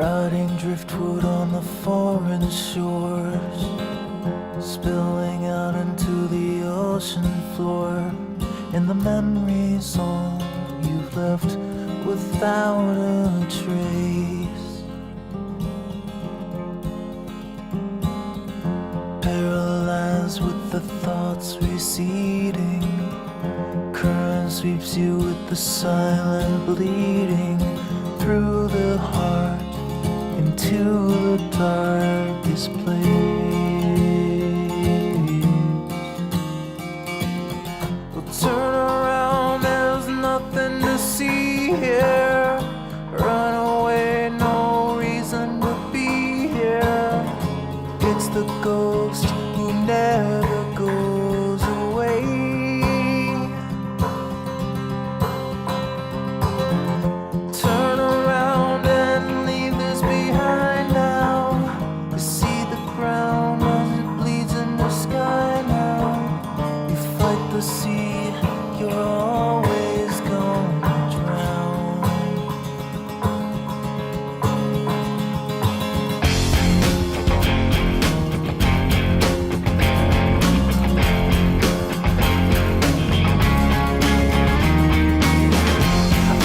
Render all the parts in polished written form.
rotting driftwood on the foreign shores, spilling out into the ocean floor, and the memories all you've left without a trace. Paralyzed with the thoughts receding, current sweeps you with the silent bleeding through the heart into the darkest place. Well, turn around, there's nothing to see here. Run away, no reason to be here. It's the ghost who never goes away. Turn around and leave this behind now. You see the ground as it bleeds in the sky now. You fight the sea, you're always gonna drown.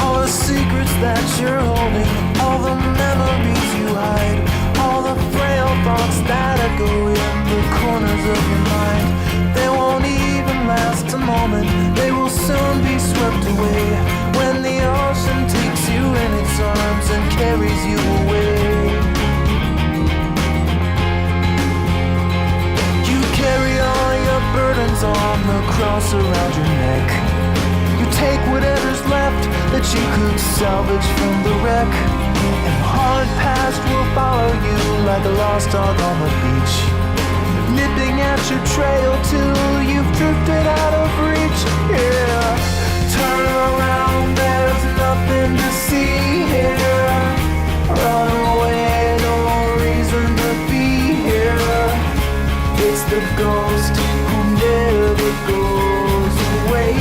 All the secrets that you're holding, all the memories you hide, all the frail thoughts that echo in the corners of your mind, they won't even last a moment. They will soon be swept away when the ocean takes you in its arms and carries you away. You carry all your burdens on the cross around your neck. You take whatever's left that you could salvage from the wreck, and the hard past will follow you like a lost dog on the beach, nipping at your trail till you've drifted out of reach. Yeah, turn around, there's nothing to see here. Run away, no reason to be here. It's the ghost who never goes away.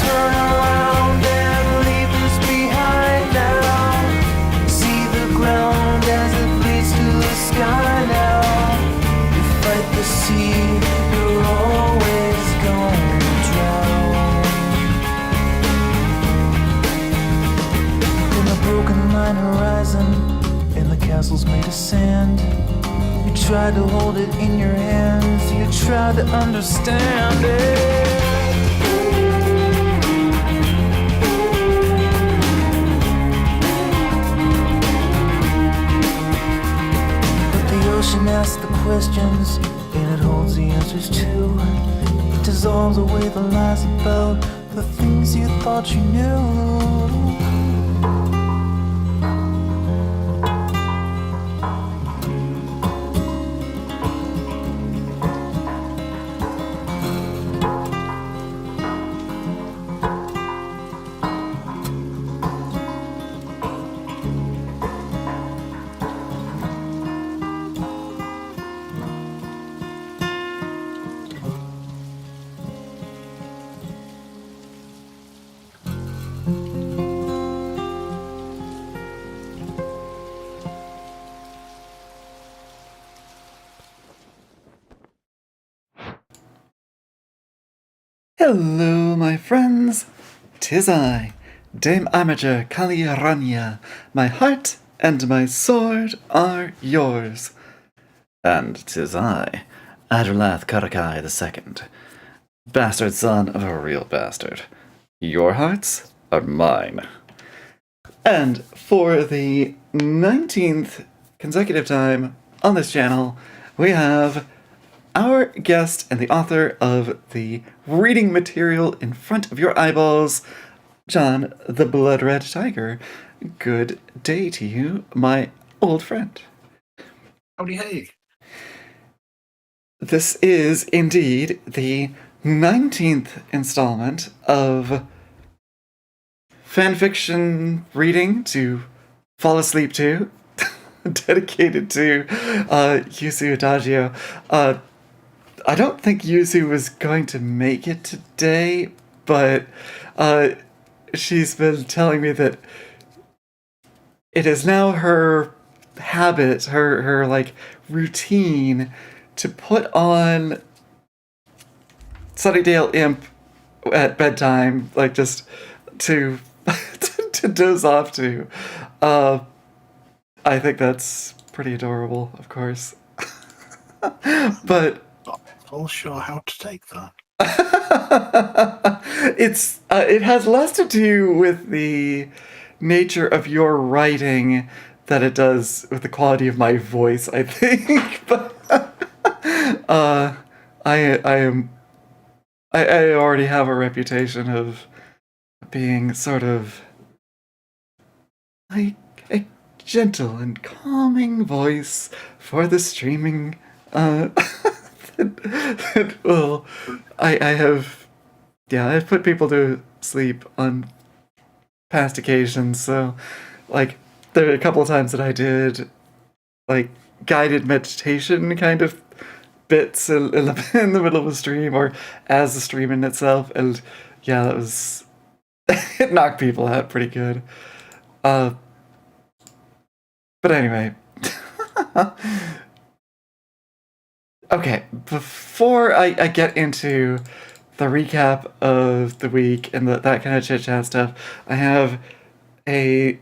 Turn around and leave this behind now. See the ground as it bleeds to the sky now. You fight the sea, you're always gonna drown. In the broken line horizon, in the castles made of sand, you tried to hold it in your hands, you tried to understand it. The ocean asks the questions, and it holds the answers too. It dissolves away the lies about the things you thought you knew. Hello, my friends. 'Tis I, Dame Amager Kaliranya. My heart and my sword are yours. And 'tis I, Adralath Karakai II, bastard son of a real bastard. Your hearts are mine. And for the 19th consecutive time on this channel, we have our guest and the author of the reading material in front of your eyeballs, John the BloodRedTiger. Good day to you, my old friend. Howdy hey. This is indeed the 19th installment of fanfiction reading to fall asleep to, dedicated to Yuzu Adagio. I don't think Yuzu was going to make it today, but she's been telling me that it is now her habit, her like routine to put on Sunnydale Imp at bedtime, like just to to doze off to. I think that's pretty adorable, of course. But Not all sure how to take that. it has less to do with the nature of your writing than it does with the quality of my voice, I think. But I already have a reputation of being sort of like a gentle and calming voice for the streaming. Well, I've put people to sleep on past occasions. So, like, there are a couple of times that I did like guided meditation kind of bits in the middle of a stream or as the stream in itself, and yeah, that was it knocked people out pretty good. But anyway. Okay, before I get into the recap of the week and that kind of chit-chat stuff, I have an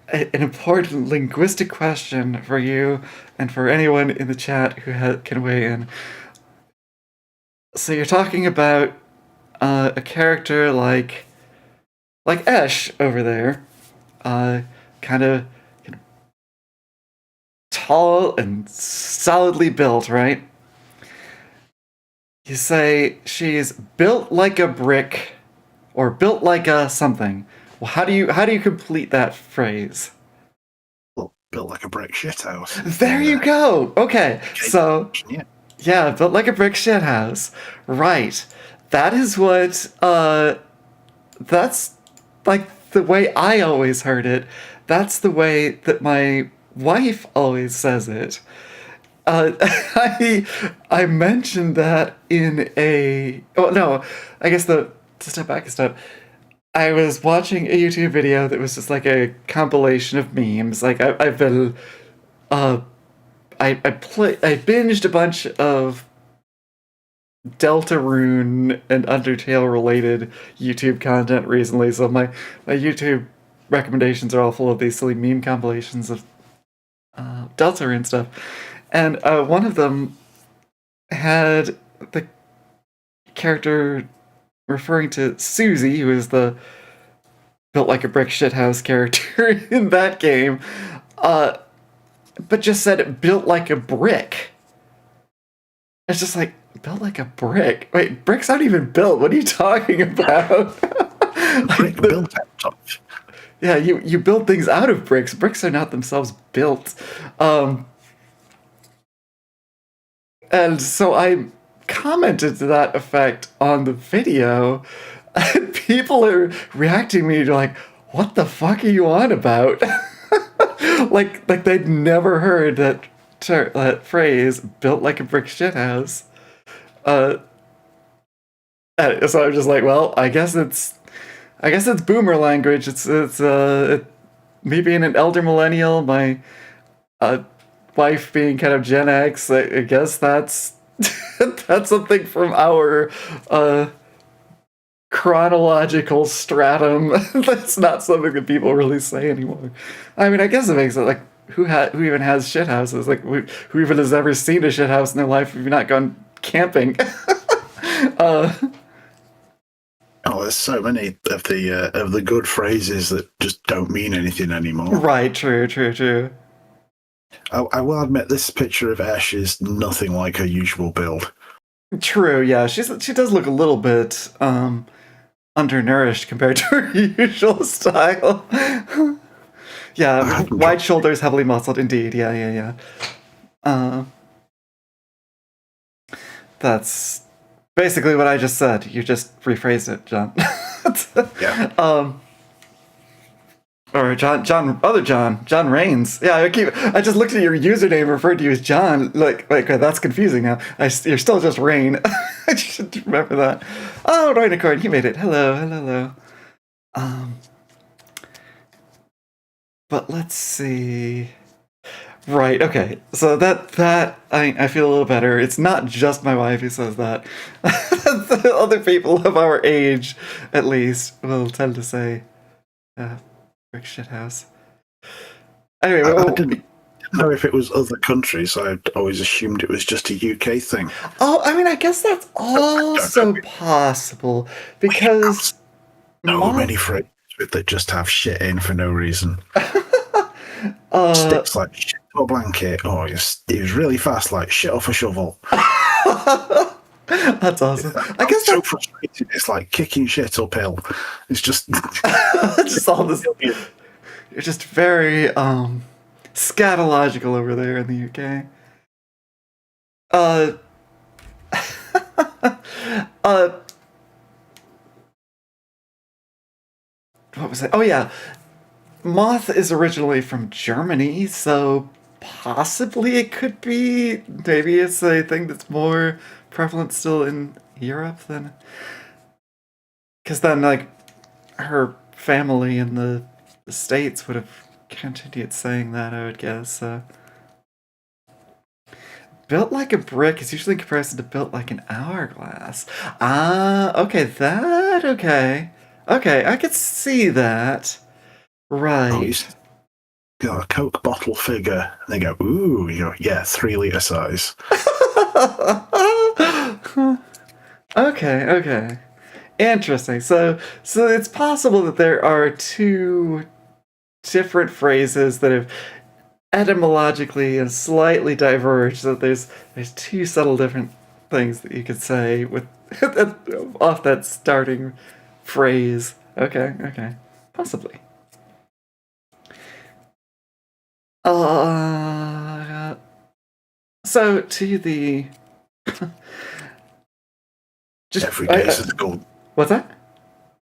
important linguistic question for you and for anyone in the chat who can weigh in. So you're talking about a character like Esh over there, kind of tall and solidly built, right? You say she's built like a brick or built like a something. Well, how do you complete that phrase? Well, built like a brick shithouse. There you go. Okay. So yeah, built like a brick shithouse. Right. That is what that's like the way I always heard it. That's the way that my wife always says it. I mentioned that in a... Oh, no. I guess to step back a step, I was watching a YouTube video that was just like a compilation of memes. Like, I've been... I binged a bunch of Deltarune and Undertale related YouTube content recently, so my YouTube recommendations are all full of these silly meme compilations of Deltarune stuff. And one of them had the character referring to Susie, who is the built like a brick shithouse character in that game, but just said it built like a brick. It's just like, built like a brick? Wait, bricks aren't even built. What are you talking about? Brick built out of. Yeah, you build things out of bricks. Bricks are not themselves built. And so I commented to that effect on the video, and people are reacting to me like, what the fuck are you on about? like they'd never heard that phrase, built like a brick shithouse. So I'm just like, well, I guess it's boomer language. It's me being an elder millennial, my wife being kind of Gen X. I guess that's that's something from our chronological stratum. That's not something that people really say anymore. I mean, I guess it makes it like who even has shit houses? Like who even has ever seen a shit house in their life if you've not gone camping? Oh, there's so many of the good phrases that just don't mean anything anymore. Right, true. I will admit this picture of Ash is nothing like her usual build. True, yeah. She does look a little bit undernourished compared to her usual style. Yeah, wide shoulders, heavily muscled, indeed. Yeah. That's basically what I just said. You just rephrased it, John. Yeah. Or John Rains. Yeah, I just looked at your username, referred to you as John. Like that's confusing now. You're still just Rain. I should remember that. Oh, Rhinocorn, he made it. Hello. But let's see. Right, okay. So that I feel a little better. It's not just my wife who says that. Other people of our age, at least, will tend to say, brick shit house. Anyway, I didn't know if it was other countries. I'd always assumed it was just a UK thing. oh, I mean, I guess that's also possible because So many moth. phrases that just have shit in for no reason. Uh, Sticks like shit to a blanket. Oh, he was really fast, like shit off a shovel. that's awesome. I I'm guess so that's frustrated. It's like kicking shit uphill. It's just just all this. You're just very scatological over there in the UK. Uh, uh, what was it? Oh yeah, moth is originally from Germany, so possibly it could be. Maybe it's a thing that's more prevalent still in Europe than. Because then, like, her family in the States would have continued saying that, I would guess. Built like a brick is usually in comparison to built like an hourglass. Ah, okay, okay. Okay, I could see that. oh, Right. got a Coke bottle figure. And they go, ooh, you go, yeah, 3 litre size. Okay. Interesting. So it's possible that there are two different phrases that have etymologically and slightly diverged. So there's two subtle different things that you could say with off that starting phrase. Okay. Possibly. So to the just Every day's a school. what's that?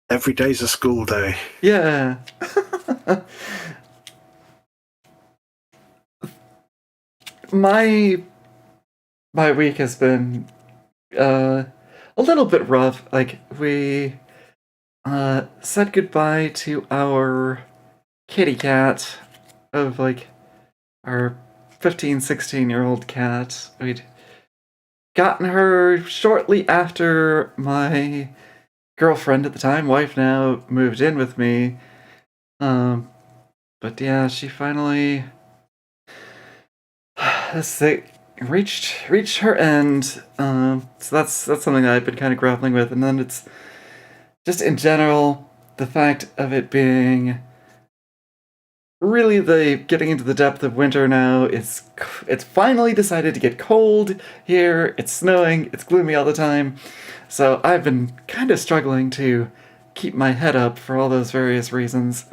Every day's a school day. Yeah. my my week has been a little bit rough. Like we said goodbye to our kitty cat of like our 15, 16-year-old cat. We'd gotten her shortly after my girlfriend at the time, wife now, moved in with me. But yeah, she finally reached her end. So that's something that I've been kind of grappling with, and then it's just in general the fact of it being really the getting into the depth of winter now. It's finally decided to get cold here. It's snowing. It's gloomy all the time. So I've been kind of struggling to keep my head up for all those various reasons.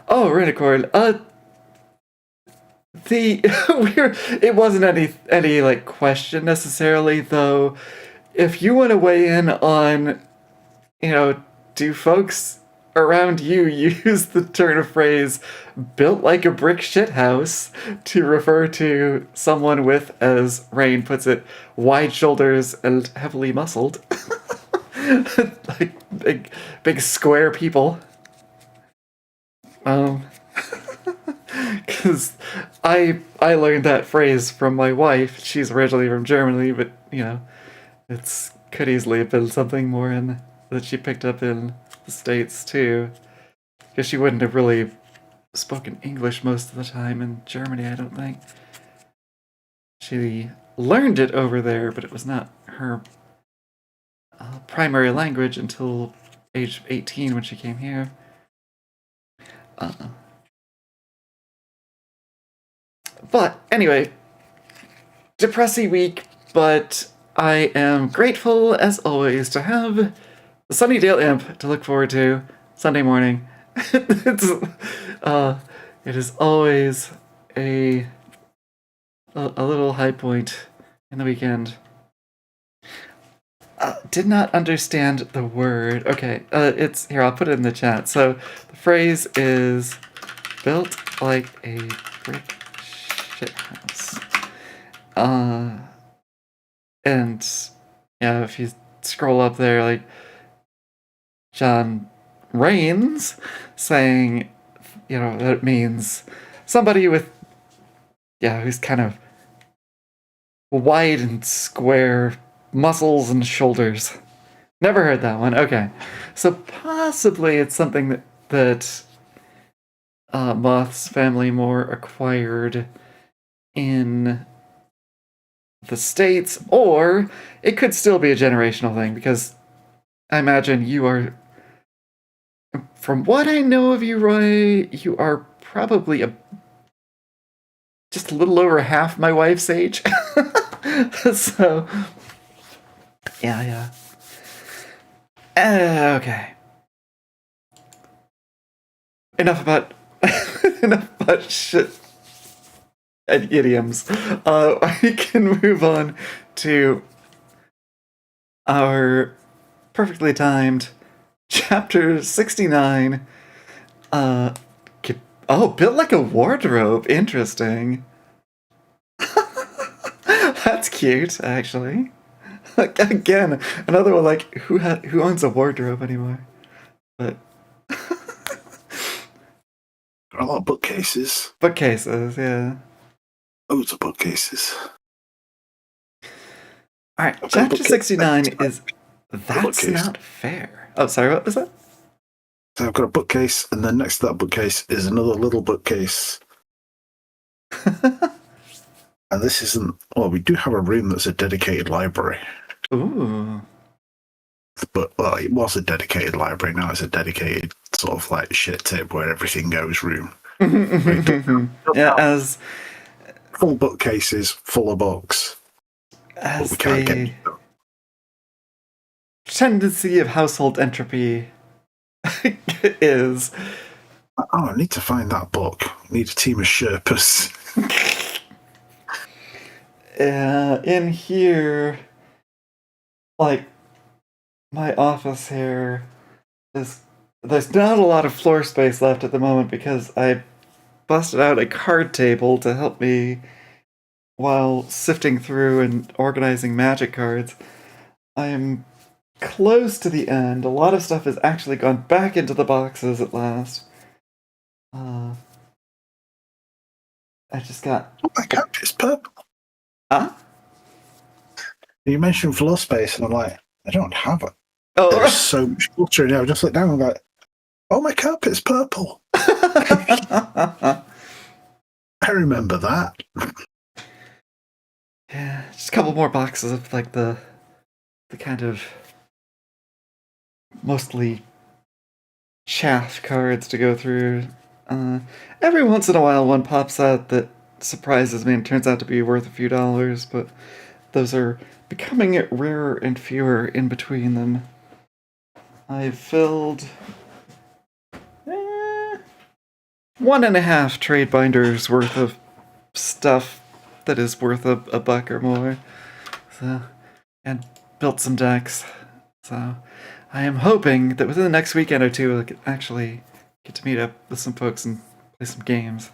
Oh, Renicord, the it wasn't any like question necessarily though. If you want to weigh in on, do folks around you use the turn of phrase built like a brick shithouse to refer to someone with, as Rain puts it, wide shoulders and heavily muscled? Like big square people. Because I learned that phrase from my wife. She's originally from Germany, but it's could easily have been something more that she picked up in the States too. Because she wouldn't have really spoken English most of the time in Germany, I don't think. She learned it over there, but it was not her primary language until age 18 when she came here. But anyway, depressing week, but I am grateful as always to have the Sunnydale Imp to look forward to Sunday morning. It is always a little high point in the weekend. Did not understand the word. Okay, it's here. I'll put it in the chat. So the phrase is built like a brick shithouse. And yeah, if you scroll up there, like John Rains, saying, that it means somebody with, who's kind of wide and square muscles and shoulders. Never heard that one. Okay. So possibly it's something that Moth's family more acquired in the States, or it could still be a generational thing, because I imagine you are, from what I know of you, Roy, you are probably just a little over half my wife's age. So, yeah. Okay. Enough about shit and idioms. We can move on to our perfectly timed chapter 69. Built like a wardrobe. Interesting. That's cute, actually. Again, another one like who owns a wardrobe anymore? But Got a lot of bookcases. Bookcases, yeah. Loads of bookcases. Alright, chapter 69 is That's Not Fair. Oh, sorry, what was that? So I've got a bookcase, and then next to that bookcase is another little bookcase. And this isn't... Well, we do have a room that's a dedicated library. Ooh. But, well, it was a dedicated library. Now it's a dedicated sort of like shit tip where everything goes room. Yeah, as... Full bookcases, full of books. As but we can't the get them. tendency of household entropy is... Oh, I need to find that book. I need a team of Sherpas. In here, like, my office here, there's not a lot of floor space left at the moment because I busted out a card table to help me while sifting through and organizing magic cards. I am close to the end. A lot of stuff has actually gone back into the boxes at last. I just got... Oh, my cup is purple. Huh? You mentioned floor space, and I'm like, I don't have it. Oh. There's so much clutter in there. I just look down and I'm like, oh, my carpet's purple. I remember that. Yeah, just a couple more boxes of like the kind of mostly chaff cards to go through. Every once in a while one pops out that surprises me and turns out to be worth a few dollars, but those are becoming rarer and fewer in between them. I've filled 1.5 trade binders worth of stuff that is worth a buck or more. So, and built some decks. So I am hoping that within the next weekend or two I could actually get to meet up with some folks and play some games.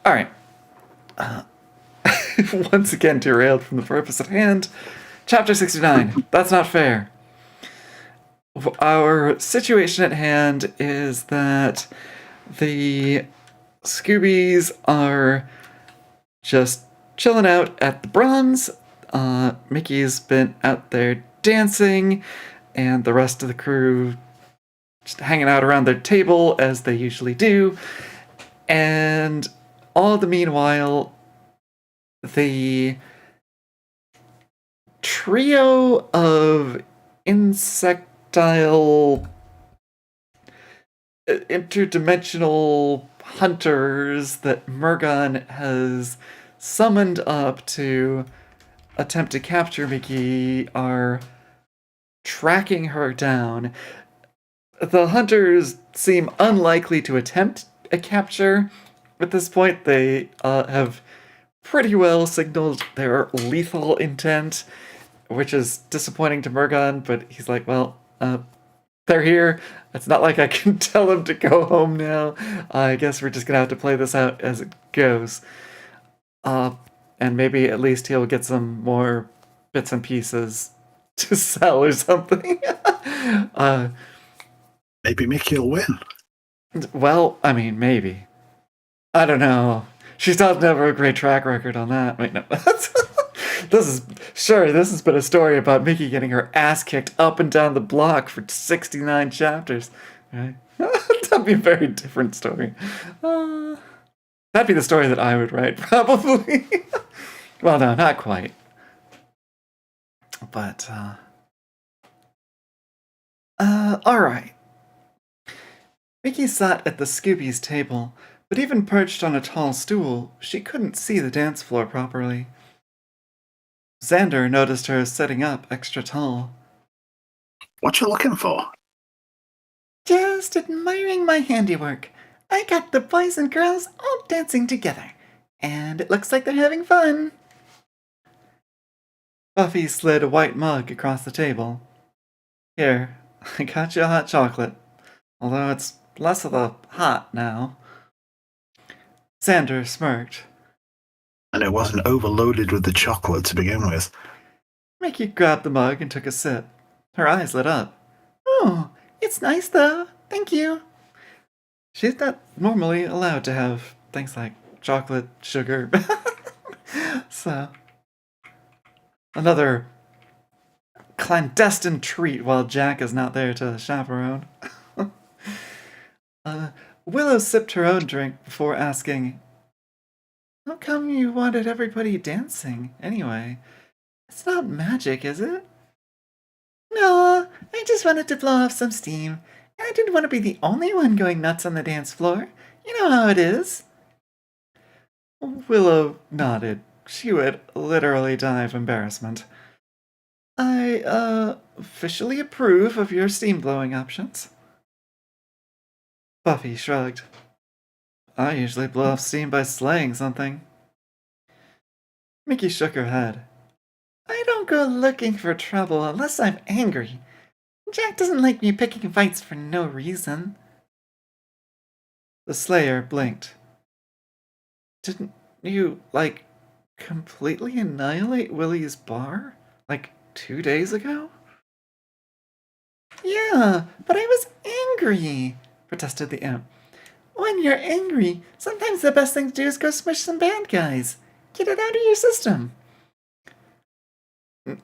Alright. Once again derailed from the purpose at hand. Chapter 69. That's Not Fair. Our situation at hand is that the Scoobies are just chilling out at the Bronze. Mickey's been out there dancing, and the rest of the crew just hanging out around their table as they usually do. And all the meanwhile, the trio of insectile interdimensional hunters that Murgon has summoned up to attempt to capture Mickey are tracking her down. The hunters seem unlikely to attempt a capture at this point. They have pretty well signaled their lethal intent, which is disappointing to Murgon, but he's like, well, they're here. It's not like I can tell them to go home now. I guess we're just gonna have to play this out as it goes. And maybe at least he'll get some more bits and pieces to sell or something. Maybe Mickey will win. Well, I mean, maybe. I don't know. She doesn't have a great track record on that. Wait, no. This has been a story about Mickey getting her ass kicked up and down the block for 69 chapters. Right? That'd be a very different story. That'd be the story that I would write, probably. Well, no, not quite. But, alright. Mickey sat at the Scooby's table, but even perched on a tall stool, she couldn't see the dance floor properly. Xander noticed her sitting up extra tall. What you looking for? Just admiring my handiwork. I got the boys and girls all dancing together, and it looks like they're having fun. Buffy slid a white mug across the table. Here, I got you a hot chocolate, although it's less of a hot now. Xander smirked. And it wasn't overloaded with the chocolate to begin with. Mickey grabbed the mug and took a sip. Her eyes lit up. Oh, it's nice though. Thank you. She's not normally allowed to have things like chocolate, sugar. So, another clandestine treat while Jack is not there to chaperone. Willow sipped her own drink before asking, how come you wanted everybody dancing, anyway? It's not magic, is it? No, I just wanted to blow off some steam. And I didn't want to be the only one going nuts on the dance floor. You know how it is. Willow nodded. She would literally die of embarrassment. I, officially approve of your steam blowing options. Buffy shrugged. I usually blow off steam by slaying something. Mickey shook her head. I don't go looking for trouble unless I'm angry. Jack doesn't like me picking fights for no reason. The Slayer blinked. Didn't you, completely annihilate Willie's bar? 2 days ago? Yeah, but I was angry, protested the imp. When you're angry, sometimes the best thing to do is go smush some bad guys. Get it out of your system.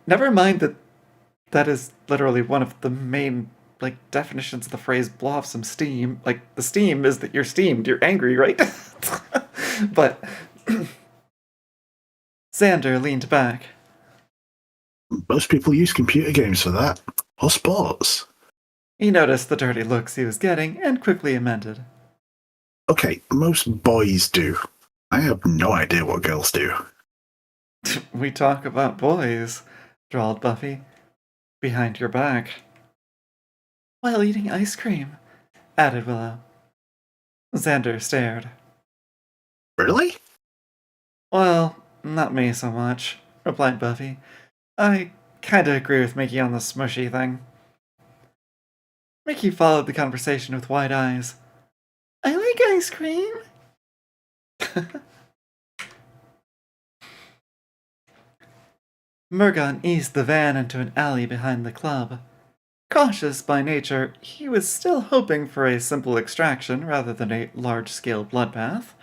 Never mind that is literally one of the main, definitions of the phrase blow off some steam. The steam is that you're steamed, you're angry, right? But Xander leaned back. Most people use computer games for that. Or sports. He noticed the dirty looks he was getting and quickly amended. Okay, most boys do. I have no idea what girls do. We talk about boys, drawled Buffy. Behind your back. While eating ice cream, added Willow. Xander stared. Really? Well, not me so much, replied Buffy. I kinda agree with Mickey on the smushy thing. Mickey followed the conversation with wide eyes. I like ice cream. Murgon eased the van into an alley behind the club. Cautious by nature, he was still hoping for a simple extraction rather than a large-scale bloodbath.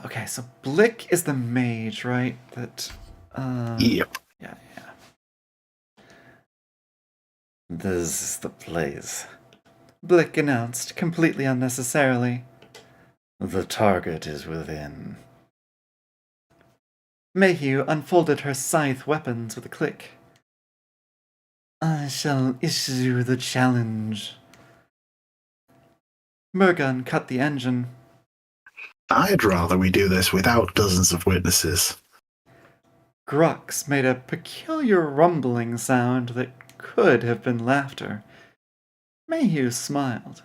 Okay, so Blick is the mage, right? Yep. Yeah. This is the place, Blick announced, completely unnecessarily. The target is within. Mayhew unfolded her scythe weapons with a click. I shall issue the challenge. Murgon cut the engine. I'd rather we do this without dozens of witnesses. Grux made a peculiar rumbling sound that could have been laughter. Mayhew smiled.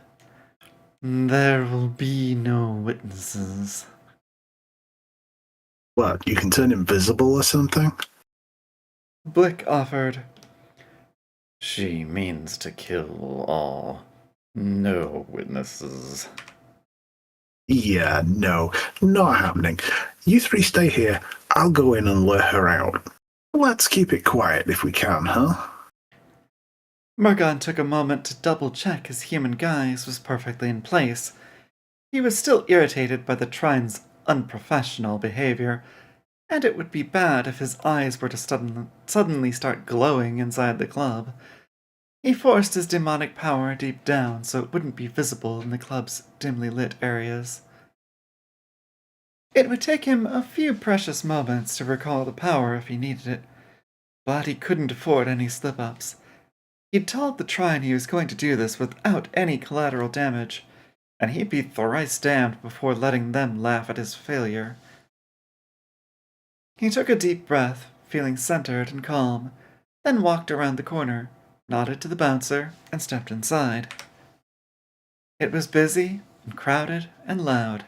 There will be no witnesses. What, you can turn invisible or something? Blick offered. She means to kill all. No witnesses. Yeah, no, not happening. You three stay here. I'll go in and let her out. Let's keep it quiet if we can, huh? Murgon took a moment to double-check his human guise was perfectly in place. He was still irritated by the Trine's unprofessional behavior, and it would be bad if his eyes were to suddenly start glowing inside the club. He forced his demonic power deep down so it wouldn't be visible in the club's dimly lit areas. It would take him a few precious moments to recall the power if he needed it, but he couldn't afford any slip-ups. He'd told the Trine he was going to do this without any collateral damage, and he'd be thrice damned before letting them laugh at his failure. He took a deep breath, feeling centered and calm, then walked around the corner, nodded to the bouncer, and stepped inside. It was busy and crowded and loud.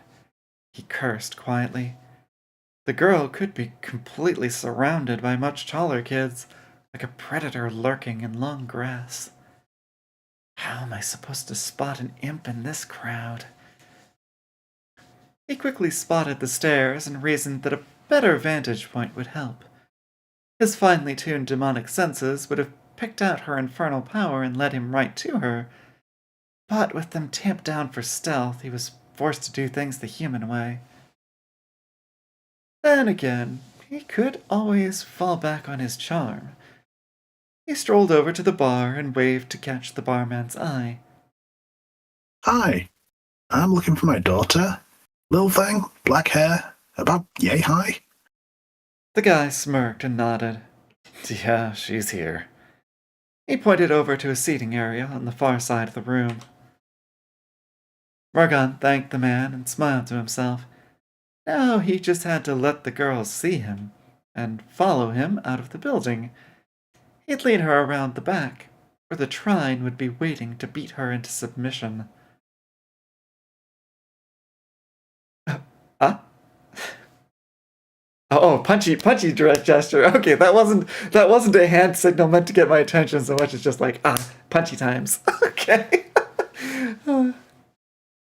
He cursed quietly. The girl could be completely surrounded by much taller kids, like a predator lurking in long grass. How am I supposed to spot an imp in this crowd? He quickly spotted the stairs and reasoned that a better vantage point would help. His finely tuned demonic senses would have picked out her infernal power and led him right to her, but with them tamped down for stealth, he was forced to do things the human way. Then again, he could always fall back on his charm. He strolled over to the bar and waved to catch the barman's eye. Hi, I'm looking for my daughter. Little thing, black hair, about yay high. The guy smirked and nodded. Yeah, she's here. He pointed over to a seating area on the far side of the room. Murgon thanked the man and smiled to himself. Now he just had to let the girl see him and follow him out of the building. He'd lead her around the back, where the Trine would be waiting to beat her into submission. Huh? Oh, punchy direct gesture. Okay, that wasn't a hand signal meant to get my attention so much as just like, punchy times. Okay.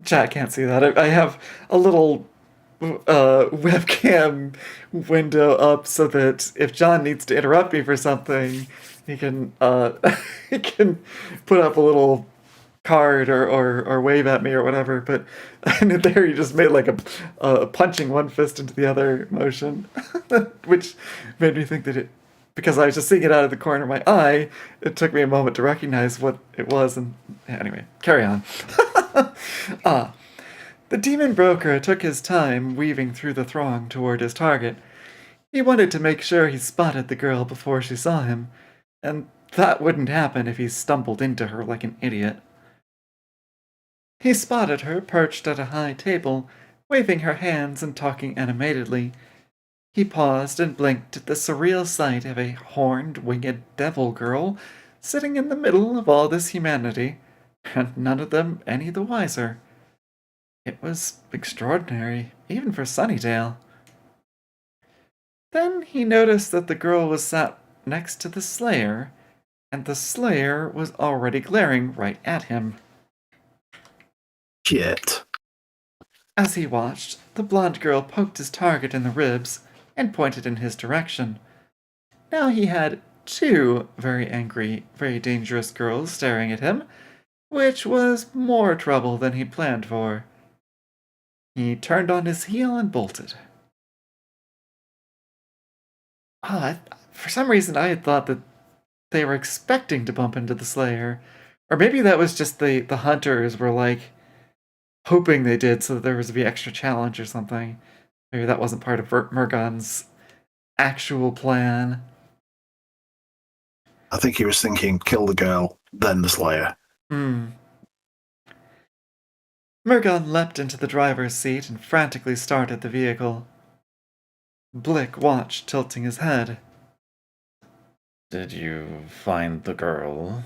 Chat can't see that. I have a little webcam window up so that if John needs to interrupt me for something, he can he can put up a little card or wave at me or whatever. But and there he just made like a punching one fist into the other motion, which made me think that it, because I was just seeing it out of the corner of my eye, it took me a moment to recognize what it was. And anyway, carry on. The demon broker took his time weaving through the throng toward his target. He wanted to make sure he spotted the girl before she saw him, and that wouldn't happen if he stumbled into her like an idiot. He spotted her perched at a high table, waving her hands and talking animatedly. He paused and blinked at the surreal sight of a horned, winged devil girl sitting in the middle of all this humanity, and none of them any the wiser. It was extraordinary, even for Sunnydale. Then he noticed that the girl was sat next to the Slayer, and the Slayer was already glaring right at him. Shit. As he watched, the blonde girl poked his target in the ribs and pointed in his direction. Now he had two very angry, very dangerous girls staring at him, which was more trouble than he'd planned for. He turned on his heel and bolted. For some reason I had thought that they were expecting to bump into the Slayer. Or maybe that was just the hunters were like hoping they did so that there was to be extra challenge or something. Maybe that wasn't part of Murgon's actual plan. I think he was thinking, kill the girl, then the Slayer. Murgon leapt into the driver's seat and frantically started the vehicle. Blick watched, tilting his head. Did you find the girl?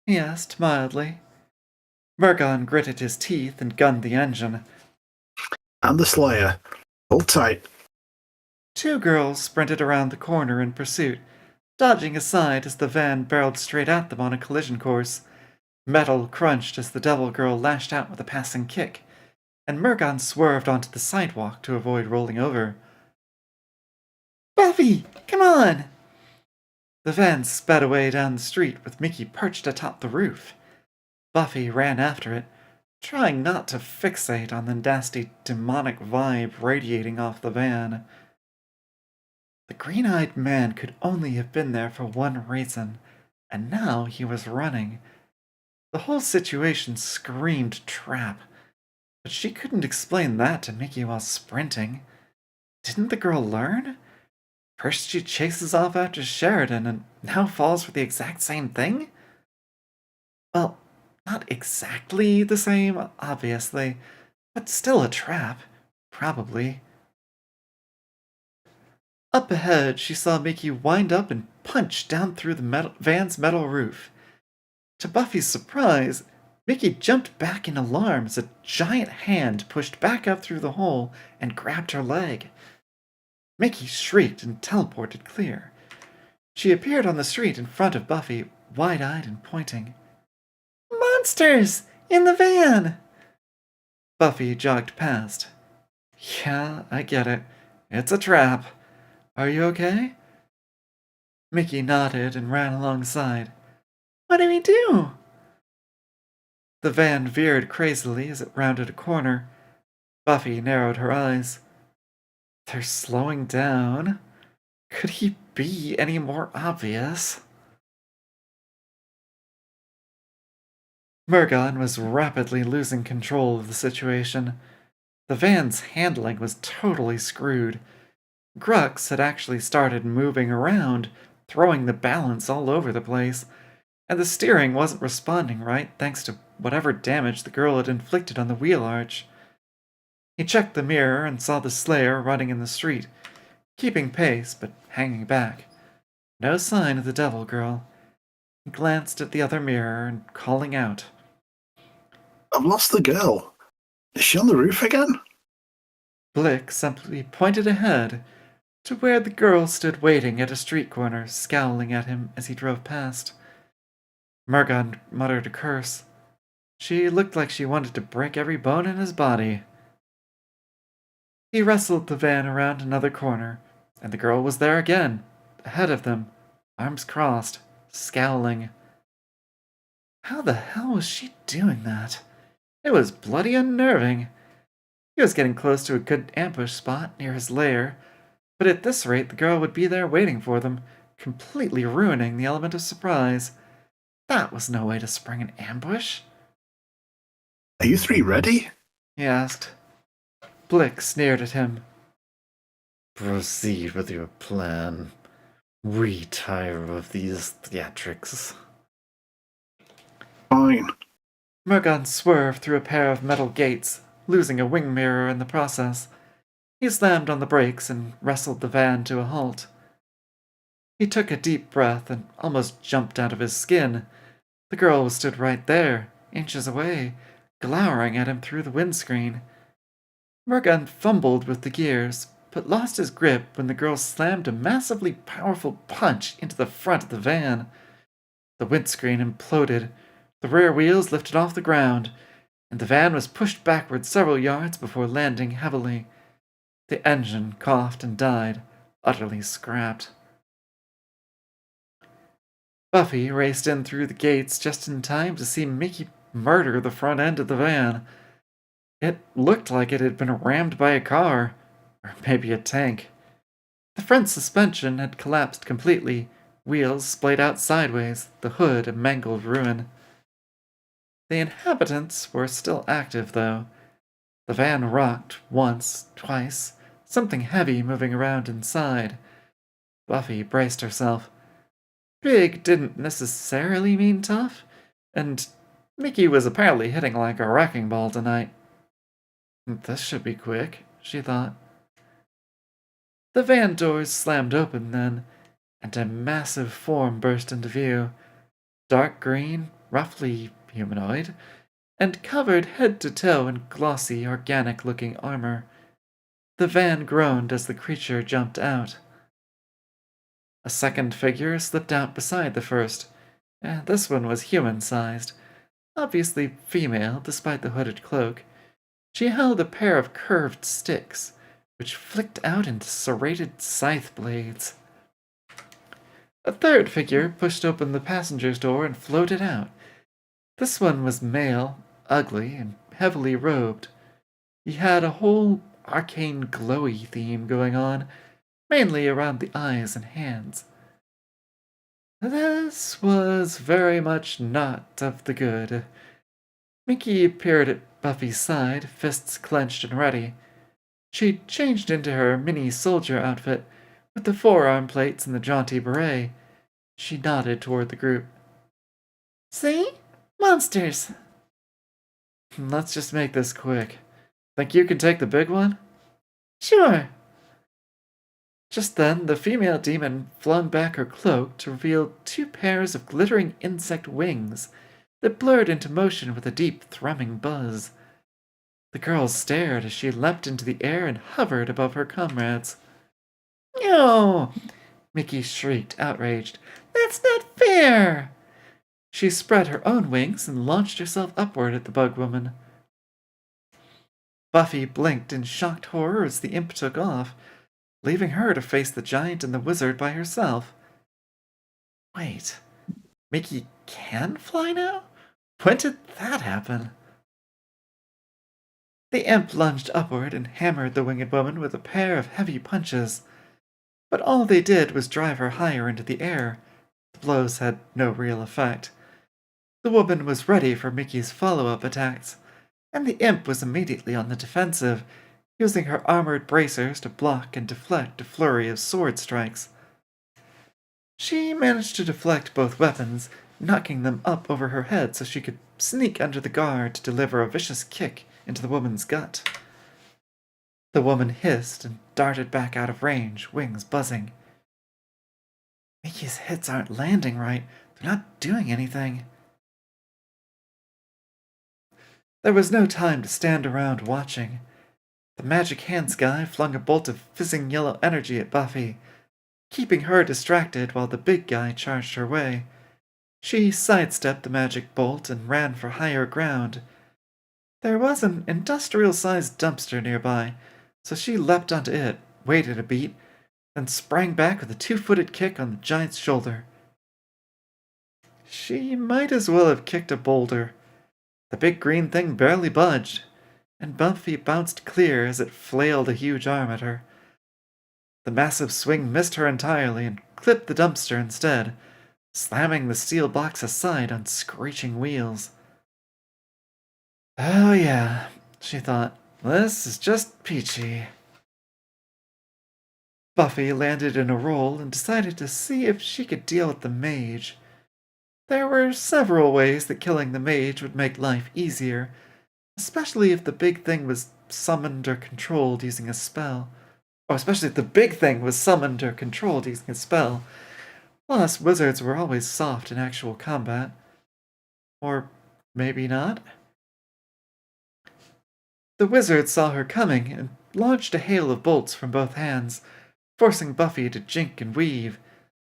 He asked mildly. Murgon gritted his teeth and gunned the engine. And the Slayer. Hold tight. Two girls sprinted around the corner in pursuit, dodging aside as the van barreled straight at them on a collision course. Metal crunched as the devil girl lashed out with a passing kick, and Murgon swerved onto the sidewalk to avoid rolling over. Buffy, come on! The van sped away down the street with Mickey perched atop the roof. Buffy ran after it, trying not to fixate on the nasty demonic vibe radiating off the van. The green-eyed man could only have been there for one reason, and now he was running. The whole situation screamed trap, but she couldn't explain that to Mickey while sprinting. Didn't the girl learn? First she chases off after Sheridan and now falls for the exact same thing? Well, not exactly the same, obviously, but still a trap, probably. Up ahead, she saw Mickey wind up and punch down through the van's metal roof. To Buffy's surprise, Mickey jumped back in alarm as a giant hand pushed back up through the hole and grabbed her leg. Mickey shrieked and teleported clear. She appeared on the street in front of Buffy, wide-eyed and pointing. "Monsters! In the van!" Buffy jogged past. "Yeah, I get it. It's a trap. Are you okay?" Mickey nodded and ran alongside. "What do we do?" The van veered crazily as it rounded a corner. Buffy narrowed her eyes. They're slowing down. Could he be any more obvious? Murgon was rapidly losing control of the situation. The van's handling was totally screwed. Grux had actually started moving around, throwing the balance all over the place, and the steering wasn't responding right thanks to whatever damage the girl had inflicted on the wheel arch. He checked the mirror and saw the Slayer running in the street, keeping pace but hanging back. No sign of the devil girl. He glanced at the other mirror and calling out. "I've lost the girl. Is she on the roof again?" Blick simply pointed ahead to where the girl stood waiting at a street corner, scowling at him as he drove past. Murgon muttered a curse. She looked like she wanted to break every bone in his body. He wrestled the van around another corner, and the girl was there again, ahead of them, arms crossed, scowling. How the hell was she doing that? It was bloody unnerving. He was getting close to a good ambush spot near his lair, but at this rate the girl would be there waiting for them, completely ruining the element of surprise. That was no way to spring an ambush. "Are you three ready?" He asked. Blick sneered at him. Proceed with your plan. We tire of these theatrics. "Fine." Murgon swerved through a pair of metal gates, losing a wing mirror in the process. He slammed on the brakes and wrestled the van to a halt. He took a deep breath and almost jumped out of his skin. The girl stood right there, inches away, glowering at him through the windscreen. Murgon fumbled with the gears, but lost his grip when the girl slammed a massively powerful punch into the front of the van. The windscreen imploded, the rear wheels lifted off the ground, and the van was pushed backward several yards before landing heavily. The engine coughed and died, utterly scrapped. Buffy raced in through the gates just in time to see Mickey murder the front end of the van. It looked like it had been rammed by a car, or maybe a tank. The front suspension had collapsed completely, wheels splayed out sideways, the hood a mangled ruin. The inhabitants were still active, though. The van rocked once, twice, something heavy moving around inside. Buffy braced herself. Big didn't necessarily mean tough, and Mickey was apparently hitting like a wrecking ball tonight. This should be quick, she thought. The van doors slammed open then, and a massive form burst into view. Dark green, roughly humanoid, and covered head to toe in glossy, organic-looking armor. The van groaned as the creature jumped out. A second figure slipped out beside the first. This one was human-sized, obviously female despite the hooded cloak. She held a pair of curved sticks, which flicked out into serrated scythe blades. A third figure pushed open the passenger's door and floated out. This one was male, ugly, and heavily robed. He had a whole arcane glowy theme going on, mainly around the eyes and hands. This was very much not of the good. Mickey appeared at Buffy's side, fists clenched and ready. She changed into her mini soldier outfit, with the forearm plates and the jaunty beret. She nodded toward the group. See? Monsters! Let's just make this quick. Think you can take the big one? Sure. Just then, the female demon flung back her cloak to reveal 2 pairs of glittering insect wings that blurred into motion with a deep thrumming buzz. The girls stared as she leapt into the air and hovered above her comrades. No! Mickey shrieked, outraged. That's not fair! She spread her own wings and launched herself upward at the bug woman. Buffy blinked in shocked horror as the imp took off, leaving her to face the giant and the wizard by herself. Wait, Mickey can fly now? When did that happen? The imp lunged upward and hammered the winged woman with a pair of heavy punches, but all they did was drive her higher into the air. The blows had no real effect. The woman was ready for Mickey's follow-up attacks, and the imp was immediately on the defensive, using her armored bracers to block and deflect a flurry of sword strikes. She managed to deflect both weapons, knocking them up over her head so she could sneak under the guard to deliver a vicious kick into the woman's gut. The woman hissed and darted back out of range, wings buzzing. Mickey's hits aren't landing right. They're not doing anything. There was no time to stand around watching. The magic hands guy flung a bolt of fizzing yellow energy at Buffy, keeping her distracted while the big guy charged her way. She sidestepped the magic bolt and ran for higher ground. There was an industrial-sized dumpster nearby, so she leapt onto it, waited a beat, then sprang back with a 2-footed kick on the giant's shoulder. She might as well have kicked a boulder. The big green thing barely budged, and Buffy bounced clear as it flailed a huge arm at her. The massive swing missed her entirely and clipped the dumpster instead, slamming the steel box aside on screeching wheels. Oh yeah, she thought, this is just peachy. Buffy landed in a roll and decided to see if she could deal with the mage. There were several ways that killing the mage would make life easier, especially if the big thing was summoned or controlled using a spell. Plus, wizards were always soft in actual combat. Or maybe not. The wizard saw her coming and launched a hail of bolts from both hands, forcing Buffy to jink and weave,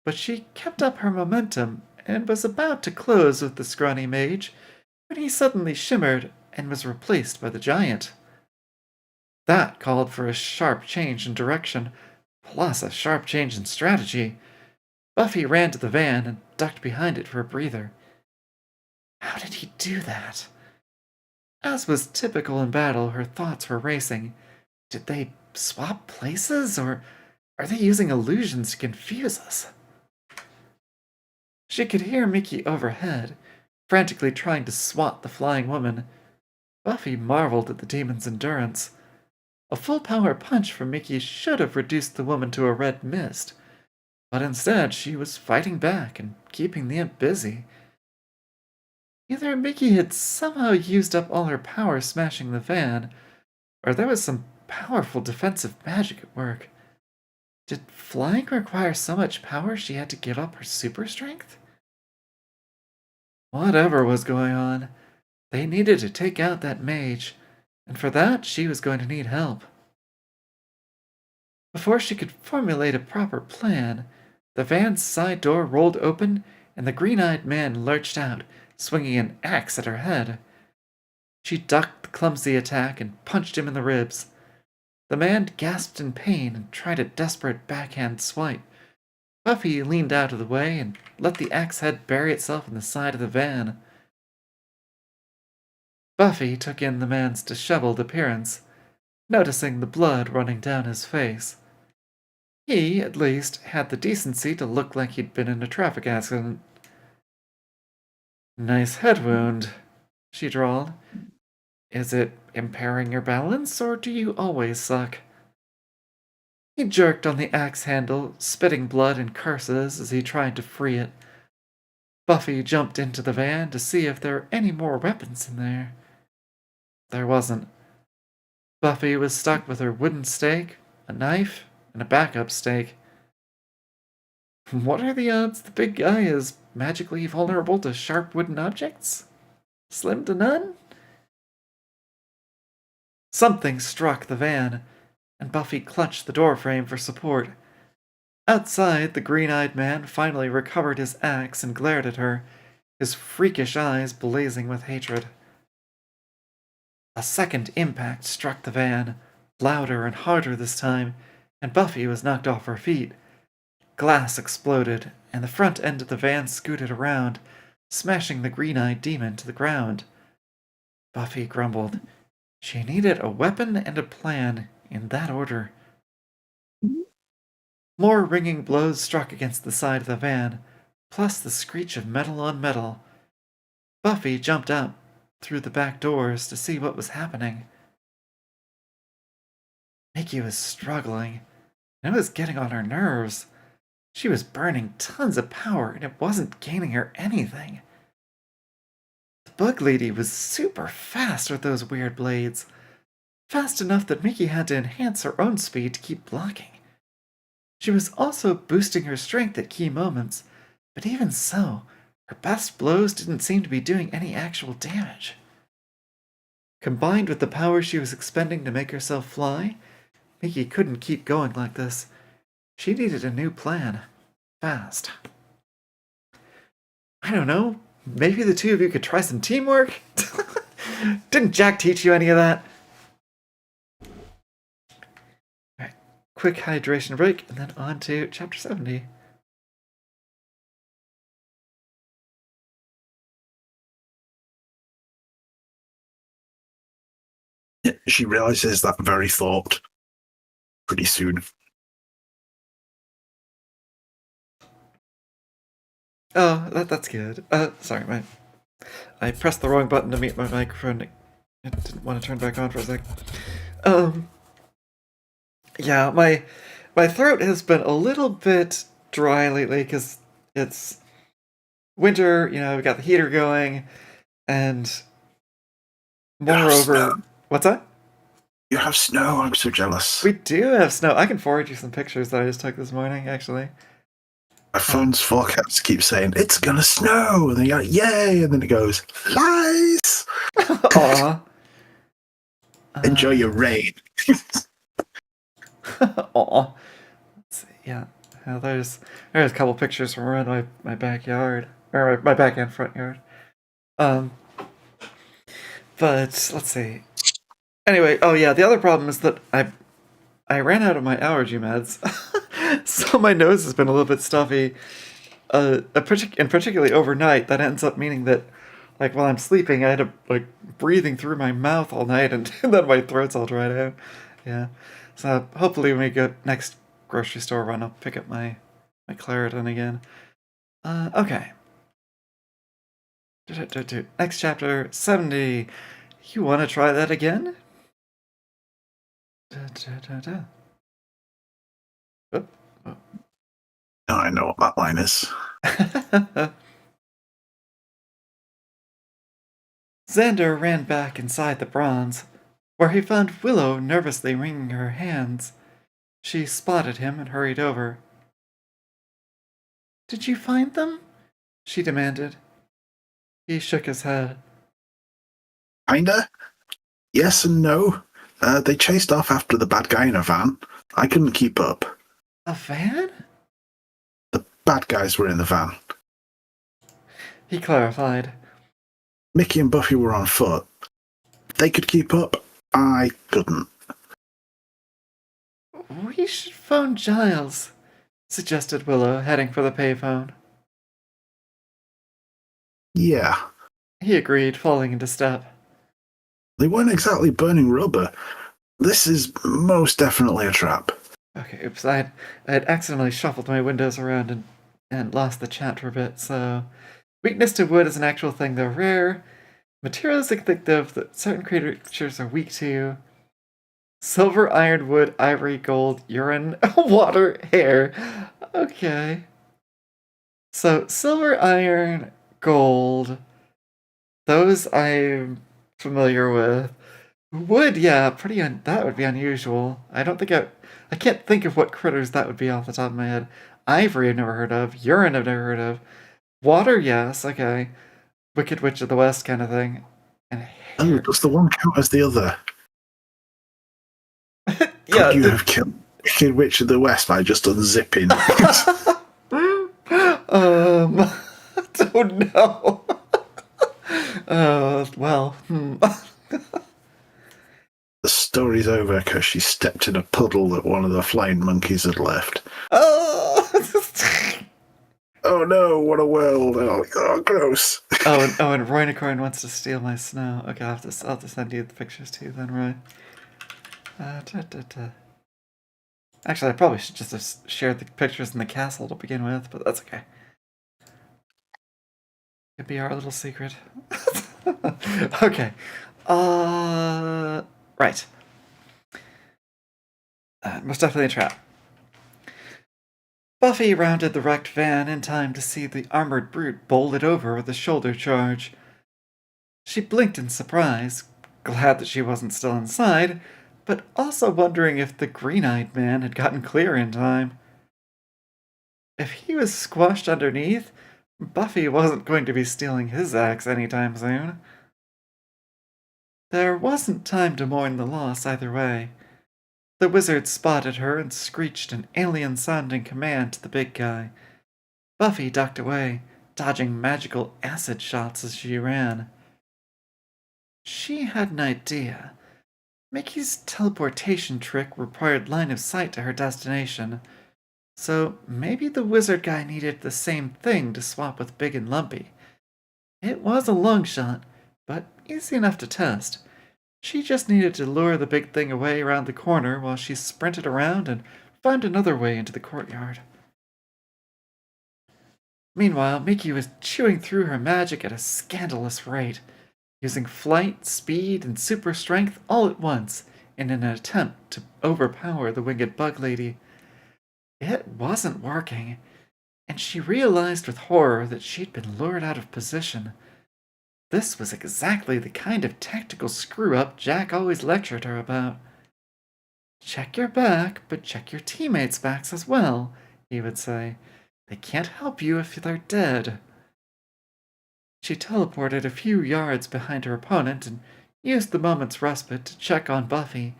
but she kept up her momentum and was about to close with the scrawny mage when he suddenly shimmered and was replaced by the giant. That called for a sharp change in direction, plus a sharp change in strategy. Buffy ran to the van and ducked behind it for a breather. How did he do that? As was typical in battle, her thoughts were racing. Did they swap places, or are they using illusions to confuse us? She could hear Mickey overhead, frantically trying to swat the flying woman. Buffy marveled at the demon's endurance. A full-power punch from Mickey should have reduced the woman to a red mist, but instead she was fighting back and keeping the imp busy. Either Mickey had somehow used up all her power smashing the van, or there was some powerful defensive magic at work. Did flying require so much power she had to give up her super strength? Whatever was going on, they needed to take out that mage, and for that she was going to need help. Before she could formulate a proper plan, the van's side door rolled open and the green-eyed man lurched out, swinging an axe at her head. She ducked the clumsy attack and punched him in the ribs. The man gasped in pain and tried a desperate backhand swipe, Buffy leaned out of the way and let the axe head bury itself in the side of the van. Buffy took in the man's disheveled appearance, noticing the blood running down his face. He, at least, had the decency to look like he'd been in a traffic accident. "Nice head wound," she drawled. "Is it impairing your balance, or do you always suck?" He jerked on the axe handle, spitting blood and curses as he tried to free it. Buffy jumped into the van to see if there were any more weapons in there. There wasn't. Buffy was stuck with her wooden stake, a knife, and a backup stake. What are the odds the big guy is magically vulnerable to sharp wooden objects? Slim to none? Something struck the van, and Buffy clutched the doorframe for support. Outside, the green-eyed man finally recovered his axe and glared at her, his freakish eyes blazing with hatred. A second impact struck the van, louder and harder this time, and Buffy was knocked off her feet. Glass exploded, and the front end of the van scooted around, smashing the green-eyed demon to the ground. Buffy grumbled. She needed a weapon and a plan, in that order. More ringing blows struck against the side of the van, plus the screech of metal on metal. Buffy jumped up through the back doors to see what was happening. Mickey was struggling, and it was getting on her nerves. She was burning tons of power, and it wasn't gaining her anything. The bug lady was super fast with those weird blades. Fast enough that Mickey had to enhance her own speed to keep blocking. She was also boosting her strength at key moments, but even so, her best blows didn't seem to be doing any actual damage. Combined with the power she was expending to make herself fly, Mickey couldn't keep going like this. She needed a new plan. Fast. I don't know. Maybe the two of you could try some teamwork? Didn't Jack teach you any of that? Alright, quick hydration break, and then on to chapter 70. She realizes that very thought pretty soon. Oh, that's good. Sorry, I pressed the wrong button to mute my microphone. I didn't want to turn back on for a sec. Yeah, my throat has been a little bit dry lately because it's winter. You know, we got the heater going, and moreover, what's that? You have snow. I'm so jealous. We do have snow. I can forward you some pictures that I just took this morning, actually. My phone's forecast keeps saying, it's gonna snow! And then you're like, yay! And then it goes, lies! Aw. Enjoy your rain. Aw. Let's see, yeah. There's a couple pictures from around my backyard. Or my back and front yard. But, let's see. Anyway, oh yeah, the other problem is that I ran out of my allergy meds. So my nose has been a little bit stuffy, and particularly overnight. That ends up meaning that, like, while I'm sleeping, I had to, like, breathing through my mouth all night, and then my throat's all dried out. Yeah. So hopefully when we go next grocery store run, I'll pick up my Claritin again. Okay. Next chapter, 70. You want to try that again? Now I know what that line is. Xander ran back inside the bronze, where he found Willow nervously wringing her hands. She spotted him and hurried over. "Did you find them?" she demanded. He shook his head. Kinda. Yes and no. They chased off after the bad guy in a van. I couldn't keep up. A van? The bad guys were in the van. He clarified. Mickey and Buffy were on foot. They could keep up. I couldn't. "We should phone Giles," suggested Willow, heading for the payphone. Yeah. He agreed, falling into step. They weren't exactly burning rubber. This is most definitely a trap. Okay, oops, I had accidentally shuffled my windows around and lost the chat for a bit, so... Weakness to wood is an actual thing, though rare. Materials they can think of that certain creatures are weak to. Silver, iron, wood, ivory, gold, urine, water, hair. Okay. So, silver, iron, gold. Those I'm familiar with. Wood, yeah, that would be unusual. I can't think of what critters that would be off the top of my head. Ivory I've never heard of. Urine I've never heard of. Water, yes, okay. Wicked Witch of the West kind of thing. And Oh, does the one count as the other? yeah. Could you have killed Wicked Witch of the West by just unzipping? I don't know. Well, The story's over because she stepped in a puddle that one of the flying monkeys had left. Oh, Oh no, what a world. Oh gross. and Roinicorn wants to steal my snow. Okay, I'll have to send you the pictures too then, Roy. Actually, I probably should just have shared the pictures in the castle to begin with, but that's okay. It'd be our little secret. Okay. Right. Most definitely a trap. Buffy rounded the wrecked van in time to see the armored brute bowled over with a shoulder charge. She blinked in surprise, glad that she wasn't still inside, but also wondering if the green-eyed man had gotten clear in time. If he was squashed underneath, Buffy wasn't going to be stealing his axe anytime soon. There wasn't time to mourn the loss either way. The wizard spotted her and screeched an alien-sounding command to the big guy. Buffy ducked away, dodging magical acid shots as she ran. She had an idea. Mickey's teleportation trick required line of sight to her destination, so maybe the wizard guy needed the same thing to swap with Big and Lumpy. It was a long shot, but easy enough to test. She just needed to lure the big thing away around the corner while she sprinted around and found another way into the courtyard. Meanwhile, Mickey was chewing through her magic at a scandalous rate, using flight, speed, and super strength all at once in an attempt to overpower the winged bug lady. It wasn't working, and she realized with horror that she'd been lured out of position. This was exactly the kind of tactical screw-up Jack always lectured her about. Check your back, but check your teammates' backs as well, he would say. They can't help you if they're dead. She teleported a few yards behind her opponent and used the moment's respite to check on Buffy.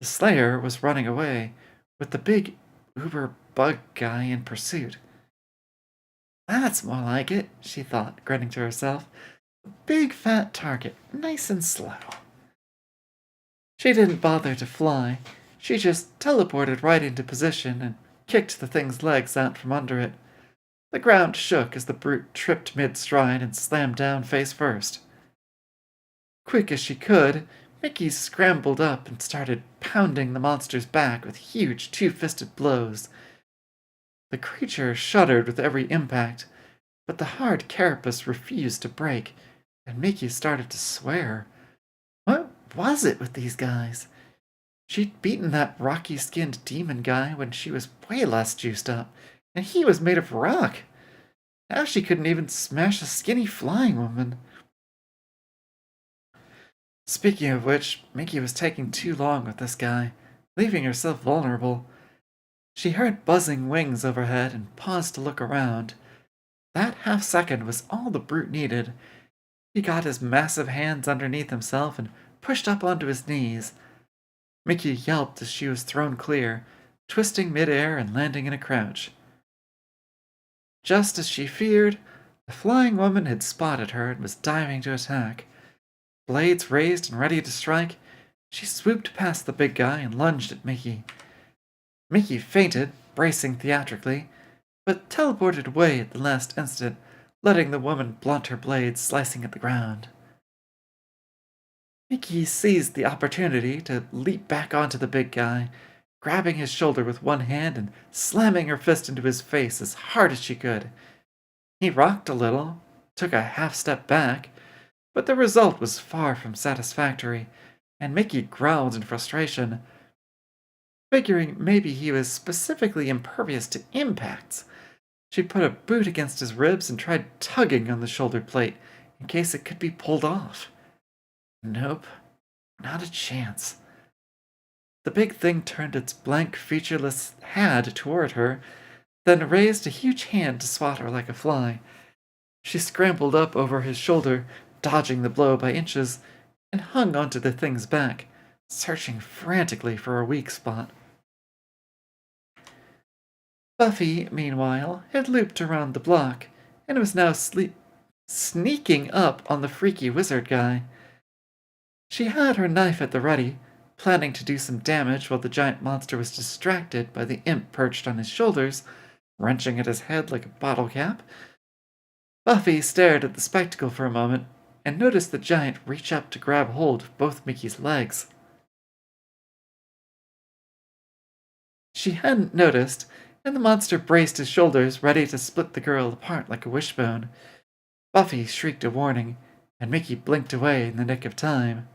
The Slayer was running away, with the big uber bug guy in pursuit. That's more like it, she thought, grinning to herself. Big fat target, nice and slow. She didn't bother to fly. She just teleported right into position and kicked the thing's legs out from under it. The ground shook as the brute tripped mid-stride and slammed down face first. Quick as she could, Mickey scrambled up and started pounding the monster's back with huge two-fisted blows. The creature shuddered with every impact, but the hard carapace refused to break, and Mickey started to swear. What was it with these guys? She'd beaten that rocky-skinned demon guy when she was way less juiced up, and he was made of rock. Now she couldn't even smash a skinny flying woman. Speaking of which, Mickey was taking too long with this guy, leaving herself vulnerable. She heard buzzing wings overhead and paused to look around. That half-second was all the brute needed. He got his massive hands underneath himself and pushed up onto his knees. Mickey yelped as she was thrown clear, twisting midair and landing in a crouch. Just as she feared, the flying woman had spotted her and was diving to attack. Blades raised and ready to strike, she swooped past the big guy and lunged at Mickey. Mickey feinted, bracing theatrically, but teleported away at the last instant, letting the woman blunt her blade, slicing at the ground. Mickey seized the opportunity to leap back onto the big guy, grabbing his shoulder with one hand and slamming her fist into his face as hard as she could. He rocked a little, took a half step back, but the result was far from satisfactory, and Mickey growled in frustration. Figuring maybe he was specifically impervious to impacts, she put a boot against his ribs and tried tugging on the shoulder plate in case it could be pulled off. Nope, not a chance. The big thing turned its blank, featureless head toward her, then raised a huge hand to swat her like a fly. She scrambled up over his shoulder, dodging the blow by inches, and hung onto the thing's back, searching frantically for a weak spot. Buffy, meanwhile, had looped around the block, and was now sneaking up on the freaky wizard guy. She had her knife at the ready, planning to do some damage while the giant monster was distracted by the imp perched on his shoulders, wrenching at his head like a bottle cap. Buffy stared at the spectacle for a moment and noticed the giant reach up to grab hold of both Mickey's legs. She hadn't noticed, and the monster braced his shoulders, ready to split the girl apart like a wishbone. Buffy shrieked a warning, and Mickey blinked away in the nick of time.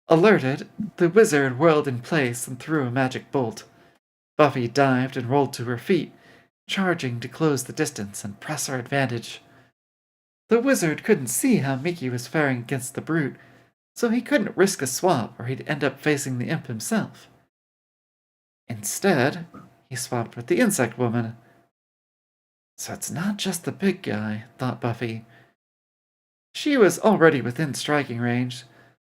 Alerted, the wizard whirled in place and threw a magic bolt. Buffy dived and rolled to her feet, charging to close the distance and press her advantage. The wizard couldn't see how Mickey was faring against the brute, so he couldn't risk a swap or he'd end up facing the imp himself. Instead, he swapped with the insect woman. So it's not just the big guy, thought Buffy. She was already within striking range,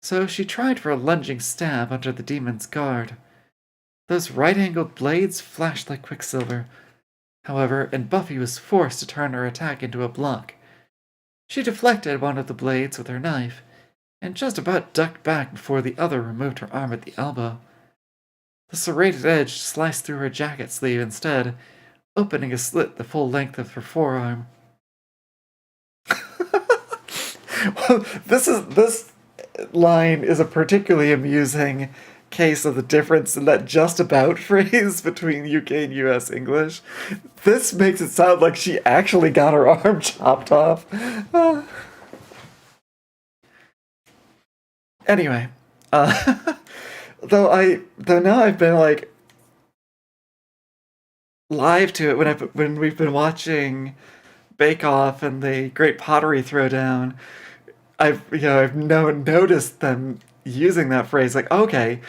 so she tried for a lunging stab under the demon's guard. Those right-angled blades flashed like quicksilver, however, and Buffy was forced to turn her attack into a block. She deflected one of the blades with her knife, and just about ducked back before the other removed her arm at the elbow. The serrated edge sliced through her jacket sleeve instead, opening a slit the full length of her forearm. Well, this line is a particularly amusing case of the difference in that just about phrase between UK and US English. This makes it sound like she actually got her arm chopped off. Anyway, though now I've been like live to it when we've been watching Bake Off and the Great Pottery Throwdown. I've noticed them using that phrase like, okay,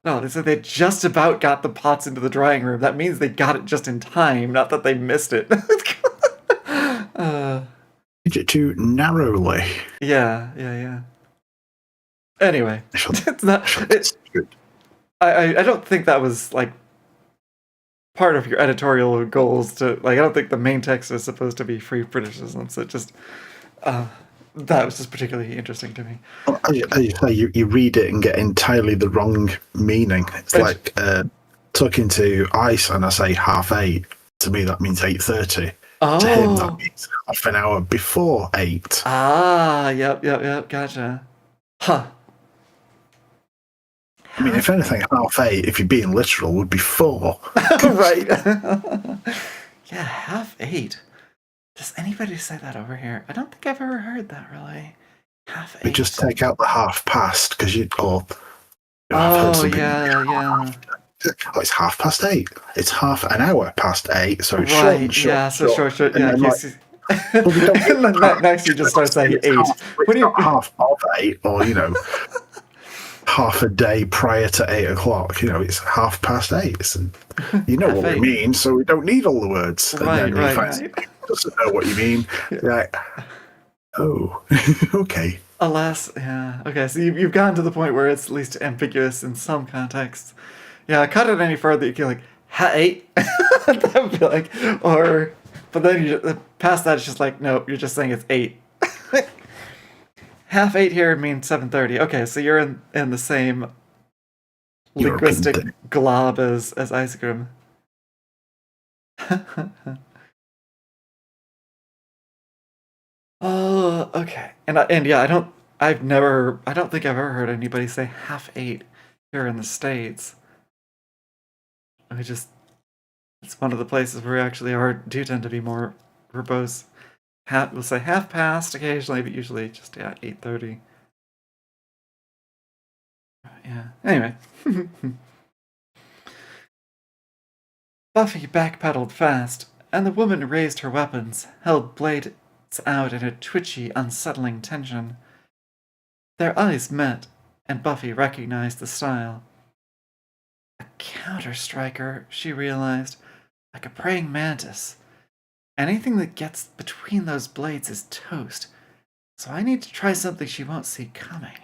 no, they said they just about got the pots into the drying room. That means they got it just in time, not that they missed it. Too narrowly. Yeah. Anyway, it's not. I don't think that was like part of your editorial goals to like. I don't think the main text is supposed to be free criticism. So just that was just particularly interesting to me. Well, as you say, you read it and get entirely the wrong meaning. It's like talking to Ice and I say 8:30. To me, that means 8:30. Oh. To him, that means half an hour before 8. Ah, yep, gotcha. Huh. I mean, if anything, 8:30, if you're being literal, would be 4. Right. Yeah, 8:30. Does anybody say that over here? I don't think I've ever heard that, really. 8:30. We just take out the half past, because you... Oh, yeah. Oh, it's 8:30. It's half an hour past 8, so it's right, short. Yeah, so short. Yeah, and then next you just start saying 8. What do you half of 8, or half a day prior to 8 o'clock? It's 8:30, and you know what we mean, so we don't need all the words. Right, and then right. Doesn't know what you mean. Like, oh, okay. Alas, yeah. Okay, so you've gotten to the point where it's at least ambiguous in some contexts. Yeah, cut it any further, you can like, 8. That would be like, but then past that, it's just like, no, you're just saying it's 8. 8:30 here means 7:30. Okay, so you're in the same linguistic thing. glob as ice cream. Oh, okay. And yeah, I don't think I've ever heard anybody say 8:30 here in the States. It's one of the places where we actually do tend to be more verbose. We'll say past occasionally, but usually just 8:30. Yeah. Anyway. Buffy backpedaled fast, and the woman raised her weapons, held blades out in a twitchy, unsettling tension. Their eyes met, and Buffy recognized the style. A counter-striker, she realized, like a praying mantis. Anything that gets between those blades is toast, so I need to try something she won't see coming.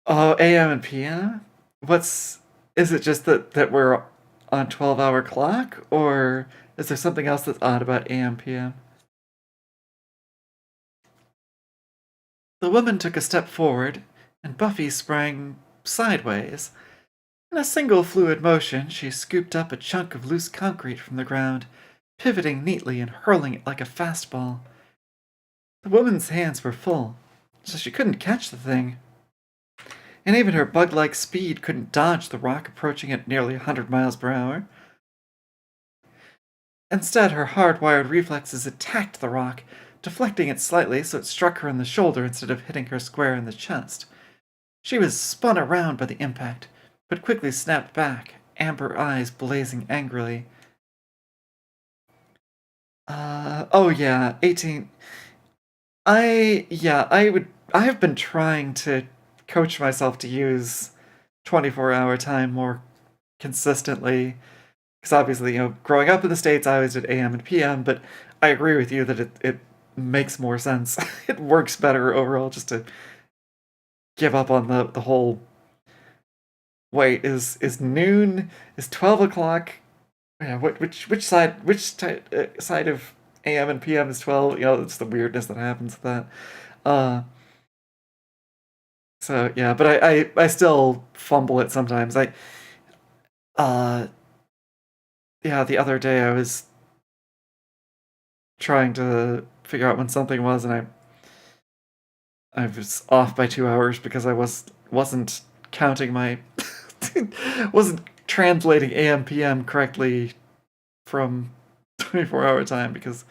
Oh, AM and PM? Is it just that we're on 12-hour clock, or is there something else that's odd about AM PM? The woman took a step forward, and Buffy sprang sideways. In a single fluid motion, she scooped up a chunk of loose concrete from the ground, pivoting neatly and hurling it like a fastball. The woman's hands were full, so she couldn't catch the thing. And even her bug-like speed couldn't dodge the rock approaching at nearly 100 miles per hour. Instead, her hard-wired reflexes attacked the rock, deflecting it slightly so it struck her in the shoulder instead of hitting her square in the chest. She was spun around by the impact, but quickly snapped back, amber eyes blazing angrily. Oh yeah, 18. I have been trying to coach myself to use 24-hour time more consistently. Because obviously, growing up in the States, I always did AM and PM, but I agree with you that it makes more sense. It works better overall just to give up on the whole. Wait, is noon? Is 12 o'clock? Yeah, which side side of AM and PM is 12? It's the weirdness that happens with that. So yeah, but I still fumble it sometimes. Yeah, the other day I was trying to figure out when something was, and I was off by 2 hours because I wasn't counting my wasn't translating AM PM correctly from 24-hour time, because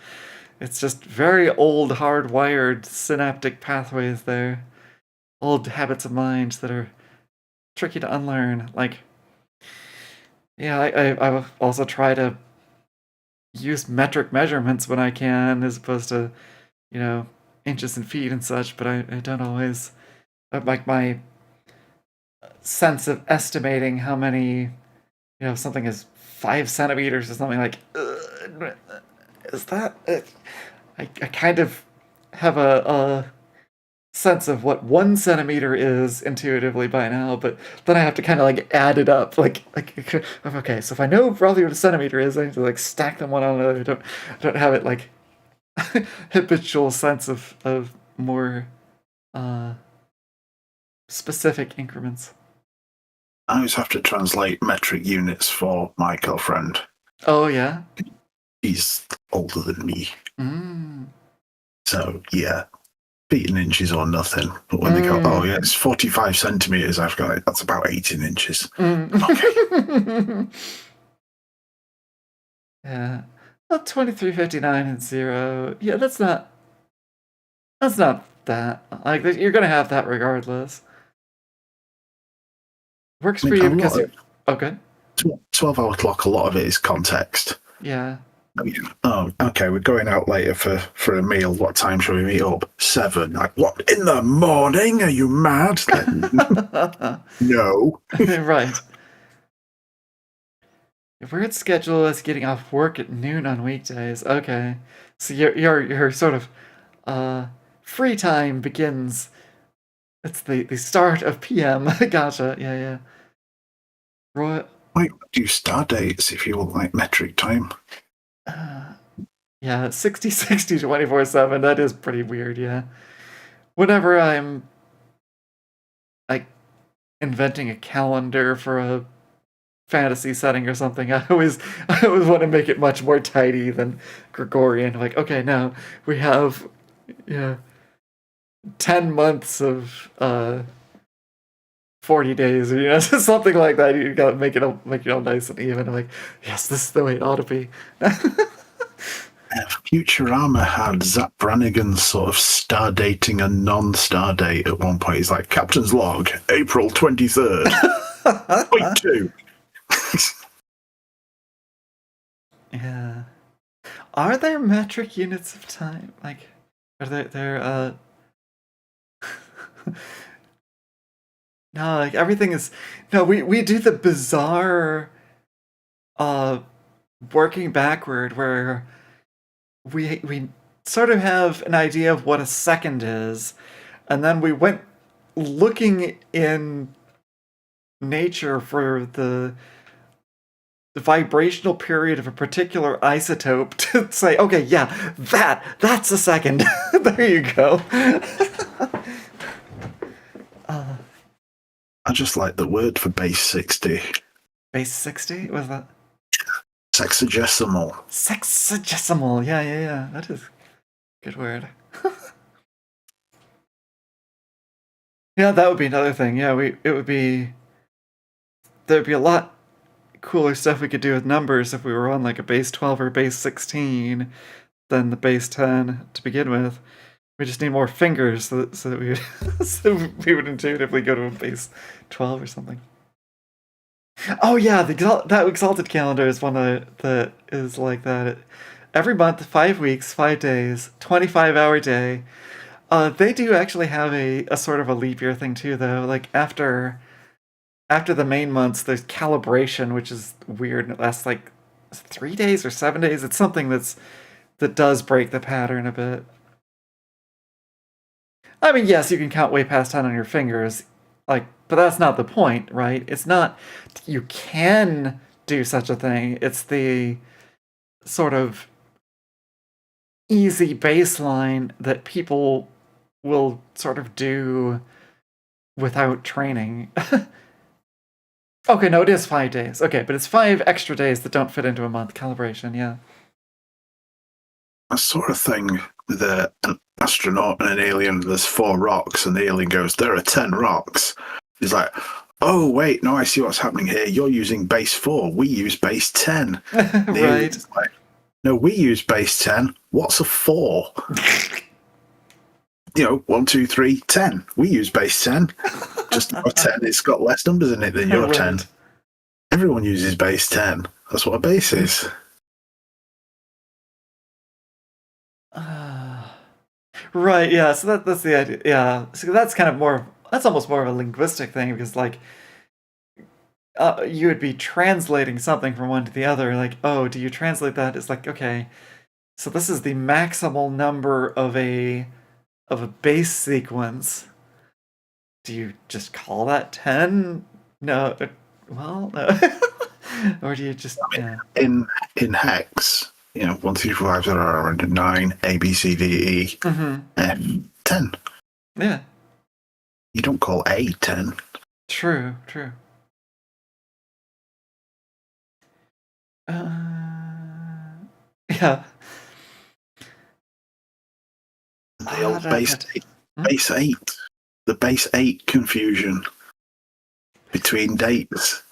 it's just very old hardwired synaptic pathways there, old habits of mind that are tricky to unlearn. Yeah, I also try to use metric measurements when I can, as opposed to, inches and feet and such, but I don't always, my sense of estimating how many, something is 5 centimeters or something, is that, I kind of have a sense of what 1 centimeter is intuitively by now, but then I have to kind of add it up. Okay, so if I know roughly what a centimeter is, I have to stack them one on another. I don't have it habitual sense of more specific increments. I always have to translate metric units for my girlfriend. Oh yeah? She's older than me. Mm. So yeah. Feet and inches or nothing. But when they go, oh yeah, it's 45 centimeters, I've got it. That's about 18 inches. Okay. Yeah. Well, 2359 and 0. Yeah, that's not that. You're gonna have that regardless. Works for you because you're... Okay. 12-hour clock, a lot of it is context. Yeah. Oh, okay, we're going out later for a meal. What time shall we meet up? 7. What, in the morning? Are you mad? No. Right. If we're at schedule as getting off work at noon on weekdays, okay. So your sort of free time begins. It's the start of PM. Gotcha. Yeah. Roy. Why do you star dates if you want metric time? Yeah, 60/60 24/7. That is pretty weird. Yeah. Whenever I'm inventing a calendar for a fantasy setting or something, I always want to make it much more tidy than Gregorian. Like, okay, now we have 10 months of 40 days, or something like that. You gotta make it all nice and even. I'm like, yes, this is the way it ought to be. Futurama had Zap Brannigan's sort of star dating a non-star date at one point. He's like, Captain's log, April 23rd. Point 2. Yeah. Are there metric units of time? Like, are there no, like everything is no, we do the bizarre working backward where we sort of have an idea of what a second is, and then we went looking in nature for the vibrational period of a particular isotope to say, okay, yeah, that's a second. There you go. I just like the word for base 60. Base 60? Was that? Sexagesimal. Sexagesimal. Yeah. That is a good word. Yeah, that would be another thing. Yeah, there'd be a lot cooler stuff we could do with numbers if we were on like a base 12 or base 16 than the base 10 to begin with. We just need more fingers so that we would we would intuitively go to a base 12 or something. Oh yeah, that Exalted calendar is one that is like that. Every month, 5 weeks, 5 days, 25-hour day. They do actually have a sort of a leap year thing too, though. Like after the main months, there's calibration, which is weird, and it lasts like 3 days or 7 days. It's something that does break the pattern a bit. I mean, yes, you can count way past 10 on your fingers, like, but that's not the point, right? It's not you can do such a thing. It's the sort of easy baseline that people will sort of do without training. Okay, no, it is 5 days. Okay, but it's 5 extra days that don't fit into a month calibration, yeah. That sort of thing with an astronaut and an alien, there's 4 rocks, and the alien goes, there are 10 rocks. He's like, oh, wait, no, I see what's happening here. You're using base 4. We use base 10. Right. Like, no, we use base 10. What's a 4? 1, 2, 3, 10. We use base 10. Just our 10, it's got less numbers in it than your Right. 10. Everyone uses base 10. That's what a base is. Right, yeah, so that's the idea. Yeah, so that's kind of that's almost more of a linguistic thing, because like you would be translating something from one to the other. Like, oh, do you translate that? It's like, okay, so this is the maximal number of a base sequence. Do you just call that 10? No, well, no. Or do you just in hex, 1, 2, 3, 4, 5, 6, 7, 9, A, B, C, D, E, F, 10. Yeah. You don't call A 10. True. Yeah. The old base 8. The base 8 confusion between dates.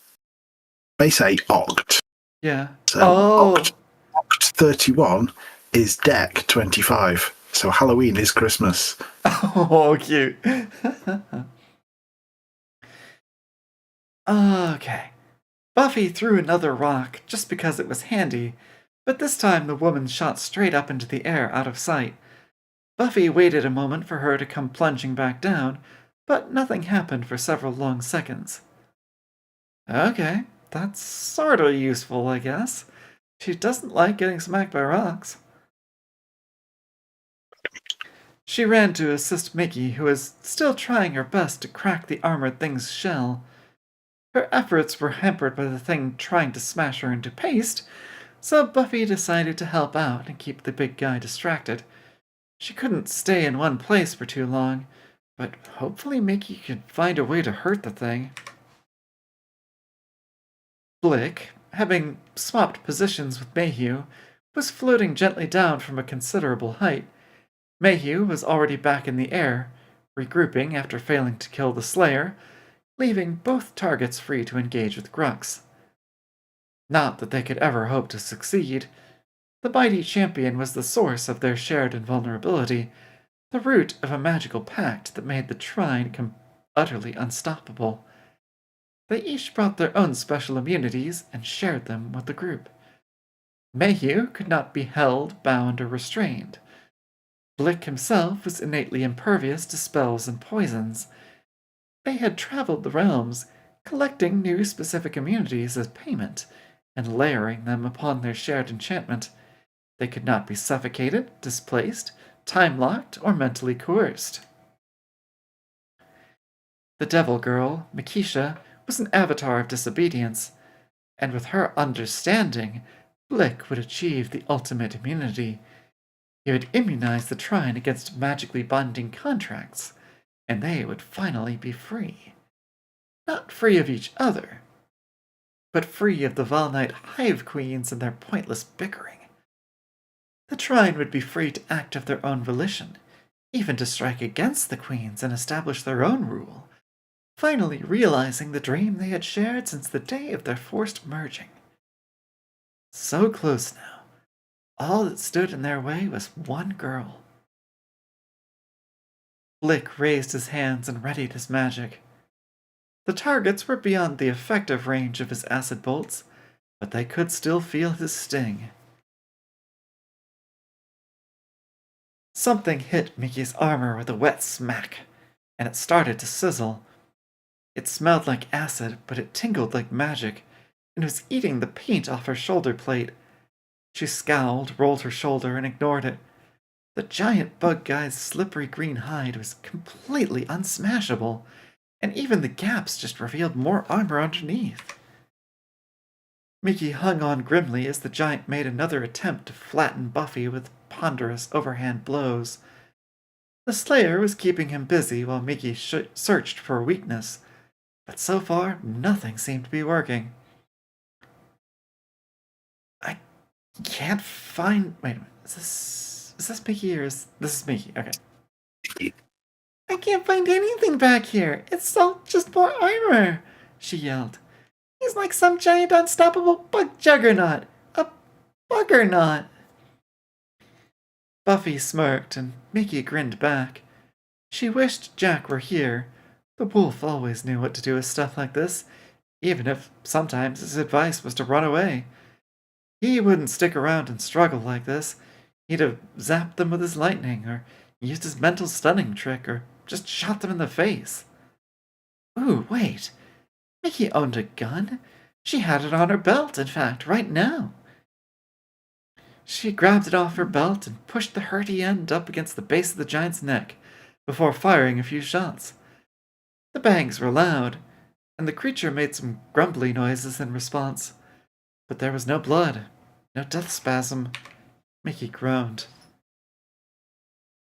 Base 8 oct. Yeah. So Oh. Oct 31 is Deck 25. So Halloween is Christmas. Oh, cute. Okay. Buffy threw another rock just because it was handy, but this time the woman shot straight up into the air out of sight. Buffy waited a moment for her to come plunging back down, but nothing happened for several long seconds. Okay, that's sorta useful, I guess. She doesn't like getting smacked by rocks. She ran to assist Mickey, who was still trying her best to crack the armored thing's shell. Her efforts were hampered by the thing trying to smash her into paste, so Buffy decided to help out and keep the big guy distracted. She couldn't stay in one place for too long, but hopefully Mickey could find a way to hurt the thing. Blick, having swapped positions with Mayhew, was floating gently down from a considerable height. Mayhew was already back in the air, regrouping after failing to kill the Slayer, leaving both targets free to engage with Grux. Not that they could ever hope to succeed. The mighty champion was the source of their shared invulnerability, the root of a magical pact that made the Trine utterly unstoppable. They each brought their own special immunities and shared them with the group. Mayhew could not be held, bound, or restrained. Blick himself was innately impervious to spells and poisons. They had traveled the realms, collecting new specific immunities as payment, and layering them upon their shared enchantment. They could not be suffocated, displaced, time-locked, or mentally coerced. The devil girl, Makisha, was an avatar of disobedience, and with her understanding, Blick would achieve the ultimate immunity. He would immunize the Trine against magically binding contracts, and they would finally be free. Not free of each other, but free of the Valnite hive queens and their pointless bickering. The Trine would be free to act of their own volition, even to strike against the queens and establish their own rule, finally realizing the dream they had shared since the day of their forced merging. So close now. All that stood in their way was one girl. Blick raised his hands and readied his magic. The targets were beyond the effective range of his acid bolts, but they could still feel his sting. Something hit Mickey's armor with a wet smack, and it started to sizzle. It smelled like acid, but it tingled like magic, and was eating the paint off her shoulder plate. She scowled, rolled her shoulder, and ignored it. The giant bug guy's slippery green hide was completely unsmashable, and even the gaps just revealed more armor underneath. Mickey hung on grimly as the giant made another attempt to flatten Buffy with ponderous overhand blows. The Slayer was keeping him busy while Mickey searched for a weakness, but so far nothing seemed to be working. I can't find... Wait a minute, is this Mickey or is... This is Mickey, okay. I can't find anything back here. It's all just more armor, she yelled. He's like some giant unstoppable bug juggernaut. A buggernaut. Buffy smirked, and Mickey grinned back. She wished Jack were here. The wolf always knew what to do with stuff like this, even if sometimes his advice was to run away. He wouldn't stick around and struggle like this. He'd have zapped them with his lightning, or used his mental stunning trick, or just shot them in the face. Ooh, wait. Mickey owned a gun. She had it on her belt, in fact, right now. She grabbed it off her belt and pushed the hurty end up against the base of the giant's neck, before firing a few shots. The bangs were loud, and the creature made some grumbly noises in response. But there was no blood, no death spasm. Mickey groaned.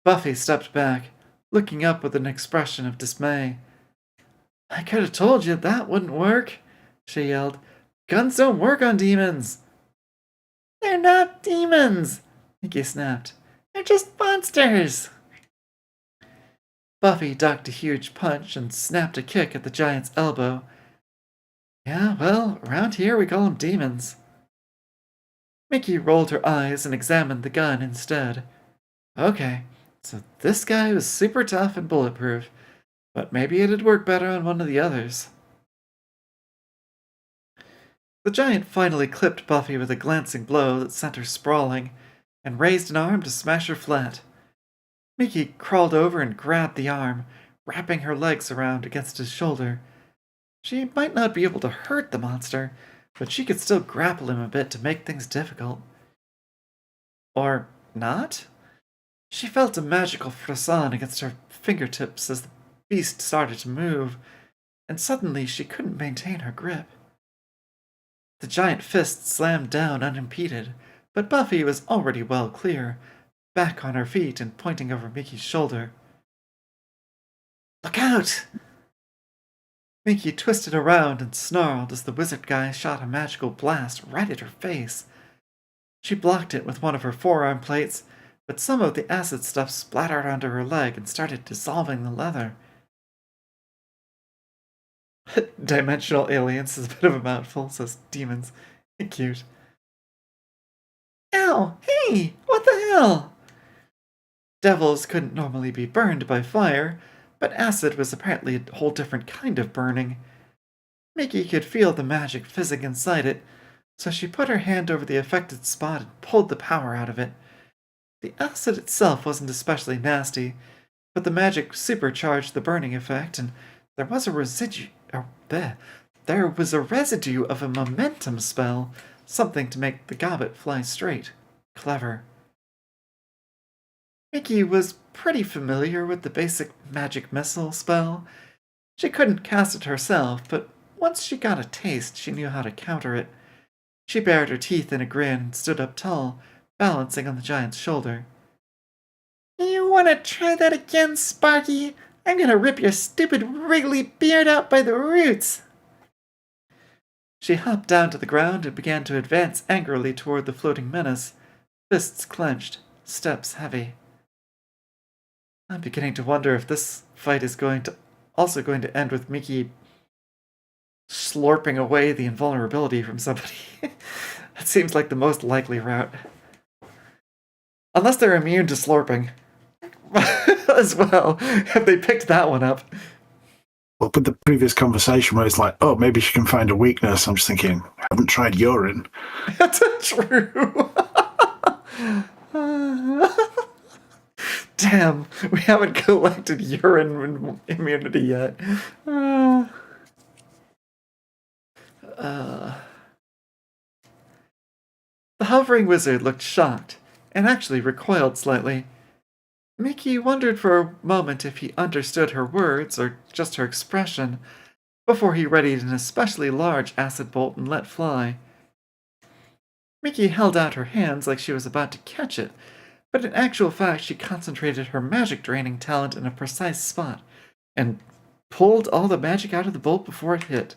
Buffy stepped back, looking up with an expression of dismay. I could have told you that wouldn't work, she yelled. Guns don't work on demons. They're not demons, Mickey snapped. They're just monsters. Buffy ducked a huge punch and snapped a kick at the giant's elbow. Yeah, well, around here we call them demons. Mickey rolled her eyes and examined the gun instead. Okay, so this guy was super tough and bulletproof, but maybe it'd work better on one of the others. The giant finally clipped Buffy with a glancing blow that sent her sprawling, and raised an arm to smash her flat. Mickey crawled over and grabbed the arm, wrapping her legs around against his shoulder. She might not be able to hurt the monster, but she could still grapple him a bit to make things difficult. Or not? She felt a magical frisson against her fingertips as the beast started to move, and suddenly she couldn't maintain her grip. The giant fist slammed down unimpeded, but Buffy was already well clear, back on her feet and pointing over Mickey's shoulder. Look out! Mickey twisted around and snarled as the wizard guy shot a magical blast right at her face. She blocked it with one of her forearm plates, but some of the acid stuff splattered onto her leg and started dissolving the leather. Dimensional aliens is a bit of a mouthful, says Demons. Cute. Ow! Hey! What the hell? Devils couldn't normally be burned by fire, but acid was apparently a whole different kind of burning. Mickey could feel the magic fizzing inside it, so she put her hand over the affected spot and pulled the power out of it. The acid itself wasn't especially nasty, but the magic supercharged the burning effect, and there was a residue of a momentum spell, something to make the gobbet fly straight. Clever. Mickey was pretty familiar with the basic magic missile spell. She couldn't cast it herself, but once she got a taste, she knew how to counter it. She bared her teeth in a grin and stood up tall, balancing on the giant's shoulder. You want to try that again, Sparky? I'm going to rip your stupid wriggly beard out by the roots. She hopped down to the ground and began to advance angrily toward the floating menace, fists clenched, steps heavy. I'm beginning to wonder if this fight is also going to end with Mickey slurping away the invulnerability from somebody. That seems like the most likely route. Unless they're immune to slurping. As well, if they picked that one up. Well, with the previous conversation where it's like, oh, maybe she can find a weakness, I'm just thinking, I haven't tried urine. That's true. Damn, we haven't collected urine immunity yet. The hovering wizard looked shocked, and actually recoiled slightly. Mickey wondered for a moment if he understood her words or just her expression, before he readied an especially large acid bolt and let fly. Mickey held out her hands like she was about to catch it, but in actual fact she concentrated her magic-draining talent in a precise spot, and pulled all the magic out of the bolt before it hit.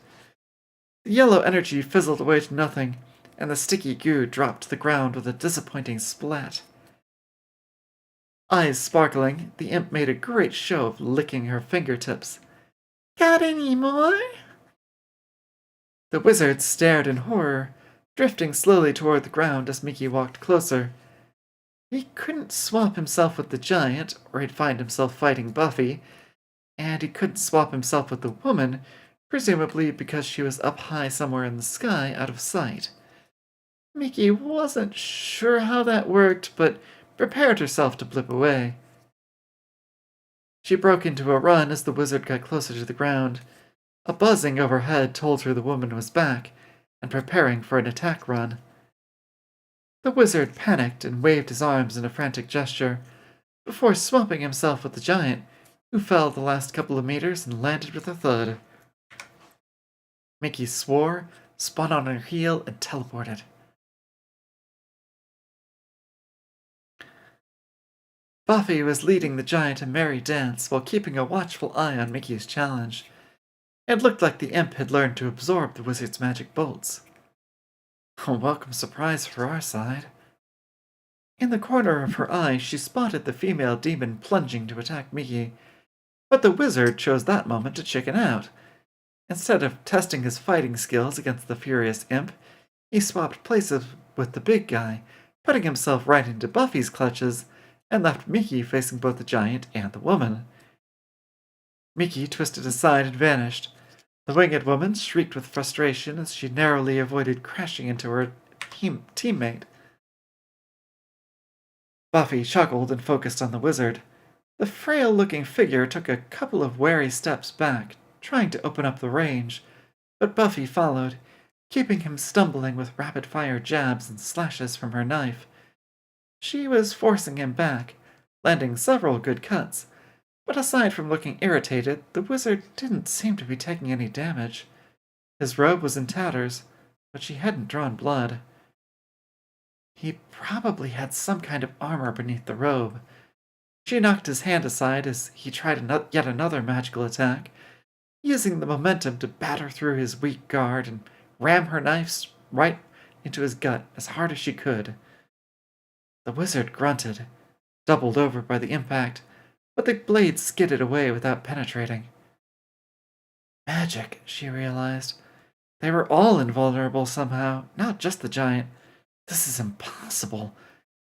The yellow energy fizzled away to nothing, and the sticky goo dropped to the ground with a disappointing splat. Eyes sparkling, the imp made a great show of licking her fingertips. Got any more? The wizard stared in horror, drifting slowly toward the ground as Mickey walked closer. He couldn't swap himself with the giant, or he'd find himself fighting Buffy, and he couldn't swap himself with the woman, presumably because she was up high somewhere in the sky out of sight. Mickey wasn't sure how that worked, but prepared herself to blip away. She broke into a run as the wizard got closer to the ground. A buzzing overhead told her the woman was back, and preparing for an attack run. The wizard panicked and waved his arms in a frantic gesture, before swapping himself with the giant, who fell the last couple of meters and landed with a thud. Mickey swore, spun on her heel, and teleported. Buffy was leading the giant a merry dance while keeping a watchful eye on Mickey's challenge. It looked like the imp had learned to absorb the wizard's magic bolts. A welcome surprise for our side. In the corner of her eye, she spotted the female demon plunging to attack Mickey, but the wizard chose that moment to chicken out. Instead of testing his fighting skills against the furious imp, he swapped places with the big guy, putting himself right into Buffy's clutches, and left Mickey facing both the giant and the woman. Mickey twisted aside and vanished. The winged woman shrieked with frustration as she narrowly avoided crashing into her teammate. Buffy chuckled and focused on the wizard. The frail-looking figure took a couple of wary steps back, trying to open up the range, but Buffy followed, keeping him stumbling with rapid-fire jabs and slashes from her knife. She was forcing him back, landing several good cuts, but aside from looking irritated, the wizard didn't seem to be taking any damage. His robe was in tatters, but she hadn't drawn blood. He probably had some kind of armor beneath the robe. She knocked his hand aside as he tried yet another magical attack, using the momentum to batter through his weak guard and ram her knife right into his gut as hard as she could. The wizard grunted, doubled over by the impact, but the blade skidded away without penetrating. Magic, she realized. They were all invulnerable somehow, not just the giant. This is impossible.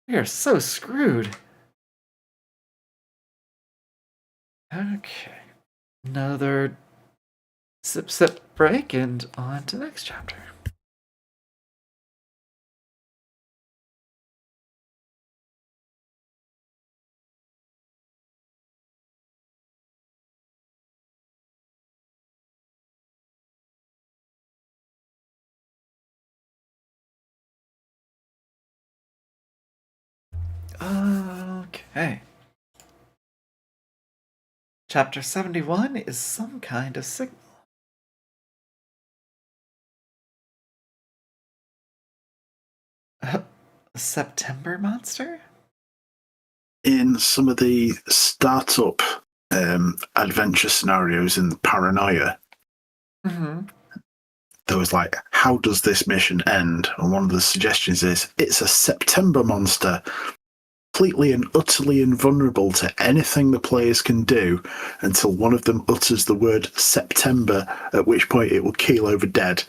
We are so screwed. Okay. Another sip break and on to next chapter. Okay. Chapter 71 is some kind of signal. A September monster? In some of the startup adventure scenarios in Paranoia, there was like, how does this mission end? And one of the suggestions is, it's a September monster, completely and utterly invulnerable to anything the players can do until one of them utters the word September, at which point it will keel over dead.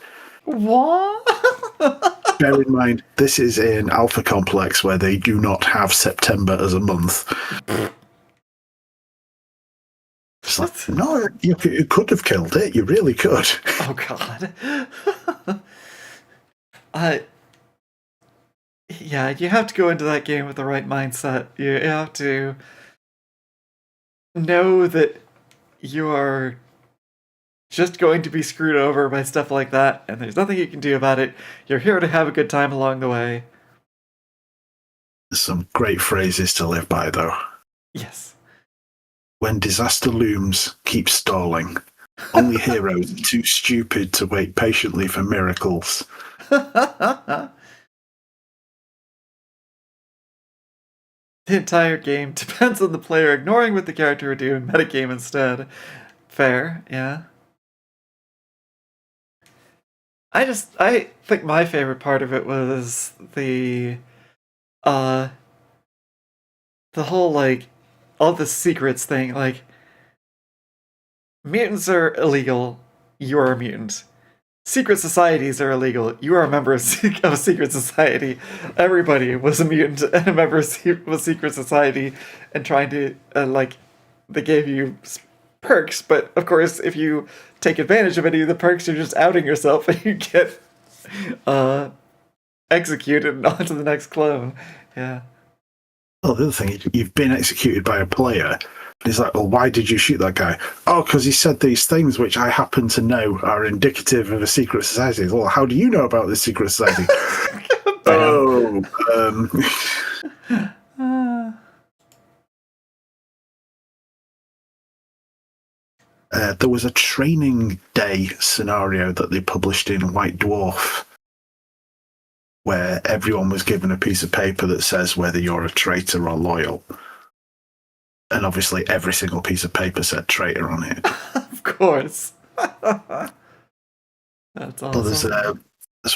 What? Bear in mind, this is in Alpha Complex where they do not have September as a month. It's like, no, you could have killed it. You really could. Oh, God. Yeah, you have to go into that game with the right mindset. You have to know that you are just going to be screwed over by stuff like that, and there's nothing you can do about it. You're here to have a good time along the way. There's some great phrases to live by, though. Yes. When disaster looms, keep stalling. Only heroes are too stupid to wait patiently for miracles. The entire game depends on the player ignoring what the character would do and metagame instead. Fair, yeah. I think my favorite part of it was the whole, like, all the secrets thing. Like, mutants are illegal, you're a mutant. Secret societies are illegal, you are a member of a secret society. Everybody was a mutant and a member of a secret society, and trying to, they gave you perks, but of course, if you take advantage of any of the perks, you're just outing yourself and you get executed and on to the next clone. Yeah. Well, the other thing is, you've been executed by a player. He's like, well, why did you shoot that guy? Oh, because he said these things which I happen to know are indicative of a secret society. Well, how do you know about this secret society? There was a training day scenario that they published in White Dwarf where everyone was given a piece of paper that says whether you're a traitor or loyal. And obviously every single piece of paper said traitor on it. Of course. That's awesome. But there's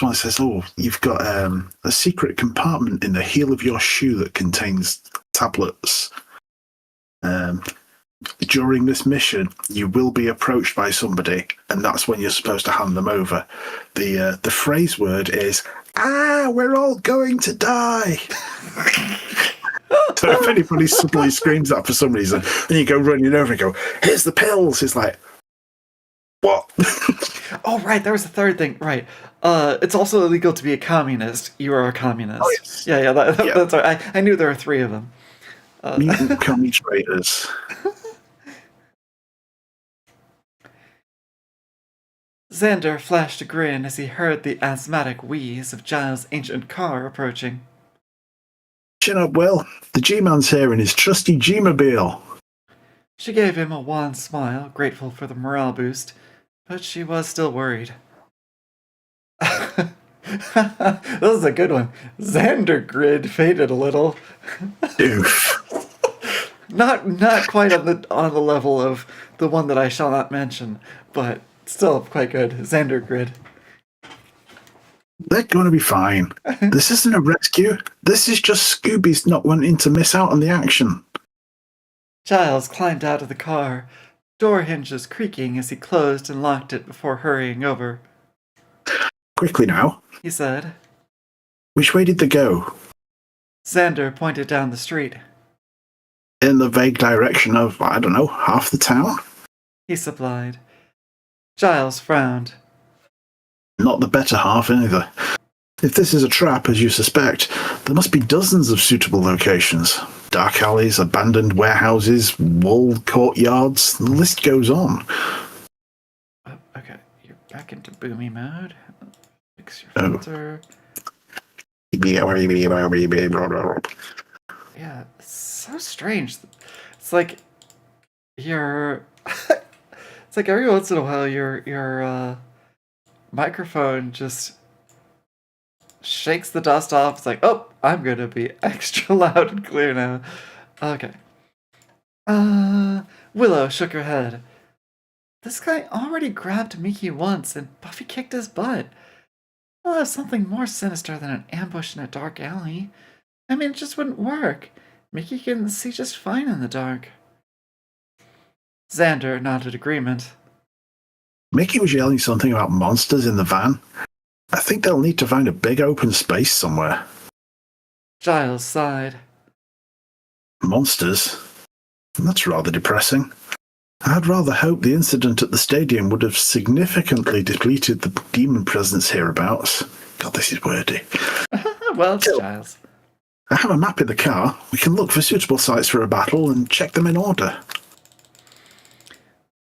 one that says, oh, you've got a secret compartment in the heel of your shoe that contains tablets. During this mission, you will be approached by somebody, and that's when you're supposed to hand them over. The phrase word is, we're all going to die. So if anybody suddenly screams that for some reason, then you go running over and go, here's the pills. It's like, what? Oh, right, there was a third thing. Right. It's also illegal to be a communist. You are a communist. Oh, yes. Yeah, that's right. I knew there were 3 of them. Mutant commie traitors. Xander flashed a grin as he heard the asthmatic wheeze of Giles' ancient car approaching. Chin up, Will. The G-Man's here in his trusty G-Mobile. She gave him a wan smile, grateful for the morale boost, but she was still worried. This is a good one. Xander grid faded a little. Oof. Not quite on the level of the one that I shall not mention, but still quite good. Xander grid. They're going to be fine. This isn't a rescue. This is just Scooby's not wanting to miss out on the action. Giles climbed out of the car, door hinges creaking as he closed and locked it before hurrying over. Quickly now. He said. Which way did they go? Xander pointed down the street. In the vague direction of, I don't know, half the town? He supplied. Giles frowned. Not the better half, either. If this is a trap, as you suspect, there must be dozens of suitable locations. Dark alleys, abandoned warehouses, walled courtyards, the list goes on. Oh, okay, you're back into boomy mode. Fix your Oh. filter. Yeah, it's so strange. It's like your it's like every once in a while your microphone just shakes the dust off. It's like, oh, I'm gonna be extra loud and clear now. Okay. Willow shook her head. This guy already grabbed Mickey once and Buffy kicked his butt. Well, that's something more sinister than an ambush in a dark alley. I mean, it just wouldn't work. Mickey can see just fine in the dark. Xander nodded agreement. Mickey was yelling something about monsters in the van. I think they'll need to find a big open space somewhere. Giles sighed. Monsters? That's rather depressing. I'd rather hope the incident at the stadium would have significantly depleted the demon presence hereabouts. God, this is wordy. Well, it's Giles. I have a map in the car. We can look for suitable sites for a battle and check them in order.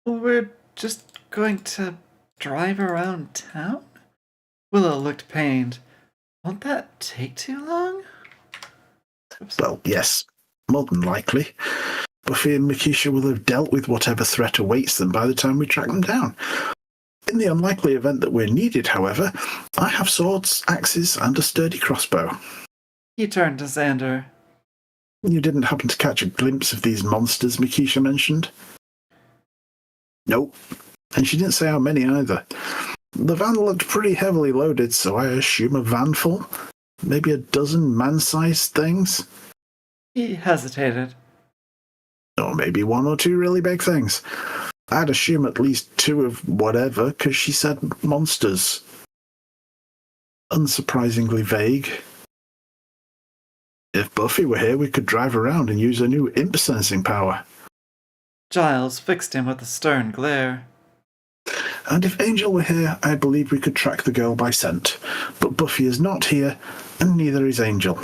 Well, we're just going to drive around town? Willow looked pained. Won't that take too long? Oops. Well, yes, more than likely. Buffy and Makisha will have dealt with whatever threat awaits them by the time we track them down. In the unlikely event that we're needed, however, I have swords, axes, and a sturdy crossbow. He turned to Xander. You didn't happen to catch a glimpse of these monsters Makisha mentioned? Nope. And she didn't say how many either. The van looked pretty heavily loaded, so I assume a van full? Maybe a dozen man-sized things? He hesitated. Or maybe one or two really big things. I'd assume at least two of whatever, because she said monsters. Unsurprisingly vague. If Buffy were here, we could drive around and use her new imp sensing power. Giles fixed him with a stern glare. And if Angel were here, I believe we could track the girl by scent. But Buffy is not here, and neither is Angel.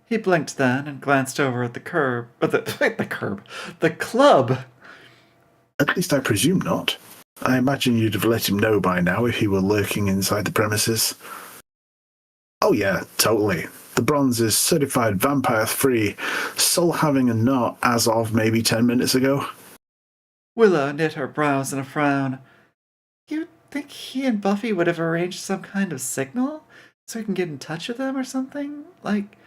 He blinked then and glanced over at the club. At least I presume not. I imagine you'd have let him know by now if he were lurking inside the premises. Oh yeah, totally. The bronze is certified vampire-free, soul having a knot as of maybe 10 minutes ago. Willow knit her brows in a frown. You think he and Buffy would have arranged some kind of signal so we can get in touch with them or something? Like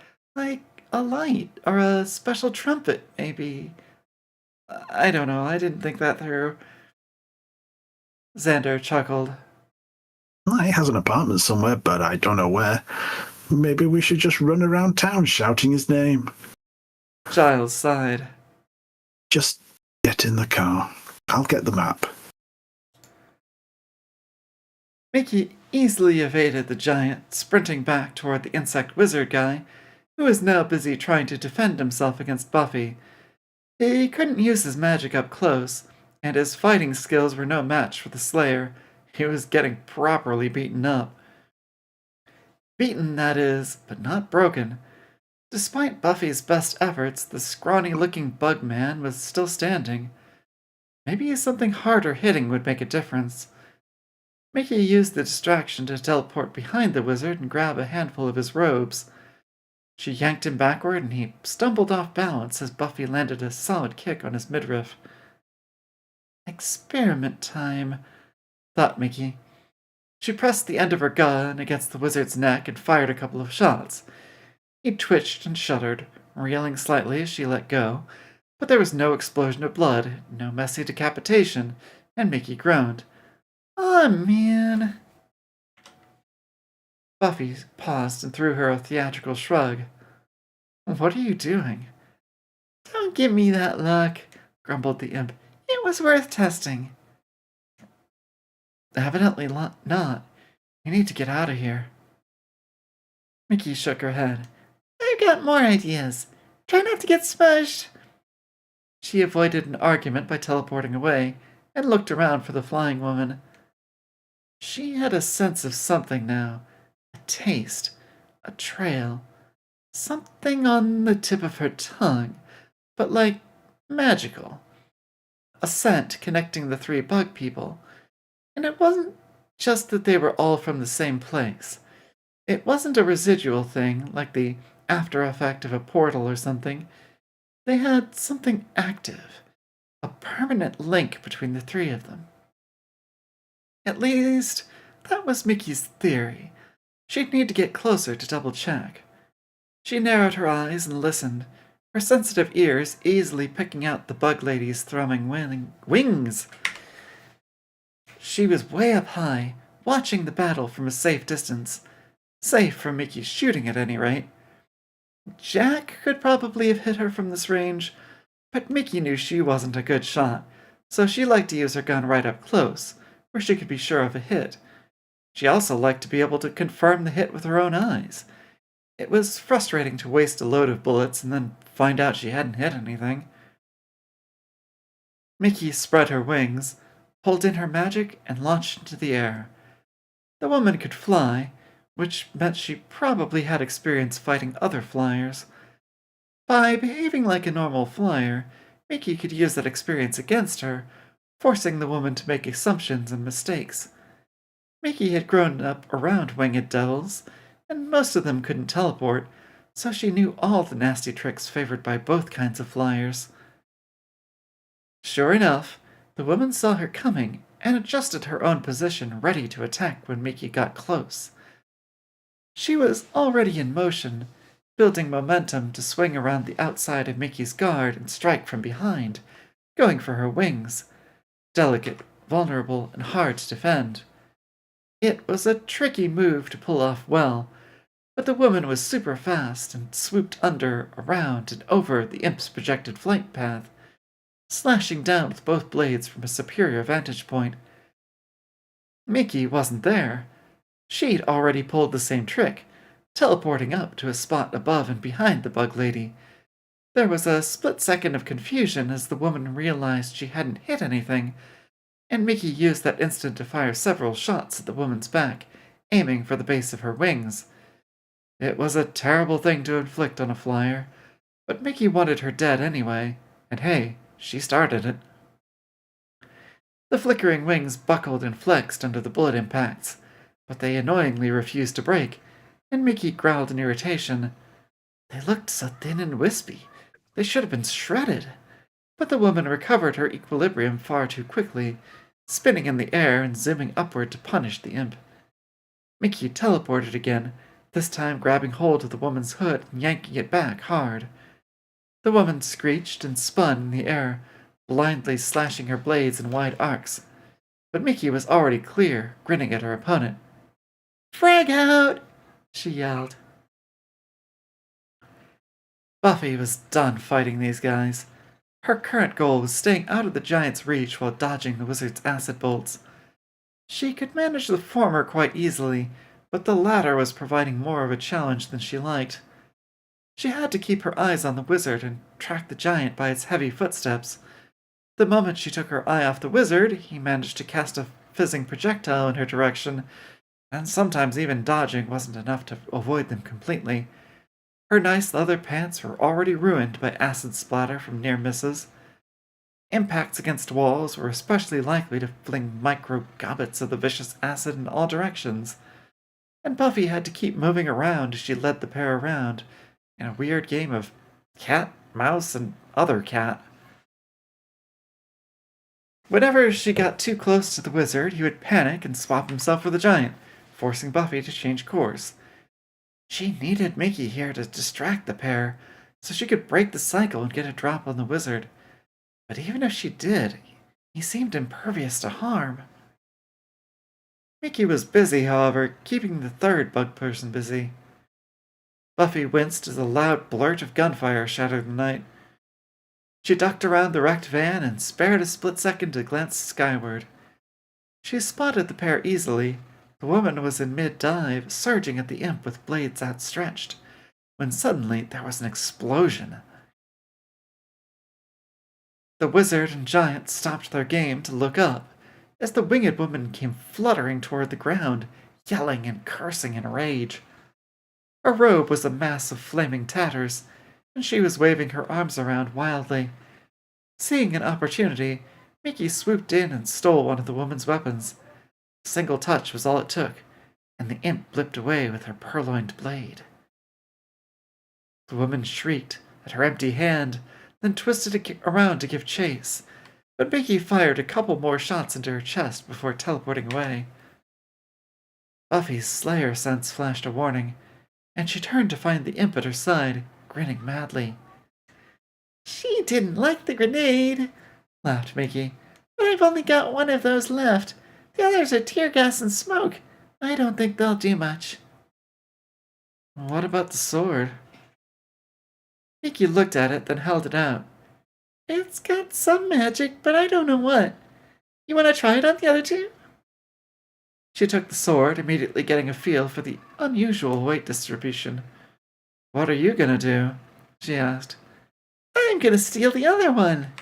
a light or a special trumpet, maybe. I don't know. I didn't think that through. Xander chuckled. He has an apartment somewhere, but I don't know where. Maybe we should just run around town shouting his name. Giles sighed. Just get in the car. I'll get the map. Mickey easily evaded the giant, sprinting back toward the insect wizard guy, who was now busy trying to defend himself against Buffy. He couldn't use his magic up close, and his fighting skills were no match for the Slayer. He was getting properly beaten up. Beaten, that is, but not broken. Despite Buffy's best efforts, the scrawny-looking bug man was still standing. Maybe something harder hitting would make a difference. Mickey used the distraction to teleport behind the wizard and grab a handful of his robes. She yanked him backward and he stumbled off balance as Buffy landed a solid kick on his midriff. Experiment time, thought Mickey. She pressed the end of her gun against the wizard's neck and fired a couple of shots. He twitched and shuddered, reeling slightly as she let go, But there was no explosion of blood, no messy decapitation, and Mickey groaned. "Aw, man." Buffy paused and threw her a theatrical shrug. "What are you doing?" "Don't give me that look," grumbled the imp. "It was worth testing." "Evidently not. You need to get out of here." Mickey shook her head. "I've got more ideas. Try not to get smushed." She avoided an argument by teleporting away and looked around for the flying woman. She had a sense of something now, a taste, a trail, something on the tip of her tongue, but like magical. A scent connecting the three bug people. And it wasn't just that they were all from the same place. It wasn't a residual thing, like the after effect of a portal or something. They had something active, a permanent link between the three of them. At least, that was Mickey's theory. She'd need to get closer to double check. She narrowed her eyes and listened, her sensitive ears easily picking out the bug lady's thrumming wings. She was way up high, watching the battle from a safe distance. Safe from Mickey's shooting, at any rate. Jack could probably have hit her from this range, but Mickey knew she wasn't a good shot, so she liked to use her gun right up close, where she could be sure of a hit. She also liked to be able to confirm the hit with her own eyes. It was frustrating to waste a load of bullets and then find out she hadn't hit anything. Mickey spread her wings, pulled in her magic, and launched into the air. The woman could fly, which meant she probably had experience fighting other flyers. By behaving like a normal flyer, Mickey could use that experience against her, forcing the woman to make assumptions and mistakes. Mickey had grown up around winged devils, and most of them couldn't teleport, so she knew all the nasty tricks favored by both kinds of flyers. Sure enough, the woman saw her coming and adjusted her own position ready to attack when Mickey got close. She was already in motion, building momentum to swing around the outside of Mickey's guard and strike from behind, going for her wings. Delicate, vulnerable, and hard to defend. It was a tricky move to pull off well, but the woman was super fast and swooped under, around, and over the imp's projected flight path, slashing down with both blades from a superior vantage point. Mickey wasn't there. She'd already pulled the same trick, teleporting up to a spot above and behind the bug lady. There was a split second of confusion as the woman realized she hadn't hit anything, and Mickey used that instant to fire several shots at the woman's back, aiming for the base of her wings. It was a terrible thing to inflict on a flyer, but Mickey wanted her dead anyway, and hey, she started it. The flickering wings buckled and flexed under the bullet impacts, but they annoyingly refused to break, and Mickey growled in irritation. They looked so thin and wispy. They should have been shredded. But the woman recovered her equilibrium far too quickly, spinning in the air and zooming upward to punish the imp. Mickey teleported again, this time grabbing hold of the woman's hood and yanking it back hard. The woman screeched and spun in the air, blindly slashing her blades in wide arcs. But Mickey was already clear, grinning at her opponent. "Frag out!" she yelled. Buffy was done fighting these guys. Her current goal was staying out of the giant's reach while dodging the wizard's acid bolts. She could manage the former quite easily, but the latter was providing more of a challenge than she liked. She had to keep her eyes on the wizard and track the giant by its heavy footsteps. The moment she took her eye off the wizard, he managed to cast a fizzing projectile in her direction, and sometimes even dodging wasn't enough to avoid them completely. Her nice leather pants were already ruined by acid splatter from near misses. Impacts against walls were especially likely to fling micro gobbets of the vicious acid in all directions, and Buffy had to keep moving around as she led the pair around, in a weird game of cat, mouse, and other cat. Whenever she got too close to the wizard, he would panic and swap himself for the giant, forcing Buffy to change course. She needed Mickey here to distract the pair, so she could break the cycle and get a drop on the wizard. But even if she did, he seemed impervious to harm. Mickey was busy, however, keeping the third bug person busy. Buffy winced as a loud blurt of gunfire shattered the night. She ducked around the wrecked van and spared a split second to glance skyward. She spotted the pair easily. The woman was in mid-dive, surging at the imp with blades outstretched, when suddenly there was an explosion. The wizard and giant stopped their game to look up, as the winged woman came fluttering toward the ground, yelling and cursing in rage. Her robe was a mass of flaming tatters, and she was waving her arms around wildly. Seeing an opportunity, Mickey swooped in and stole one of the woman's weapons. A single touch was all it took, and the imp blipped away with her purloined blade. The woman shrieked at her empty hand, then twisted around to give chase, but Mickey fired a couple more shots into her chest before teleporting away. Buffy's Slayer sense flashed a warning, and she turned to find the imp at her side, grinning madly. "She didn't like the grenade," laughed Mickey, "but I've only got one of those left. The others are tear gas and smoke. I don't think they'll do much." "What about the sword?" Mickey looked at it, then held it out. "It's got some magic, but I don't know what. You want to try it on the other two?" She took the sword, immediately getting a feel for the unusual weight distribution. "What are you gonna do?" she asked. "I'm gonna steal the other one."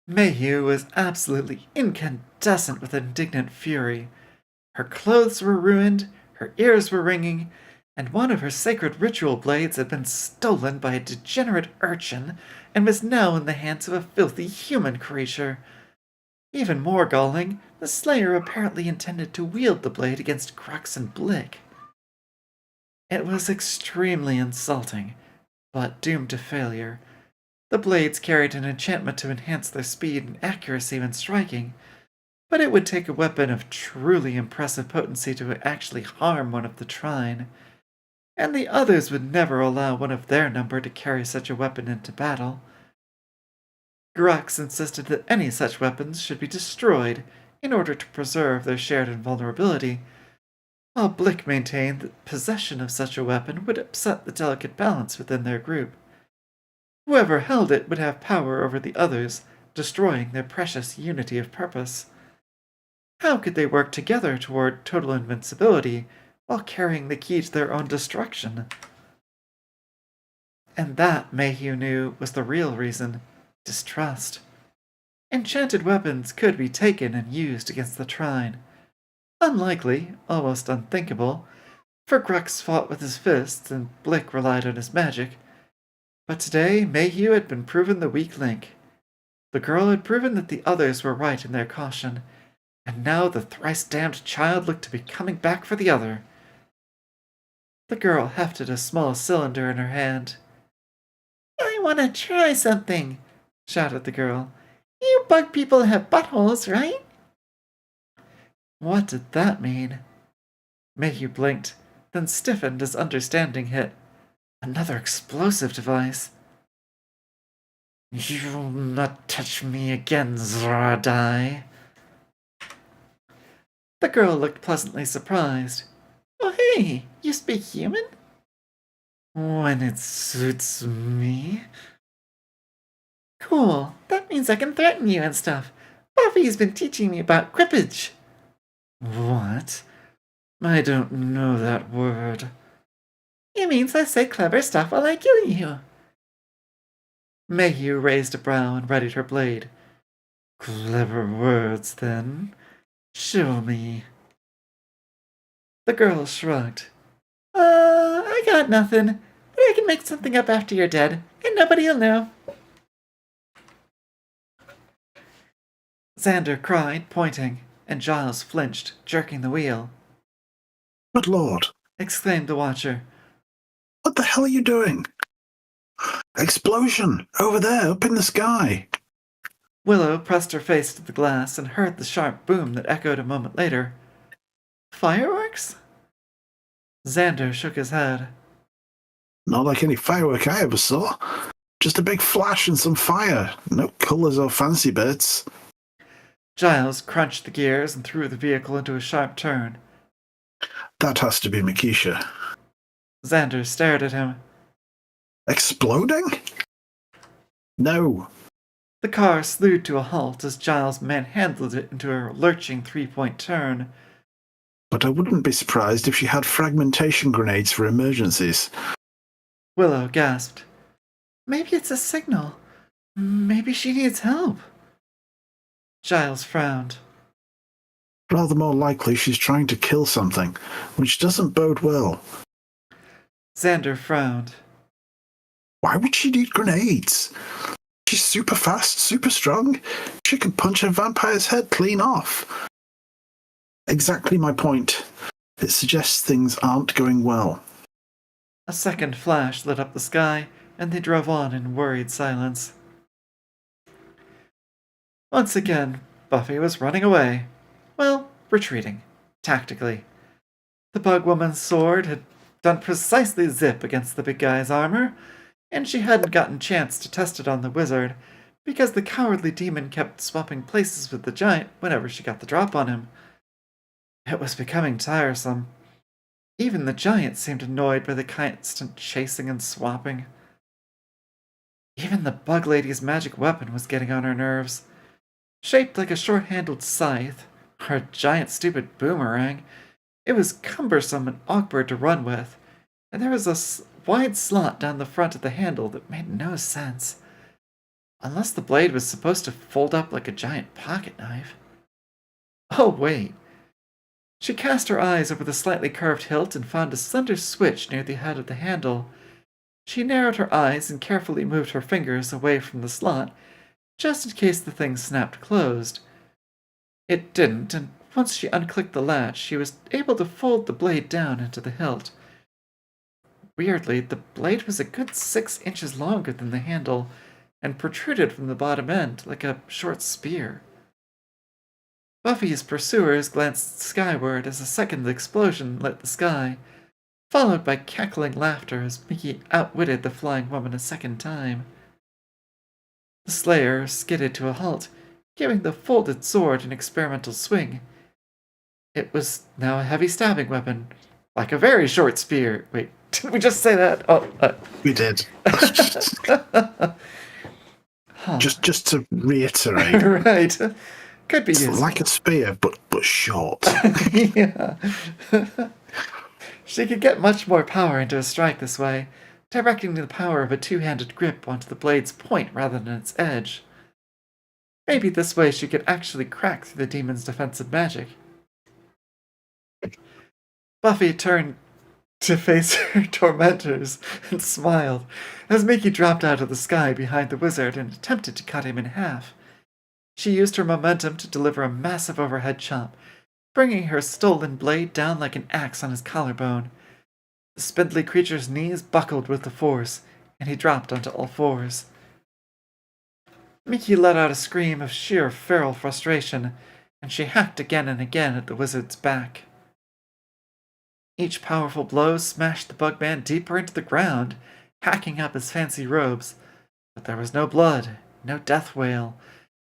Mayhew was absolutely incandescent with indignant fury. Her clothes were ruined, her ears were ringing, and one of her sacred ritual blades had been stolen by a degenerate urchin and was now in the hands of a filthy human creature. Even more galling, the Slayer apparently intended to wield the blade against Crux and Blick. It was extremely insulting, but doomed to failure. The blades carried an enchantment to enhance their speed and accuracy when striking, but it would take a weapon of truly impressive potency to actually harm one of the Trine, and the others would never allow one of their number to carry such a weapon into battle. Grux insisted that any such weapons should be destroyed in order to preserve their shared invulnerability, while Blick maintained that possession of such a weapon would upset the delicate balance within their group. Whoever held it would have power over the others, destroying their precious unity of purpose. How could they work together toward total invincibility while carrying the key to their own destruction? And that, Mayhew knew, was the real reason: distrust. Enchanted weapons could be taken and used against the Trine. Unlikely, almost unthinkable, for Grux fought with his fists and Blick relied on his magic. But today, Mayhew had been proven the weak link. The girl had proven that the others were right in their caution, and now the thrice-damned child looked to be coming back for the other. The girl hefted a small cylinder in her hand. "I want to try something," shouted the girl. "You bug people have buttholes, right?" What did that mean? Mayhew blinked, then stiffened as understanding hit. Another explosive device. "You'll not touch me again, Zradai." The girl looked pleasantly surprised. "Oh hey, you speak human?" "When it suits me." "Cool, that means I can threaten you and stuff. Buffy's been teaching me about crippage." "What? I don't know that word." "It means I say clever stuff while I kill you." Mayhew raised a brow and readied her blade. "Clever words, then. Show me." The girl shrugged. I got nothing, but I can make something up after you're dead, and nobody'll know." Xander cried, pointing, and Giles flinched, jerking the wheel. Good Lord, Exclaimed the Watcher. what the hell are you doing? Explosion! Over there, up in the sky! Willow pressed her face to the glass and heard the sharp boom that echoed a moment later. "Fireworks?" Xander shook his head. Not like any firework I ever saw. Just a big flash and some fire. No colours or fancy bits. Giles crunched the gears and threw the vehicle into a sharp turn. That has to be Makisha. Xander stared at him. Exploding? No. The car slewed to a halt as Giles manhandled it into a lurching three-point turn. But I wouldn't be surprised if she had fragmentation grenades for emergencies. Willow gasped. Maybe it's a signal. Maybe she needs help. Giles frowned. Rather more likely she's trying to kill something, which doesn't bode well. Xander frowned. Why would she need grenades? She's super fast, super strong. She can punch a vampire's head clean off. Exactly my point. It suggests things aren't going well. A second flash lit up the sky, and they drove on in worried silence. Once again, Buffy was running away. Well, retreating. Tactically. The bug woman's sword had done precisely zip against the big guy's armor, and she hadn't gotten a chance to test it on the wizard, because the cowardly demon kept swapping places with the giant whenever she got the drop on him. It was becoming tiresome. Even the giant seemed annoyed by the constant chasing and swapping. Even the bug lady's magic weapon was getting on her nerves. Shaped like a short-handled scythe, or a giant stupid boomerang, it was cumbersome and awkward to run with, and there was a wide slot down the front of the handle that made no sense. Unless the blade was supposed to fold up like a giant pocket knife. Oh, wait. She cast her eyes over the slightly curved hilt and found a slender switch near the head of the handle. She narrowed her eyes and carefully moved her fingers away from the slot, just in case the thing snapped closed. It didn't, and once she unclicked the latch, she was able to fold the blade down into the hilt. Weirdly, the blade was a good 6 inches longer than the handle, and protruded from the bottom end like a short spear. Buffy's pursuers glanced skyward as a second explosion lit the sky, followed by cackling laughter as Mickey outwitted the flying woman a second time. The Slayer skidded to a halt, giving the folded sword an experimental swing. It was now a heavy stabbing weapon, like a very short spear. Wait, didn't we just say that? We did. Just to reiterate. Right. Could be It's used. like a spear, but short. Yeah. She could get much more power into a strike this way, directing the power of a two-handed grip onto the blade's point rather than its edge. Maybe this way she could actually crack through the demon's defensive magic. Buffy turned to face her tormentors and smiled as Mickey dropped out of the sky behind the wizard and attempted to cut him in half. She used her momentum to deliver a massive overhead chop, bringing her stolen blade down like an axe on his collarbone. The spindly creature's knees buckled with the force, and he dropped onto all fours. Mickey let out a scream of sheer feral frustration, and she hacked again and again at the wizard's back. Each powerful blow smashed the bugman deeper into the ground, hacking up his fancy robes, but there was no blood, no death wail,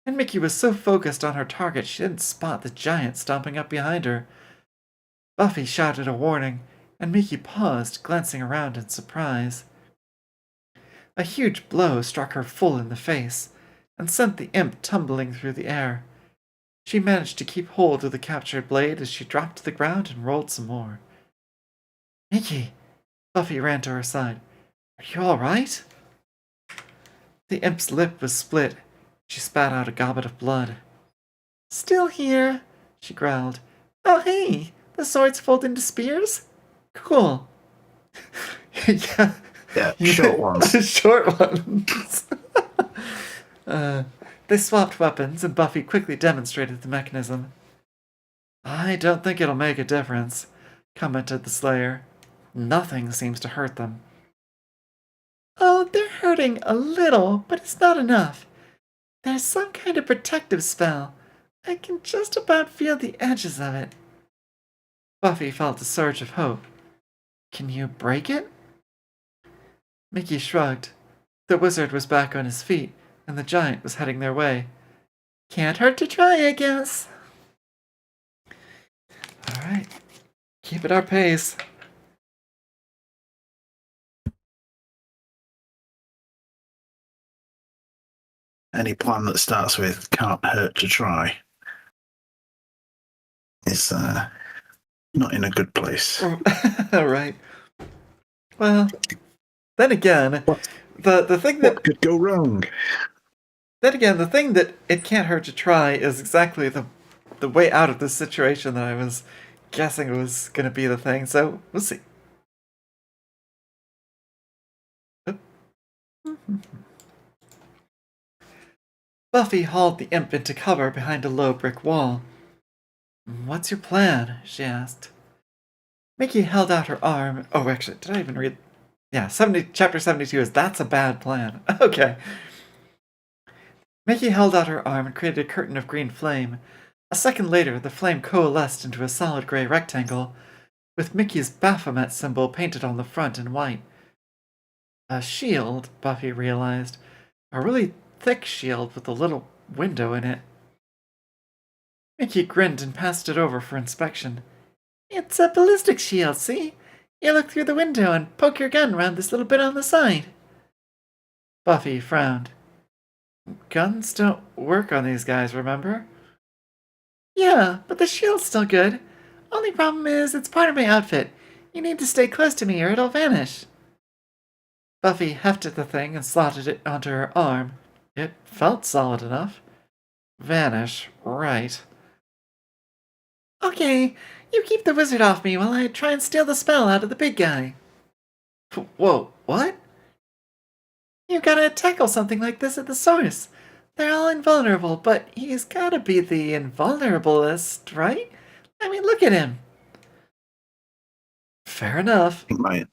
and Mickey was so focused on her target she didn't spot the giant stomping up behind her. Buffy shouted a warning, and Mickey paused, glancing around in surprise. A huge blow struck her full in the face, and sent the imp tumbling through the air. She managed to keep hold of the captured blade as she dropped to the ground and rolled some more. Mickey! Buffy ran to her side. Are you all right? The imp's lip was split. She spat out a goblet of blood. Still here, she growled. Oh, hey, the swords fold into spears? Cool. Yeah, Short ones. Short ones. They swapped weapons, and Buffy quickly demonstrated the mechanism. I don't think it'll make a difference, commented the Slayer. Nothing seems to hurt them. Oh, they're hurting a little, but it's not enough. There's some kind of protective spell. I can just about feel the edges of it. Buffy felt a surge of hope. Can you break it? Mickey shrugged. The wizard was back on his feet, and the giant was heading their way. Can't hurt to try, I guess. Alright. Keep it our pace. Any plan that starts with "can't hurt to try" is not in a good place. Right. Well, then again, What? the thing that What could go wrong? then again, the thing that it can't hurt to try is exactly the way out of this situation that I was guessing was gonna be the thing, so we'll see. Buffy hauled the imp into cover behind a low brick wall. What's your plan? She asked. Mickey held out her arm. Oh, actually, did I even read? Yeah, chapter 72 is That's a Bad Plan. Okay. Mickey held out her arm and created a curtain of green flame. A second later, the flame coalesced into a solid gray rectangle, with Mickey's Baphomet symbol painted on the front in white. A shield, Buffy realized. A really thick shield with a little window in it. Mickey grinned and passed it over for inspection. It's a ballistic shield, see? You look through the window and poke your gun around this little bit on the side. Buffy frowned. Guns don't work on these guys, remember? Yeah, but the shield's still good. Only problem is it's part of my outfit. You need to stay close to me or it'll vanish. Buffy hefted the thing and slotted it onto her arm. It felt solid enough. Vanish, right. Okay, you keep the wizard off me while I try and steal the spell out of the big guy. Whoa, what? You gotta tackle something like this at the source. They're all invulnerable, but he's gotta be the invulnerablest, right? I mean, look at him. Fair enough. I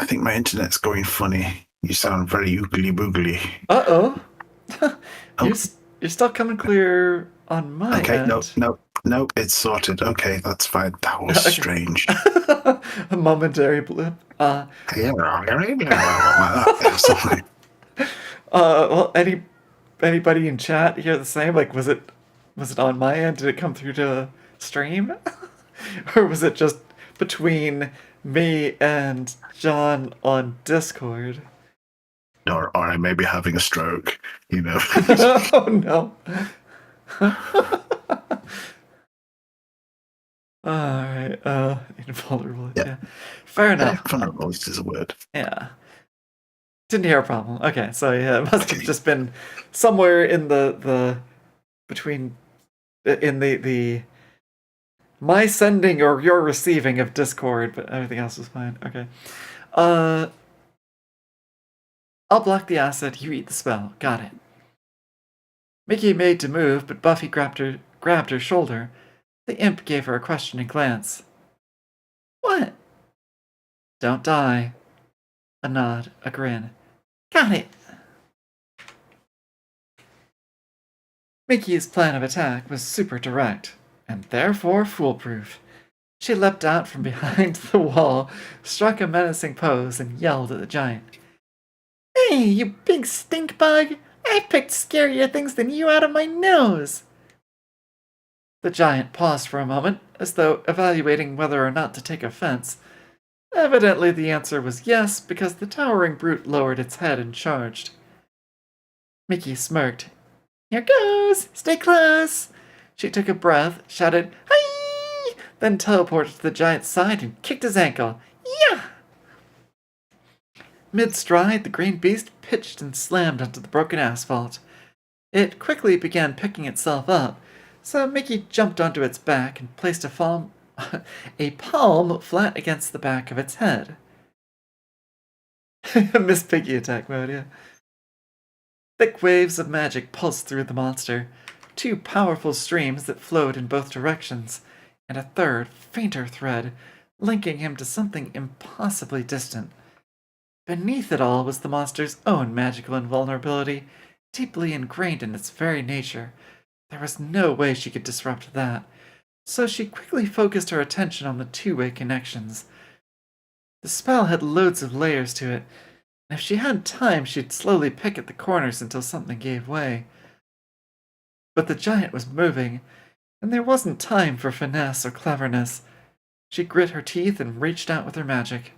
think my internet's going funny. You sound very oogly boogly. Uh-oh. Oh. You're still coming clear on my end. No, it's sorted. Okay, that's fine. That was strange. A momentary blip. Sorry. Well, anybody in chat hear the same? Like, was it on my end? Did it come through to stream? Or was it just between me and John on Discord? Or I may be having a stroke, you know. Oh no. Alright, invulnerable. Yeah. Fair enough. Vulnerable is a word. Yeah. Didn't hear a problem. Okay, so yeah, it must have just been somewhere in the between in the my sending or your receiving of Discord, but everything else was fine. Okay. I'll block the acid, you eat the spell. Got it. Mickey made to move, but Buffy grabbed her shoulder. The imp gave her a questioning glance. What? Don't die. A nod, a grin. Got it. Mickey's plan of attack was super direct, and therefore foolproof. She leapt out from behind the wall, struck a menacing pose, and yelled at the giant. Hey, you big stink bug! I've picked scarier things than you out of my nose! The giant paused for a moment, as though evaluating whether or not to take offense. Evidently the answer was yes, because the towering brute lowered its head and charged. Mickey smirked. Here goes! Stay close! She took a breath, shouted, Hi! Then teleported to the giant's side and kicked his ankle. Yeah! Mid-stride, the green beast pitched and slammed onto the broken asphalt. It quickly began picking itself up, so Mickey jumped onto its back and placed a palm flat against the back of its head. Miss Piggy attack mode, yeah. Thick waves of magic pulsed through the monster, two powerful streams that flowed in both directions, and a third, fainter thread, linking him to something impossibly distant. Beneath it all was the monster's own magical invulnerability, deeply ingrained in its very nature. There was no way she could disrupt that, so she quickly focused her attention on the two-way connections. The spell had loads of layers to it, and if she had time, she'd slowly pick at the corners until something gave way. But the giant was moving, and there wasn't time for finesse or cleverness. She grit her teeth and reached out with her magic.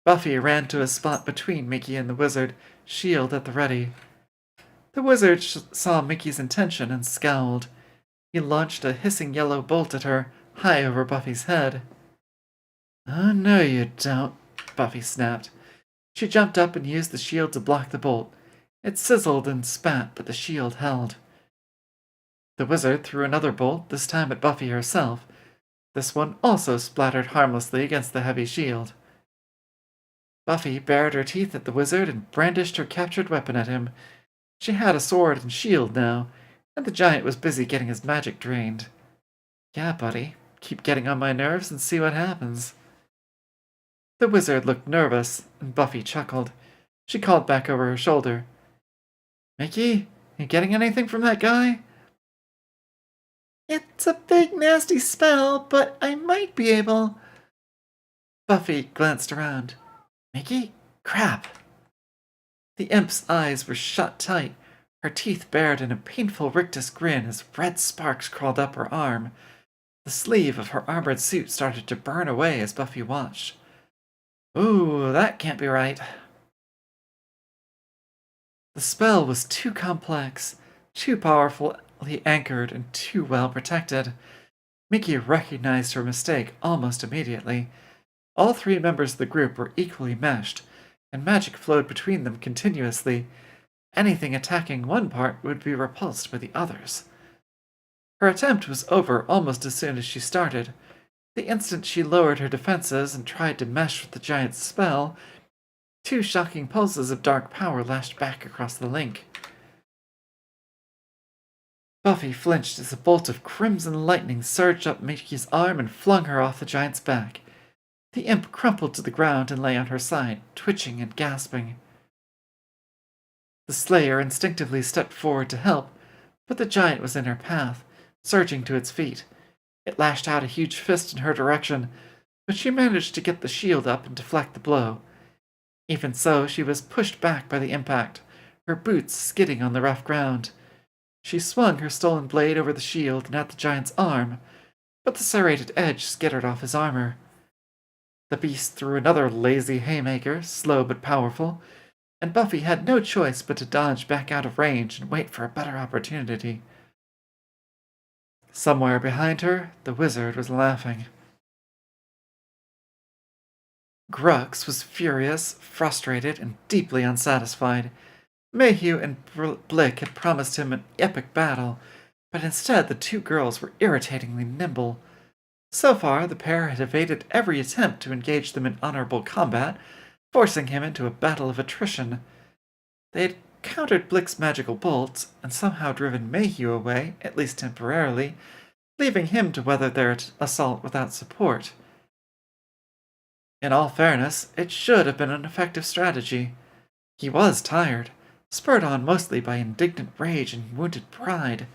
Buffy ran to a spot between Mickey and the wizard, shield at the ready. The wizard saw Mickey's intention and scowled. He launched a hissing yellow bolt at her, high over Buffy's head. "Oh, no you don't," Buffy snapped. She jumped up and used the shield to block the bolt. It sizzled and spat, but the shield held. The wizard threw another bolt, this time at Buffy herself. This one also splattered harmlessly against the heavy shield. Buffy bared her teeth at the wizard and brandished her captured weapon at him. She had a sword and shield now, and the giant was busy getting his magic drained. "Yeah, buddy, keep getting on my nerves and see what happens." The wizard looked nervous, and Buffy chuckled. She called back over her shoulder. "Mickey, you getting anything from that guy?" "It's a big nasty spell, but I might be able..." Buffy glanced around. "Mickey? Crap!" The imp's eyes were shut tight, her teeth bared in a painful rictus grin as red sparks crawled up her arm. The sleeve of her armored suit started to burn away as Buffy watched. "Ooh, that can't be right." The spell was too complex, too powerfully anchored, and too well protected. Mickey recognized her mistake almost immediately. All three members of the group were equally meshed, and magic flowed between them continuously. Anything attacking one part would be repulsed by the others. Her attempt was over almost as soon as she started. The instant she lowered her defenses and tried to mesh with the giant's spell, two shocking pulses of dark power lashed back across the link. Buffy flinched as a bolt of crimson lightning surged up Mickey's arm and flung her off the giant's back. The imp crumpled to the ground and lay on her side, twitching and gasping. The Slayer instinctively stepped forward to help, but the giant was in her path, surging to its feet. It lashed out a huge fist in her direction, but she managed to get the shield up and deflect the blow. Even so, she was pushed back by the impact, her boots skidding on the rough ground. She swung her stolen blade over the shield and at the giant's arm, but the serrated edge skittered off his armor. The beast threw another lazy haymaker, slow but powerful, and Buffy had no choice but to dodge back out of range and wait for a better opportunity. Somewhere behind her, the wizard was laughing. Grux was furious, frustrated, and deeply unsatisfied. Mayhew and Blick had promised him an epic battle, but instead the two girls were irritatingly nimble. So far, the pair had evaded every attempt to engage them in honorable combat, forcing him into a battle of attrition. They had countered Blick's magical bolts, and somehow driven Mayhew away, at least temporarily, leaving him to weather their assault without support. In all fairness, it should have been an effective strategy. He was tired, spurred on mostly by indignant rage and wounded pride.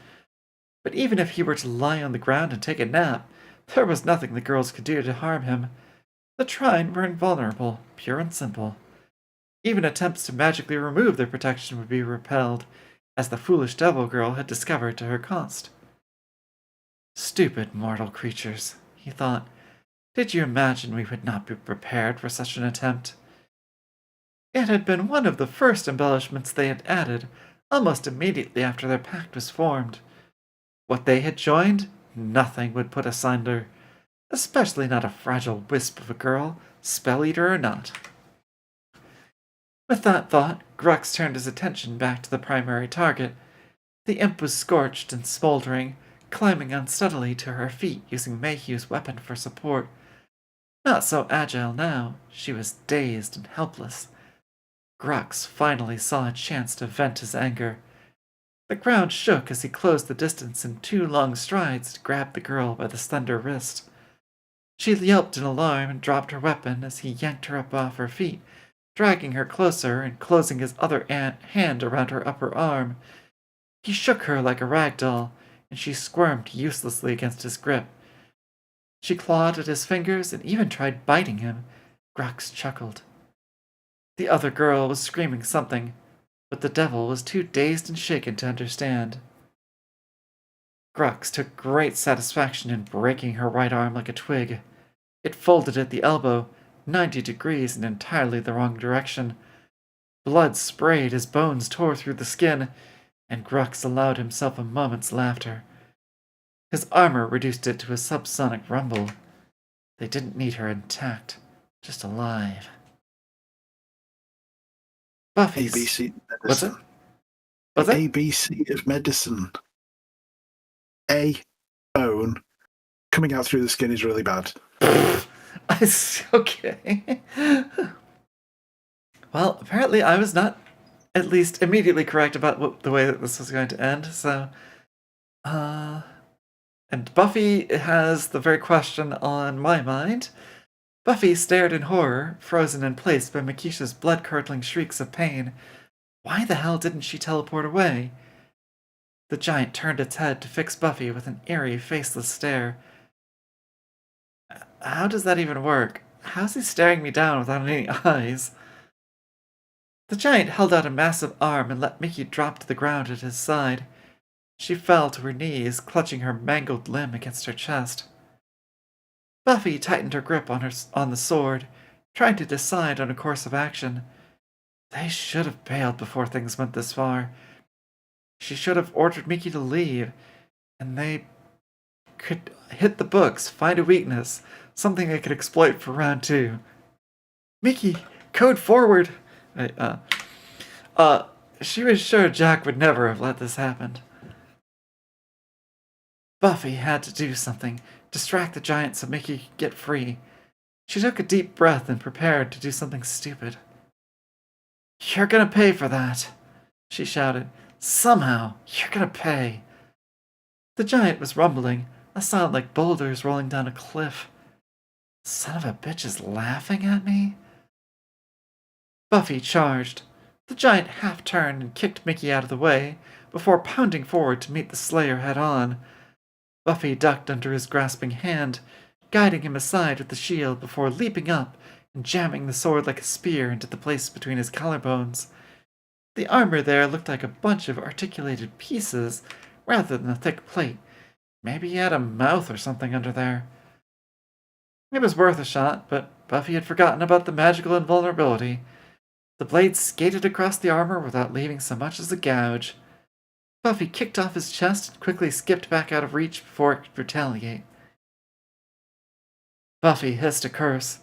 But even if he were to lie on the ground and take a nap, there was nothing the girls could do to harm him. The Trine were invulnerable, pure and simple. Even attempts to magically remove their protection would be repelled, as the foolish devil girl had discovered to her cost. "Stupid mortal creatures," he thought. "Did you imagine we would not be prepared for such an attempt?" It had been one of the first embellishments they had added, almost immediately after their pact was formed. What they had joined, nothing would put asunder, especially not a fragile wisp of a girl, spell-eater or not. With that thought, Grux turned his attention back to the primary target. The imp was scorched and smoldering, climbing unsteadily to her feet using Mayhew's weapon for support. Not so agile now, she was dazed and helpless. Grux finally saw a chance to vent his anger. The ground shook as he closed the distance in 2 long strides to grab the girl by the slender wrist. She yelped in alarm and dropped her weapon as he yanked her up off her feet, dragging her closer and closing his other hand around her upper arm. He shook her like a rag doll, and she squirmed uselessly against his grip. She clawed at his fingers and even tried biting him. Grux chuckled. The other girl was screaming something, but the devil was too dazed and shaken to understand. Grux took great satisfaction in breaking her right arm like a twig. It folded at the elbow, 90 degrees in entirely the wrong direction. Blood sprayed as bones tore through the skin, and Grux allowed himself a moment's laughter. His armor reduced it to a subsonic rumble. They didn't need her intact, just alive. Buffy's... ABC What's it? medicine. What's it? ABC of medicine. A bone coming out through the skin is really bad. Okay. Well, apparently I was not at least immediately correct about the way that this was going to end, so... And Buffy has the very question on my mind. Buffy stared in horror, frozen in place by Makisha's blood-curdling shrieks of pain. Why the hell didn't she teleport away? The giant turned its head to fix Buffy with an eerie, faceless stare. How does that even work? How's he staring me down without any eyes? The giant held out a massive arm and let Mickey drop to the ground at his side. She fell to her knees, clutching her mangled limb against her chest. Buffy tightened her grip on the sword, trying to decide on a course of action. They should have bailed before things went this far. She should have ordered Mickey to leave, and they could hit the books, find a weakness, something they could exploit for round 2. Mickey, code forward! She was sure Jack would never have let this happen. Buffy had to do something, distract the giant so Mickey could get free. She took a deep breath and prepared to do something stupid. "You're gonna pay for that," she shouted. "Somehow, you're gonna pay." The giant was rumbling, a sound like boulders rolling down a cliff. Son of a bitch is laughing at me? Buffy charged. The giant half-turned and kicked Mickey out of the way, before pounding forward to meet the Slayer head-on. Buffy ducked under his grasping hand, guiding him aside with the shield before leaping up and jamming the sword like a spear into the place between his collarbones. The armor there looked like a bunch of articulated pieces, rather than a thick plate. Maybe he had a mouth or something under there. It was worth a shot, but Buffy had forgotten about the magical invulnerability. The blade skated across the armor without leaving so much as a gouge. Buffy kicked off his chest and quickly skipped back out of reach before it could retaliate. Buffy hissed a curse.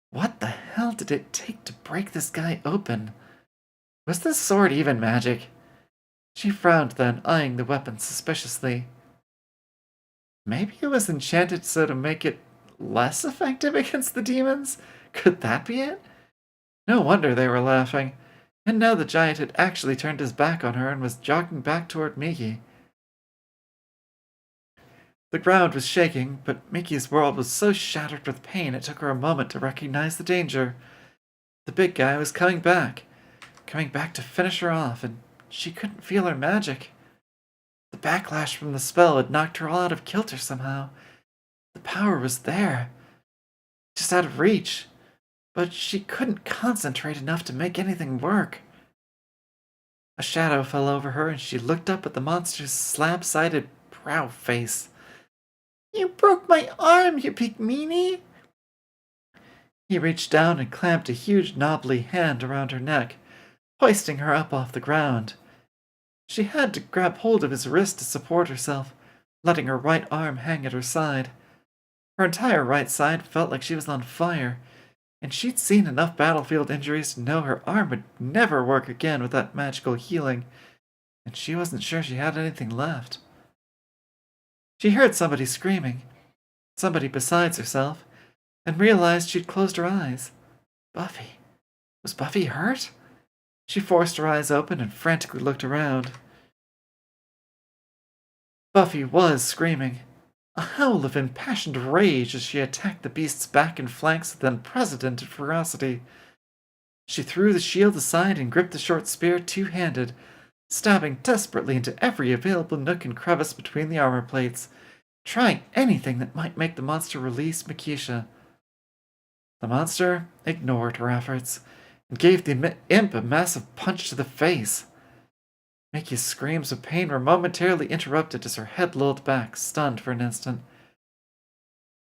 What the hell did it take to break this guy open? Was this sword even magic? She frowned then, eyeing the weapon suspiciously. Maybe it was enchanted so to make it less effective against the demons? Could that be it? No wonder they were laughing. And now the giant had actually turned his back on her and was jogging back toward Mickey. The ground was shaking, but Mickey's world was so shattered with pain it took her a moment to recognize the danger. The big guy was coming back to finish her off, and she couldn't feel her magic. The backlash from the spell had knocked her all out of kilter somehow. The power was there, just out of reach. But she couldn't concentrate enough to make anything work. A shadow fell over her, and she looked up at the monster's slab-sided proud face. "You broke my arm, you big meanie!" He reached down and clamped a huge knobbly hand around her neck, hoisting her up off the ground. She had to grab hold of his wrist to support herself, letting her right arm hang at her side. Her entire right side felt like she was on fire, and she'd seen enough battlefield injuries to know her arm would never work again without magical healing, and she wasn't sure she had anything left. She heard somebody screaming, somebody besides herself, and realized she'd closed her eyes. Buffy. Was Buffy hurt? She forced her eyes open and frantically looked around. Buffy was screaming. A howl of impassioned rage as she attacked the beast's back and flanks with unprecedented ferocity. She threw the shield aside and gripped the short spear two-handed, stabbing desperately into every available nook and crevice between the armor plates, trying anything that might make the monster release Makisha. The monster ignored her efforts and gave the imp a massive punch to the face. Mickey's screams of pain were momentarily interrupted as her head lolled back, stunned for an instant.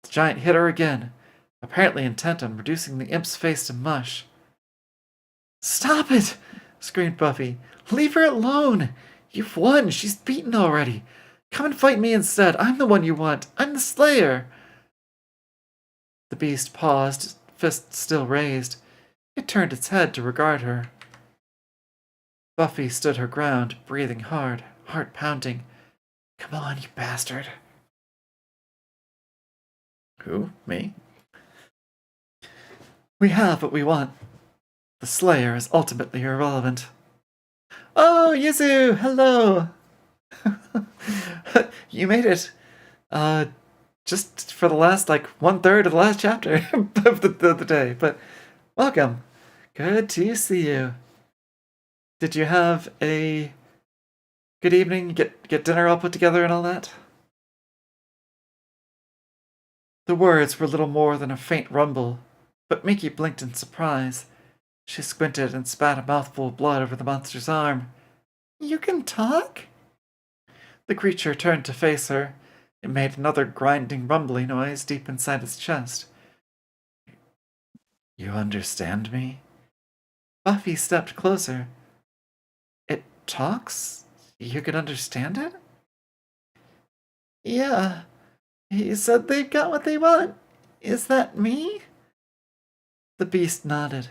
The giant hit her again, apparently intent on reducing the imp's face to mush. "Stop it!" screamed Buffy. "Leave her alone! You've won! She's beaten already! Come and fight me instead! I'm the one you want! I'm the Slayer!" The beast paused, fist still raised. It turned its head to regard her. Buffy stood her ground, breathing hard, heart pounding. "Come on, you bastard." Who? Me? "We have what we want. The Slayer is ultimately irrelevant." "Oh, Yuzu! Hello!" You made it. Just for the last, 1/3 of the last chapter of the day. But welcome. Good to see you. Did you have a good evening? Get dinner all put together and all that? The words were little more than a faint rumble, but Mickey blinked in surprise. She squinted and spat a mouthful of blood over the monster's arm. "You can talk?" The creature turned to face her. It made another grinding, rumbly noise deep inside its chest. "You understand me?" Buffy stepped closer. "It talks? You can understand it?" "Yeah. He said they've got what they want. Is that me?" The beast nodded.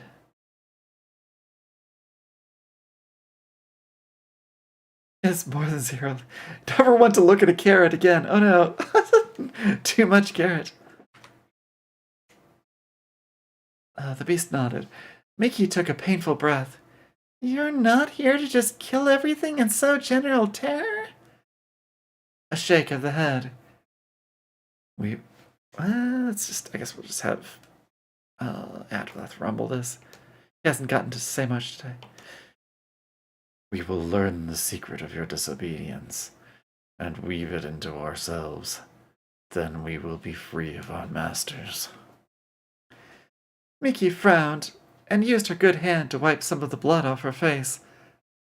"It's more than zero. Don't ever want to look at a carrot again. Oh no. Too much carrot." The beast nodded. Mickey took a painful breath. "You're not here to just kill everything and sow general terror?" A shake of the head. I guess we'll just have Adleth rumble this. He hasn't gotten to say much today. "We will learn the secret of your disobedience and weave it into ourselves. Then we will be free of our masters." Mickey frowned and used her good hand to wipe some of the blood off her face.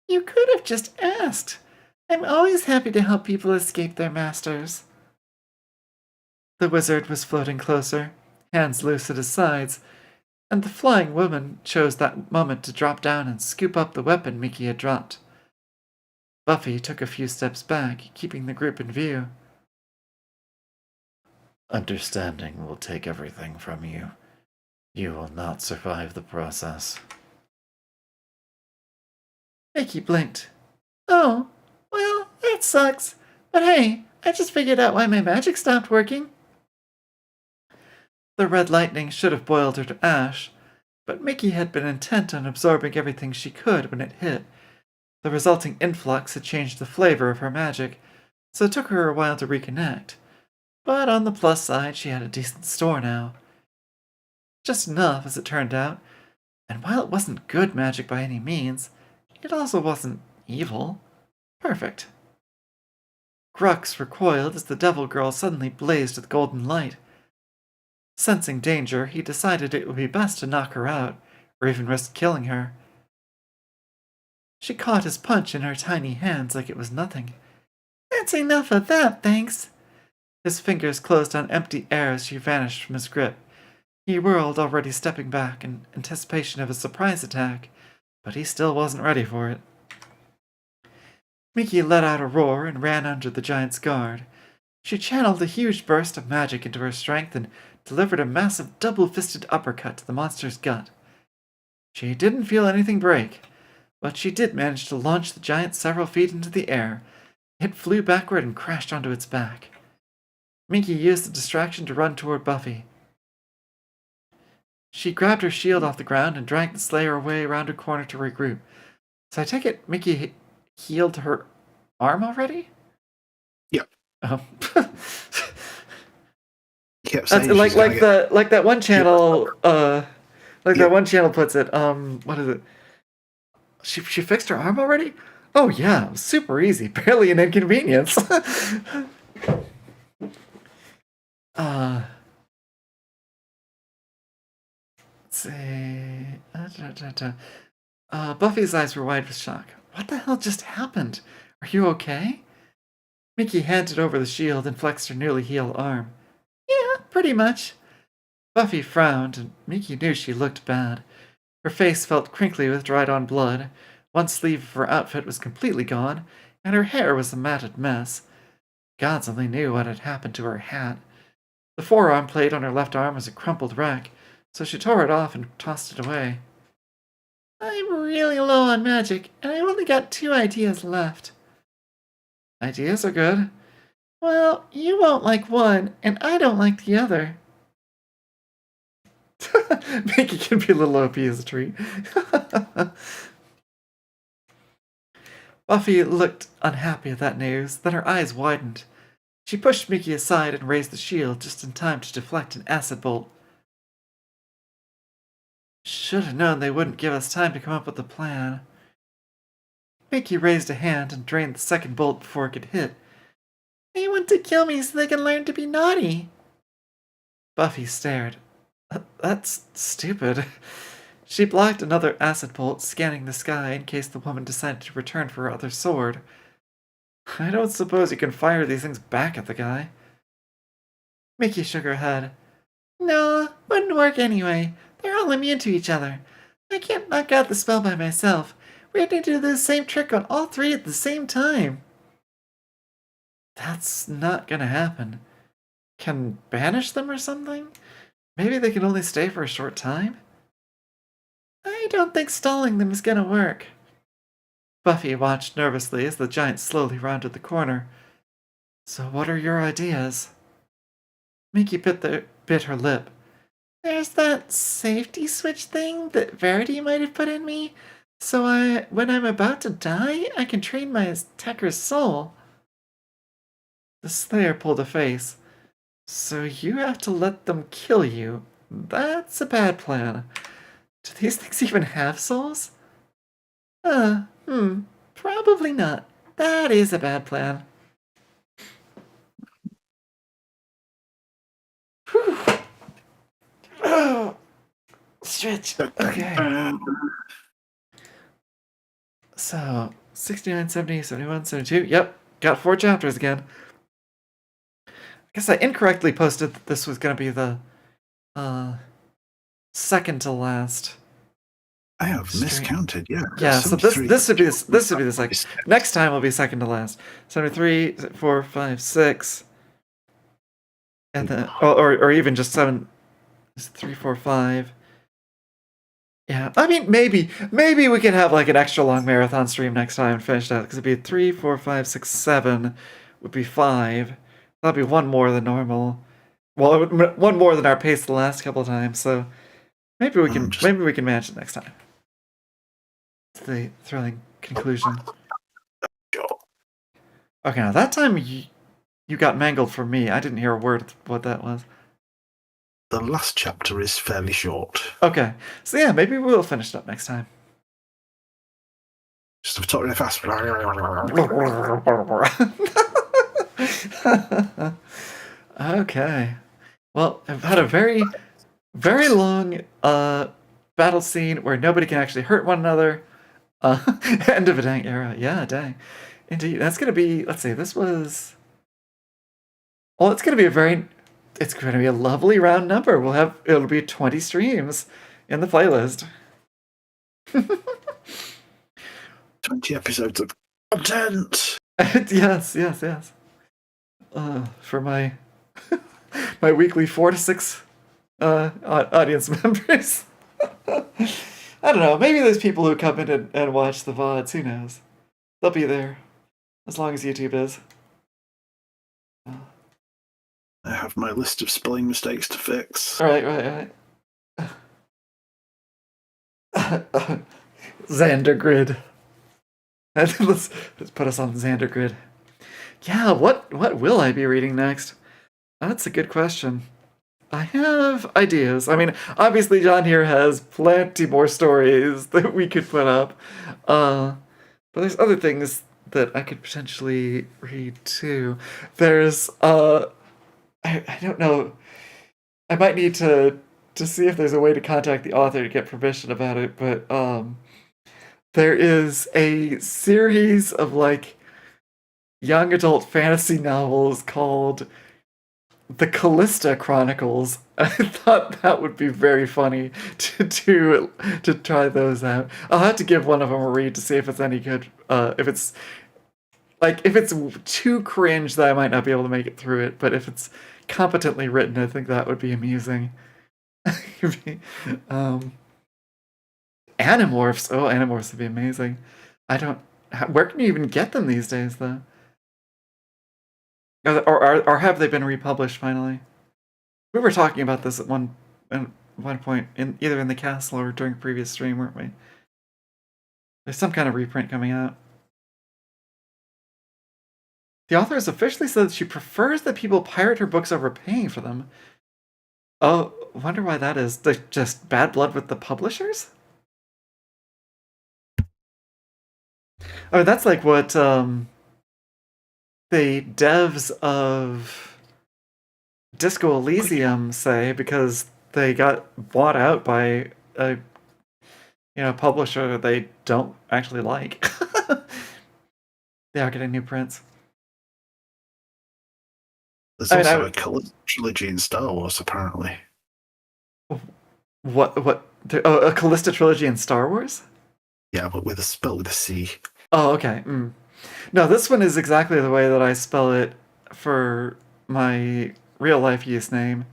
"You could have just asked. I'm always happy to help people escape their masters." The wizard was floating closer, hands loose at his sides, and the flying woman chose that moment to drop down and scoop up the weapon Mickey had dropped. Buffy took a few steps back, keeping the group in view. "Understanding will take everything from you. You will not survive the process." Mickey blinked. "Oh, well, that sucks. But hey, I just figured out why my magic stopped working." The red lightning should have boiled her to ash, but Mickey had been intent on absorbing everything she could when it hit. The resulting influx had changed the flavor of her magic, so it took her a while to reconnect. But on the plus side, she had a decent store now. Just enough, as it turned out, and while it wasn't good magic by any means, it also wasn't evil. Perfect. Grux recoiled as the devil girl suddenly blazed with golden light. Sensing danger, he decided it would be best to knock her out, or even risk killing her. She caught his punch in her tiny hands like it was nothing. "That's enough of that, thanks." His fingers closed on empty air as she vanished from his grip. He whirled, already stepping back in anticipation of a surprise attack, but he still wasn't ready for it. Mickey let out a roar and ran under the giant's guard. She channeled a huge burst of magic into her strength and delivered a massive double-fisted uppercut to the monster's gut. She didn't feel anything break, but she did manage to launch the giant several feet into the air. It flew backward and crashed onto its back. Mickey used the distraction to run toward Buffy. She grabbed her shield off the ground and dragged the Slayer away around a corner to regroup. So I take it Mickey healed her arm already? Yep. Oh. Kept That's saying like she's gonna get- that one channel that one channel puts it. What is it? She fixed her arm already? Oh yeah, super easy, barely an inconvenience. Let's see. Buffy's eyes were wide with shock. What the hell just happened? Are you okay? Mickey handed over the shield and flexed her newly healed arm. Yeah, pretty much. Buffy frowned, and Mickey knew she looked bad. Her face felt crinkly with dried-on blood. One sleeve of her outfit was completely gone, and her hair was a matted mess. Gods only knew what had happened to her hat. The forearm plate on her left arm was a crumpled wreck, so she tore it off and tossed it away. I'm really low on magic, and I've only got 2 ideas left. Ideas are good. Well, you won't like one, and I don't like the other. Mickey can be a little OP as a treat. Buffy looked unhappy at that news, then her eyes widened. She pushed Mickey aside and raised the shield just in time to deflect an acid bolt. Should have known they wouldn't give us time to come up with a plan. Mickey raised a hand and drained the second bolt before it could hit. They want to kill me so they can learn to be naughty. Buffy stared. That's stupid. She blocked another acid bolt, scanning the sky in case the woman decided to return for her other sword. I don't suppose you can fire these things back at the guy. Mickey shook her head. No, wouldn't work anyway. They're all immune to each other. I can't knock out the spell by myself. We have to do the same trick on all 3 at the same time. That's not gonna happen. Can banish them or something? Maybe they can only stay for a short time? I don't think stalling them is gonna work. Buffy watched nervously as the giant slowly rounded the corner. So what are your ideas? Mickey bit her lip. There's that safety switch thing that Verity might have put in me, so when I'm about to die, I can train my attacker's soul. The Slayer pulled a face. So you have to let them kill you. That's a bad plan. Do these things even have souls? Probably not. That is a bad plan. Whew. Oh, stretch. Okay. So, 69, 70, 71, 72. Yep, got 4 chapters again. I guess I incorrectly posted that this was going to be the second to last. I have miscounted, yeah. Yeah, so this would be the second. Next time will be second to last. 73, 4, 5, 6. And then or even just 7, 3, 4, 5. Yeah, I mean maybe we could have like an extra long marathon stream next time and finish that, because it'd be 3, 4, 5, 6, 7 would be 5. That'd be 1 more than normal. Well, 1 more than our pace the last couple of times. So maybe we can manage it next time. It's the thrilling conclusion. Okay, now that time you got mangled for me. I didn't hear a word of what that was. The last chapter is fairly short. Okay, so yeah, maybe we'll finish it up next time. Just talk really fast. Okay. Well, I've had a very, very long battle scene where nobody can actually hurt one another. End of a dang era. Yeah, dang. Indeed. That's going to be, let's see, this was... Well, it's going to be a lovely round number. It'll be 20 streams in the playlist. 20 episodes of content. Yes. For my my weekly 4 to 6 audience members. I don't know. Maybe there's people who come in and watch the VODs. Who knows? They'll be there as long as YouTube is. I have my list of spelling mistakes to fix. Right. Xander Grid. Let's put us on Xander Grid. Yeah, what will I be reading next? That's a good question. I have ideas. I mean, obviously John here has plenty more stories that we could put up. But there's other things that I could potentially read too. There's I don't know. I might need to see if there's a way to contact the author to get permission about it, but there is a series of like young adult fantasy novels called The Callista Chronicles. I thought that would be very funny to try those out. I'll have to give one of them a read to see if it's any good. If it's too cringe that I might not be able to make it through it, but if it's competently written, I think that would be amusing. um, Animorphs. Oh, Animorphs would be amazing. I don't. Where can you even get them these days, though? Or have they been republished finally? We were talking about this at one point, either in the castle or during a previous stream, weren't we? There's some kind of reprint coming out. The author has officially said that she prefers that people pirate her books over paying for them. Oh, wonder why that is. Just bad blood with the publishers? Oh, that's like what the devs of Disco Elysium say, because they got bought out by a publisher that they don't actually like. They are getting new prints. There's also a Callista trilogy in Star Wars, apparently. What? A Callista trilogy in Star Wars? Yeah, but spelled with a C. Oh, okay. No, this one is exactly the way that I spell it for my real life use name,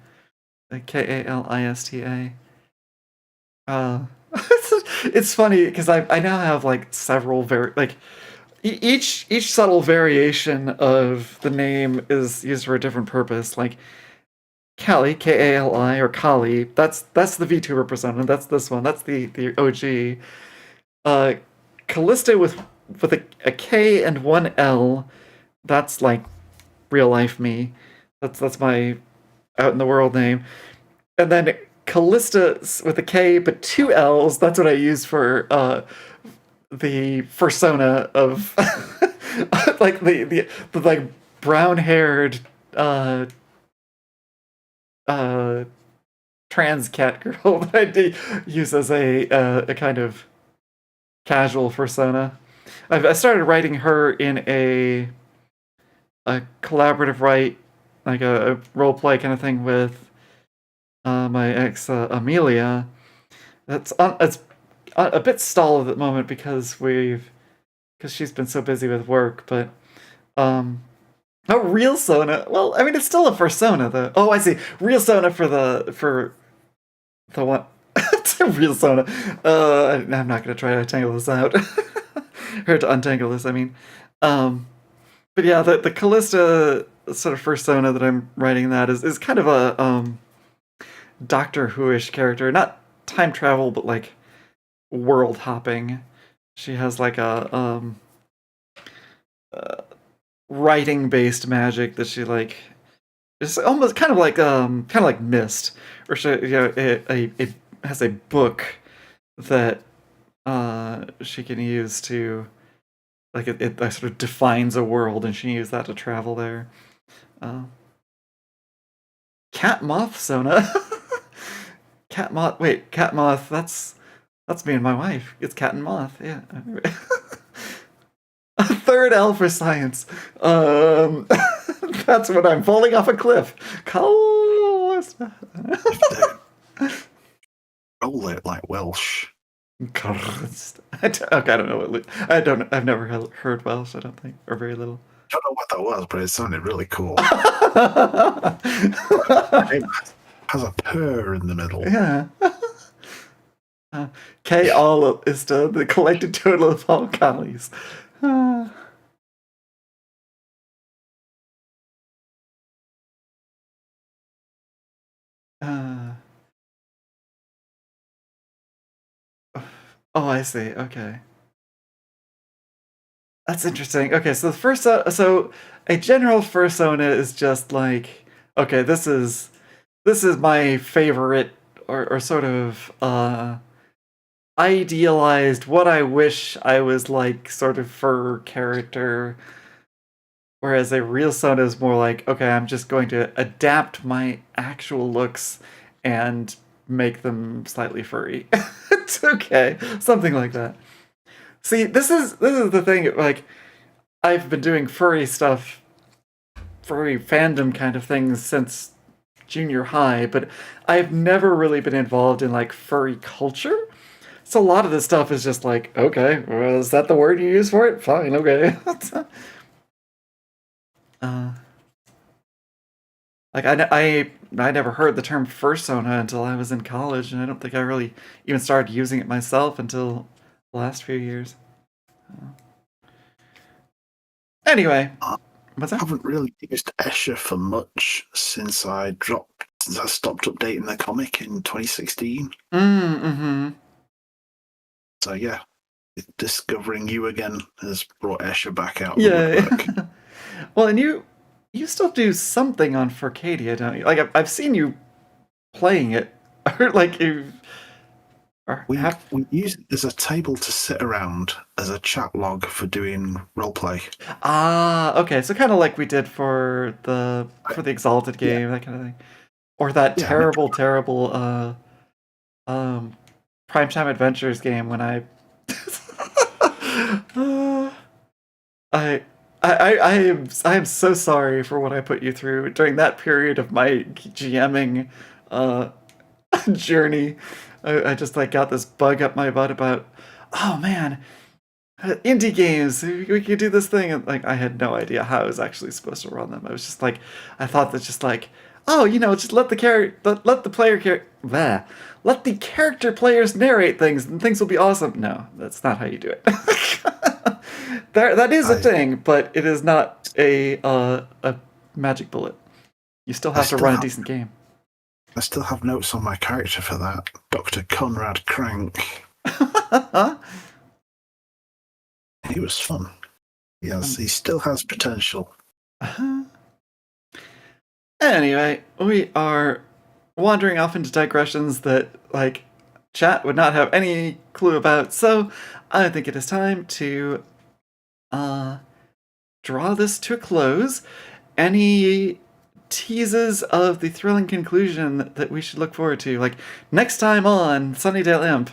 Kalista. It's funny because I now have like several each subtle variation of the name is used for a different purpose. Like Kali, Kali, or Kali. That's the VTuber persona. That's this one. That's the OG. Callista with a K and one L. That's like real life me. That's my out in the world name. And then Callista with a K but two L's. That's what I use for the persona of like the like brown haired trans cat girl that I use as a kind of casual persona. I started writing her in a collaborative write, like a role play kind of thing with my ex Amelia. It's a bit stalled at the moment because she's been so busy with work. But oh, real Sona. Well, I mean, it's still a persona though. Oh, I see. Real Sona for the one. It's a real Sona. I'm not gonna try to tangle this out. Or to untangle this, I mean. But yeah, the Callista sort of persona that I'm writing that is kind of a Doctor Who-ish character. Not time travel, but like world hopping. She has like a writing based magic that she like. It's almost kind of like Mist, or she it has a book that she can use to like it sort of defines a world, and she can use that to travel there. Cat Moth Sona. Cat Moth. Wait, Cat Moth. That's me and my wife. It's Cat and Moth. Yeah. A third L for science. That's when I'm falling off a cliff. Roll it like Welsh. I don't know what. I've never heard Welsh. I don't think, or very little. I don't know what that was, but it sounded really cool. It has a purr in the middle. Yeah. K all is the collected total of all Kalis. Oh, I see. Okay. That's interesting. Okay, so the first so a general fursona is just like, okay, this is my favorite or sort of idealized what I wish I was like sort of fur character. Whereas a real Sona is more like, okay, I'm just going to adapt my actual looks and make them slightly furry. It's okay. Something like that. See, this is the thing, like, I've been doing furry stuff, furry fandom kind of things since junior high, but I've never really been involved in like furry culture. So a lot of this stuff is just like, okay, well, is that the word you use for it? Fine, okay. Like I never heard the term fursona until I was in college, and I don't think I really even started using it myself until the last few years. Anyway, what's I that? haven't really used Escher for much since I stopped updating the comic in 2016. Mm-hmm. So yeah, discovering you again has brought Escher back out of the Yeah. woodwork. Well, and you still do something on Furcadia, don't you? Like I've seen you playing it, or like you. We use it as a table to sit around as a chat log for doing roleplay. Okay, so kind of like we did for the Exalted game, that kind of thing, or that terrible Primetime Adventures game when I I am so sorry for what I put you through during that period of my GMing journey. I just like got this bug up my butt about, oh man, indie games, we could do this thing, and like I had no idea how I was actually supposed to run them. I was just like, I thought that just like, oh, just let the let the character players narrate things and things will be awesome. No, that's not how you do it. That is a thing, but it is not a magic bullet. You still have to run a decent game. I still have notes on my character for that, Dr. Conrad Crank. He was fun. Yes, he still has potential. Anyway, we are wandering off into digressions that, like, chat would not have any clue about, so I think it is time to draw this to a close. Any teases of the thrilling conclusion that we should look forward to, like next time on Sunnydale Imp?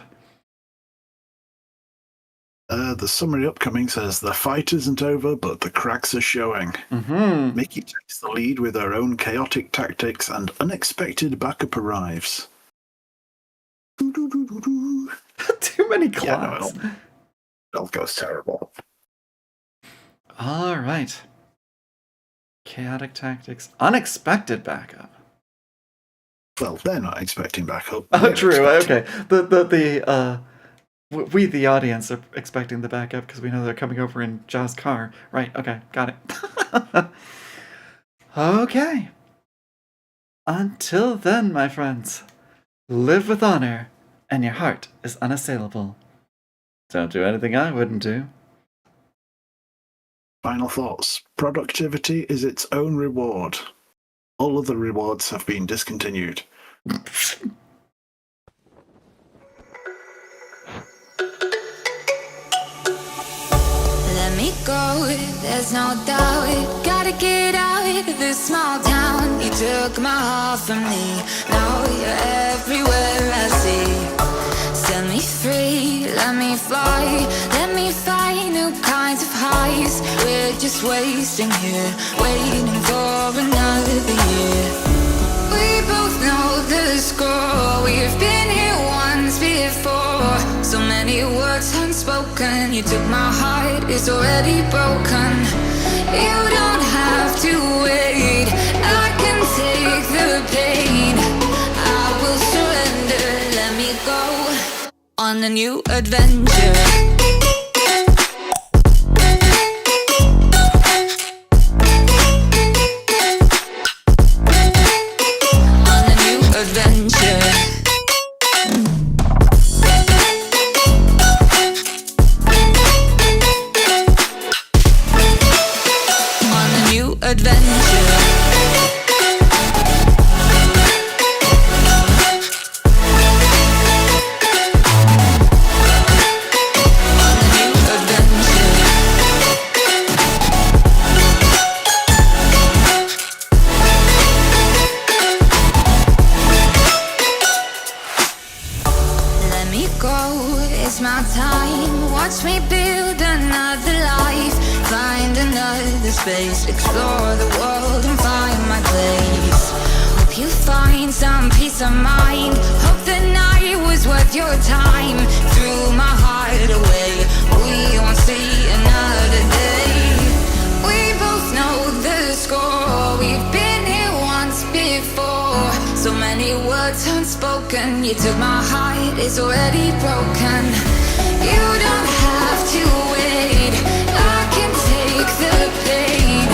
The summary upcoming says the fight isn't over, but the cracks are showing. Mm-hmm. Mickey takes the lead with her own chaotic tactics, and unexpected backup arrives. Too many claps. Yeah, no, it goes terrible. All right. Chaotic tactics, unexpected backup. Well, they're not expecting backup. Oh, true. Okay. We, the audience, are expecting the backup because we know they're coming over in Ja's car. Right. Okay. Got it. Okay. Until then, my friends, live with honor, and your heart is unassailable. Don't do anything I wouldn't do. Final thoughts. Productivity is its own reward. All other rewards have been discontinued. Let me go, there's no doubt. Gotta get out of this small town. You took my heart from me. Now you're everywhere I see. Set me free, let me fly. Let me find new kinds of highs. We're just wasting here, waiting for another year. We both know the score. We've been here once before. So many words unspoken. You took my heart, it's already broken. You don't have to wait. I can take the pain. I will surrender. Let me go on a new adventure. let me go, it's my time. Watch me build another life. Find another space, explore the world and find my place. Hope you find some peace of mind. Hope the night was worth your time. Threw my heart away, we won't see another day. We both know the score, we've been here once before. So many words unspoken, you took my heart, it's already broken. You don't have to wait, I can take the pain.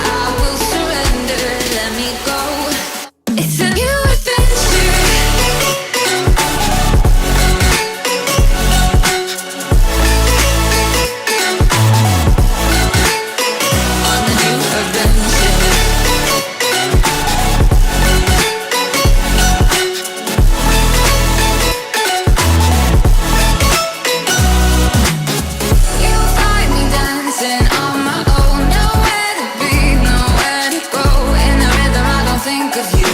I will surrender, let me go. It's a new adventure. On a new adventure. You'll find me dancing on my own. Nowhere to be, nowhere to go. In the rhythm I don't think of you.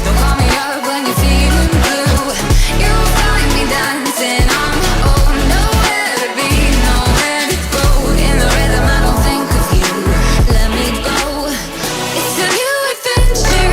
Don't call me up when you're feeling blue. You'll find me dancing on my own. Nowhere to be, nowhere to go. In the rhythm I don't think of you. Let me go. It's a new adventure.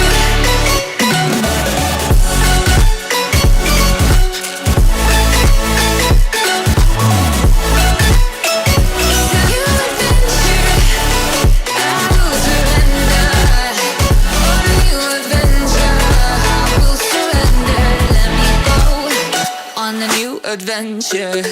On a new adventure.